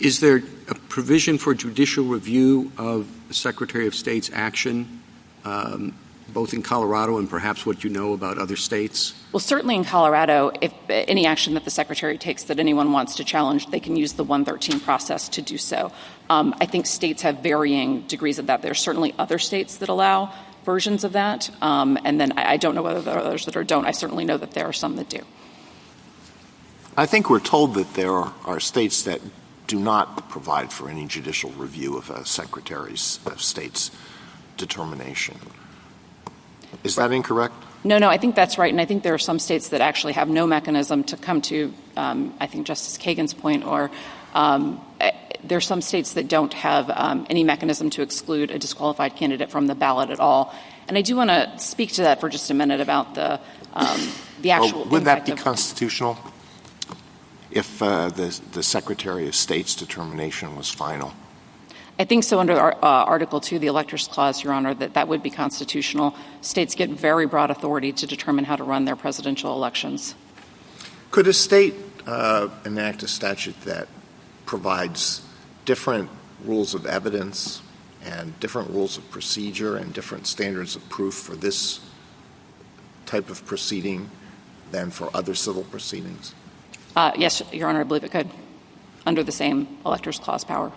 Is there a provision for judicial review of the Secretary of State's action, both in Colorado and perhaps what you know about other states? Well, certainly in Colorado, if any action that the Secretary takes that anyone wants to challenge, they can use the 113 process to do so. I think states have varying degrees of that. There are certainly other states that allow versions of that. And then I don't know whether there are others that don't. I certainly know that there are some that do. I think we're told that there are states that do not provide for any judicial review of a Secretary of State's determination. Is that incorrect? No, I think that's right. And I think there are some states that actually have no mechanism to come to, I think, Justice Kagan's point, or there are some states that don't have any mechanism to exclude a disqualified candidate from the ballot at all. And I do want to speak to that for just a minute about the actual would that be constitutional? if the Secretary of State's determination was final? I think so under Article 2, the Electors Clause, Your Honor, that would be constitutional. States get very broad authority to determine how to run their presidential elections. Could a state enact a statute that provides different rules of evidence and different rules of procedure and different standards of proof for this type of proceeding than for other civil proceedings? Yes, Your Honor, I believe it could, under the same Electors Clause power.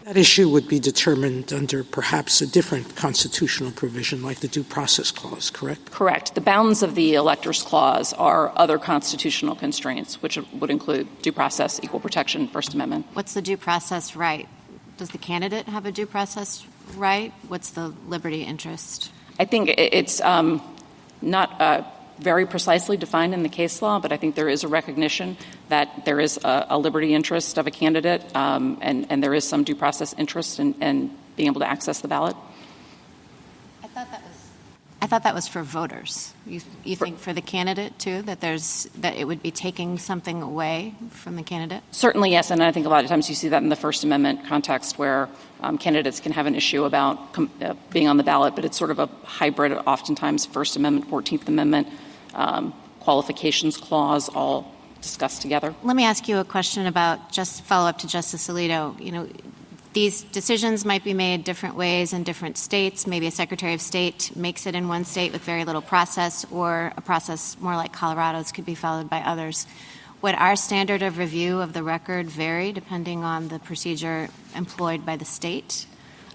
That issue would be determined under perhaps a different constitutional provision like the Due Process Clause, correct? Correct. The bounds of the Electors Clause are other constitutional constraints, which would include due process, equal protection, First Amendment. What's the due process right? Does the candidate have a due process right? What's the liberty interest? I think it's not very precisely defined in the case law, but I think there is a recognition that there is a liberty interest of a candidate, and there is some due process interest in being able to access the ballot. I thought that was for voters. You think for the candidate too, that it would be taking something away from the candidate? Certainly, yes, and I think a lot of times you see that in the First Amendment context where candidates can have an issue about being on the ballot, but it's sort of a hybrid, oftentimes First Amendment, 14th Amendment, qualifications clause, all discussed together. Let me ask you a question about just follow up to Justice Alito. You know, these decisions might be made different ways in different states. Maybe a Secretary of State makes it in one state with very little process, or a process more like Colorado's could be followed by others. Would our standard of review of the record vary depending on the procedure employed by the state?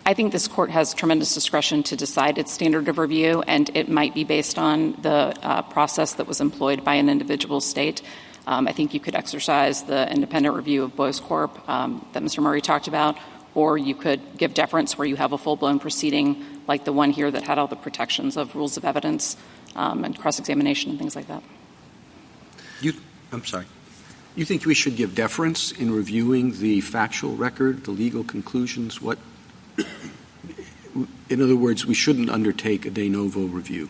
I think this court has tremendous discretion to decide its standard of review, and it might be based on the process that was employed by an individual state. I think you could exercise the independent review of Bose Corp. That Mr. Murray talked about, or you could give deference where you have a full-blown proceeding like the one here that had all the protections of rules of evidence and cross-examination and things like that. I'm sorry. You think we should give deference in reviewing the factual record, the legal conclusions? In other words, we shouldn't undertake a de novo review.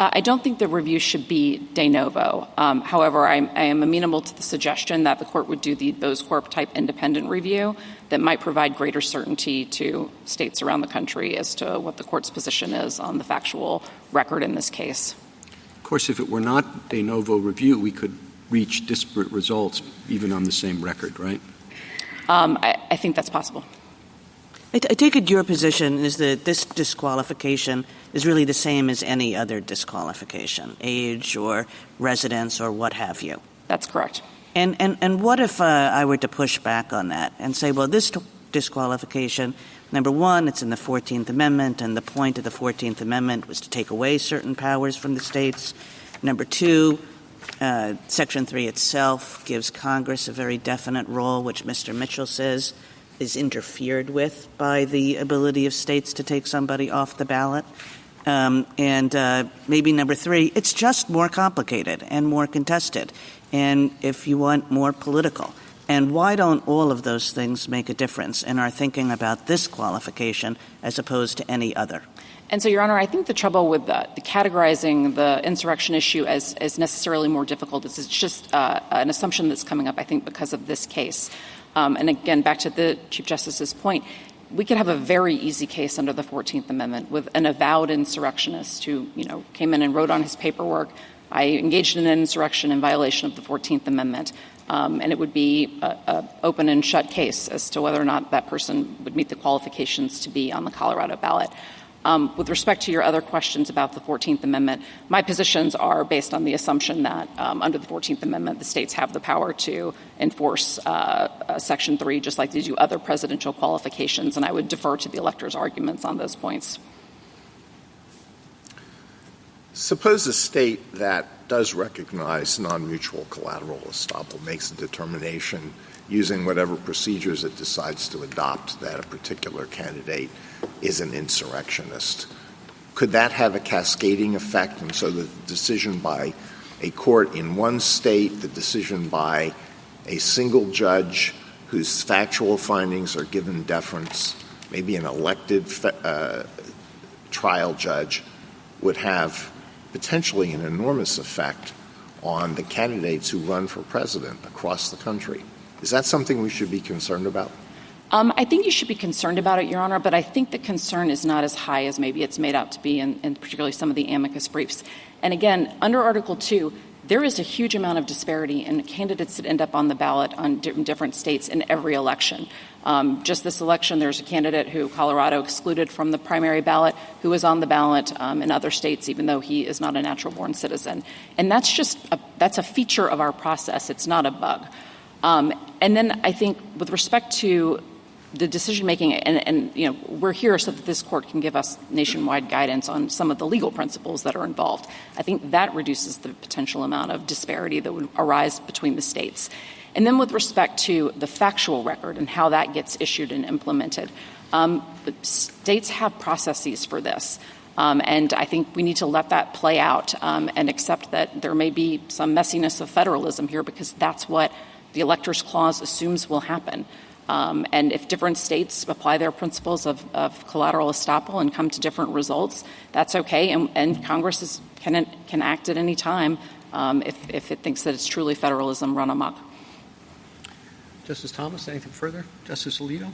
I don't think the review should be de novo. However, I am amenable to the suggestion that the court would do the Bose Corp type independent review that might provide greater certainty to states around the country as to what the court's position is on the factual record in this case. Of course, if it were not de novo review, we could reach disparate results even on the same record, right? I think that's possible. I take it your position is that this disqualification is really the same as any other disqualification, age or residence or what have you. That's correct. And what if I were to push back on that and say, well, this disqualification, number one, it's in the 14th Amendment, and the point of the 14th Amendment was to take away certain powers from the states. Number two, Section 3 itself gives Congress a very definite role, which Mr. Mitchell says is interfered with by the ability of states to take somebody off the ballot. And maybe number three, it's just more complicated and more contested, and if you want, more political. And why don't all of those things make a difference in our thinking about this qualification as opposed to any other? And so, Your Honor, I think the trouble with the categorizing the insurrection issue as necessarily more difficult is it's just an assumption that's coming up, I think, because of this case. And again, back to the Chief Justice's point, we could have a very easy case under the 14th Amendment with an avowed insurrectionist who, came in and wrote on his paperwork, I engaged in an insurrection in violation of the 14th Amendment. And it would be an open and shut case as to whether or not that person would meet the qualifications to be on the Colorado ballot. With respect to your other questions about the 14th Amendment, my positions are based on the assumption that under the 14th Amendment, the states have the power to enforce Section 3, just like they do other presidential qualifications, and I would defer to the electors' arguments on those points. Suppose a state that does recognize non-mutual collateral estoppel makes a determination using whatever procedures it decides to adopt that a particular candidate is an insurrectionist. Could that have a cascading effect? And so the decision by a court in one state, the decision by a single judge whose factual findings are given deference, maybe an elected trial judge, would have potentially an enormous effect on the candidates who run for president across the country. Is that something we should be concerned about? I think you should be concerned about it, Your Honor, but I think the concern is not as high as maybe it's made out to be in particularly some of the amicus briefs. And again, under Article 2, there is a huge amount of disparity in candidates that end up on the ballot in different states in every election. Just this election, there's a candidate who Colorado excluded from the primary ballot who is on the ballot in other states, even though he is not a natural-born citizen. And that's a feature of our process. It's not a bug. And then I think with respect to the decision-making, and we're here so that this court can give us nationwide guidance on some of the legal principles that are involved. I think that reduces the potential amount of disparity that would arise between the states. And then with respect to the factual record and how that gets issued and implemented, states have processes for this. And I think we need to let that play out and accept that there may be some messiness of federalism here because that's what the Electors Clause assumes will happen. And if different states apply their principles of collateral estoppel and come to different results, that's okay. And Congress can act at any time if it thinks that it's truly federalism run amok. Justice Thomas, anything further? Justice Alito?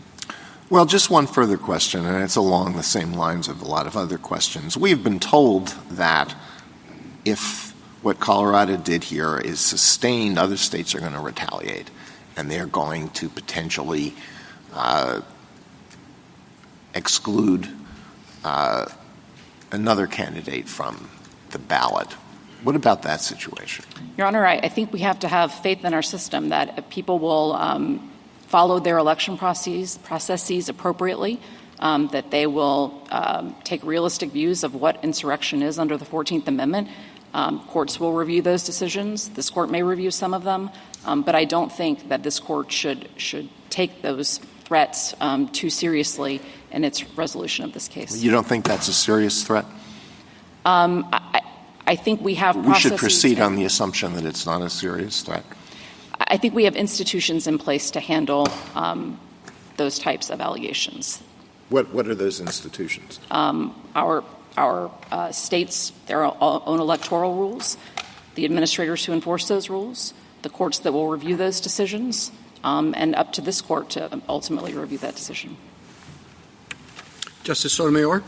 Well, just one further question, and it's along the same lines of a lot of other questions. We've been told that if what Colorado did here is sustained, other states are going to retaliate, and they're going to potentially exclude another candidate from the ballot. What about that situation? Your Honor, I think we have to have faith in our system that people will follow their election processes appropriately, that they will take realistic views of what insurrection is under the 14th Amendment. Courts will review those decisions. This court may review some of them, but I don't think that this court should take those threats too seriously in its resolution of this case. You don't think that's a serious threat? I think we have processes. We should proceed on the assumption that it's not a serious threat. I think we have institutions in place to handle those types of allegations. What are those institutions? Our states, their own electoral rules, the administrators who enforce those rules, the courts that will review those decisions, and up to this court to ultimately review that decision. Justice Sotomayor?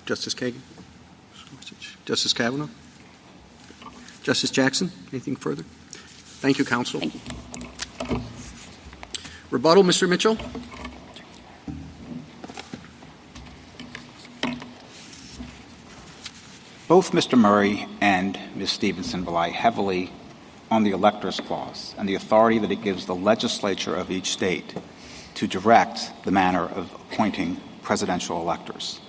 Justice Kagan? Justice Kavanaugh? Justice Jackson? Anything further? Thank you, counsel. Thank you. Rebuttal, Mr. Mitchell? Both Mr. Murray and Ms. Stevenson rely heavily on the Electors Clause and the authority that it gives the legislature of each state to direct the manner of appointing presidential electors.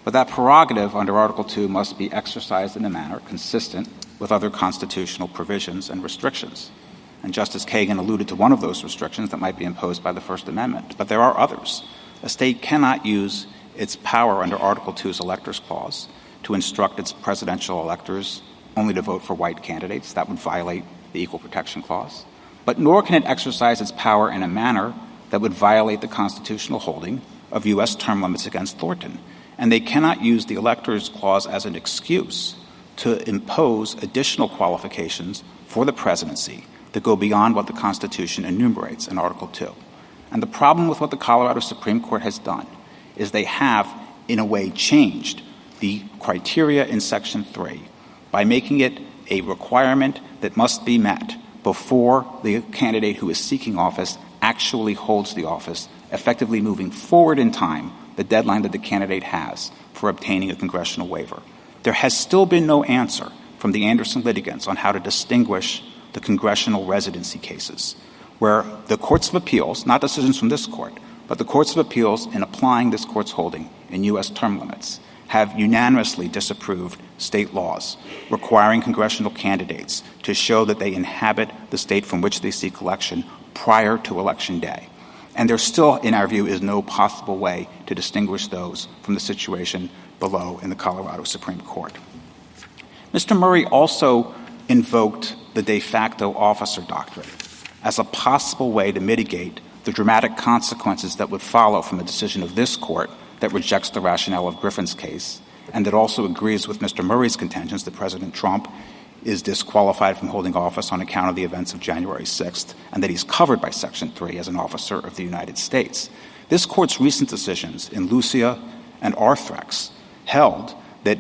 But that prerogative under Article 2 must be exercised in a manner consistent with other constitutional provisions and restrictions. And Justice Kagan alluded to one of those restrictions that might be imposed by the First Amendment. But there are others. A state cannot use its power under Article 2's Electors Clause to instruct its presidential electors only to vote for white candidates. That would violate the Equal Protection Clause. But nor can it exercise its power in a manner that would violate the constitutional holding of U.S. term limits against Thornton. And they cannot use the Electors Clause as an excuse to impose additional qualifications for the presidency that go beyond what the Constitution enumerates in Article 2. And the problem with what the Colorado Supreme Court has done is they have, in a way, changed the criteria in Section 3 by making it a requirement that must be met before the candidate who is seeking office actually holds the office, effectively moving forward in time the deadline that the candidate has for obtaining a congressional waiver. There has still been no answer from the Anderson litigants on how to distinguish the congressional residency cases, where the courts of appeals, not decisions from this court, but the courts of appeals in applying this court's holding in U.S. term limits, have unanimously disapproved state laws requiring congressional candidates to show that they inhabit the state from which they seek election prior to Election Day. And there still, in our view, is no possible way to distinguish those from the situation below in the Colorado Supreme Court. Mr. Murray also invoked the de facto officer doctrine as a possible way to mitigate the dramatic consequences that would follow from a decision of this court that rejects the rationale of Griffin's case and that also agrees with Mr. Murray's contentions that President Trump is disqualified from holding office on account of the events of January 6th, and that he's covered by Section 3 as an officer of the United States. This Court's recent decisions in Lucia and Arthrex held that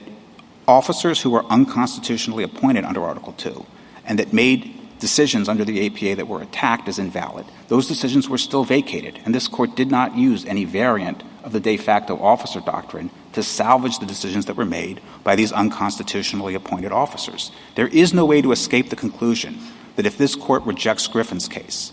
officers who were unconstitutionally appointed under Article 2 and that made decisions under the APA that were attacked as invalid, those decisions were still vacated, and this Court did not use any variant of the de facto officer doctrine to salvage the decisions that were made by these unconstitutionally appointed officers. There is no way to escape the conclusion that if this Court rejects Griffin's case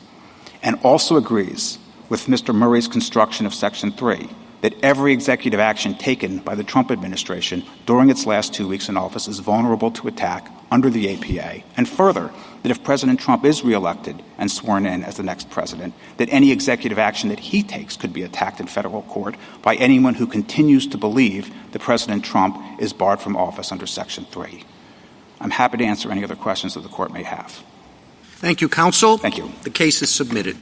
and also agrees with Mr. Murray's construction of Section 3, that every executive action taken by the Trump administration during its last 2 weeks in office is vulnerable to attack under the APA, and further, that if President Trump is reelected and sworn in as the next president, that any executive action that he takes could be attacked in federal court by anyone who continues to believe that President Trump is barred from office under Section 3. I'm happy to answer any other questions that the Court may have. Thank you, counsel. Thank you. The case is submitted.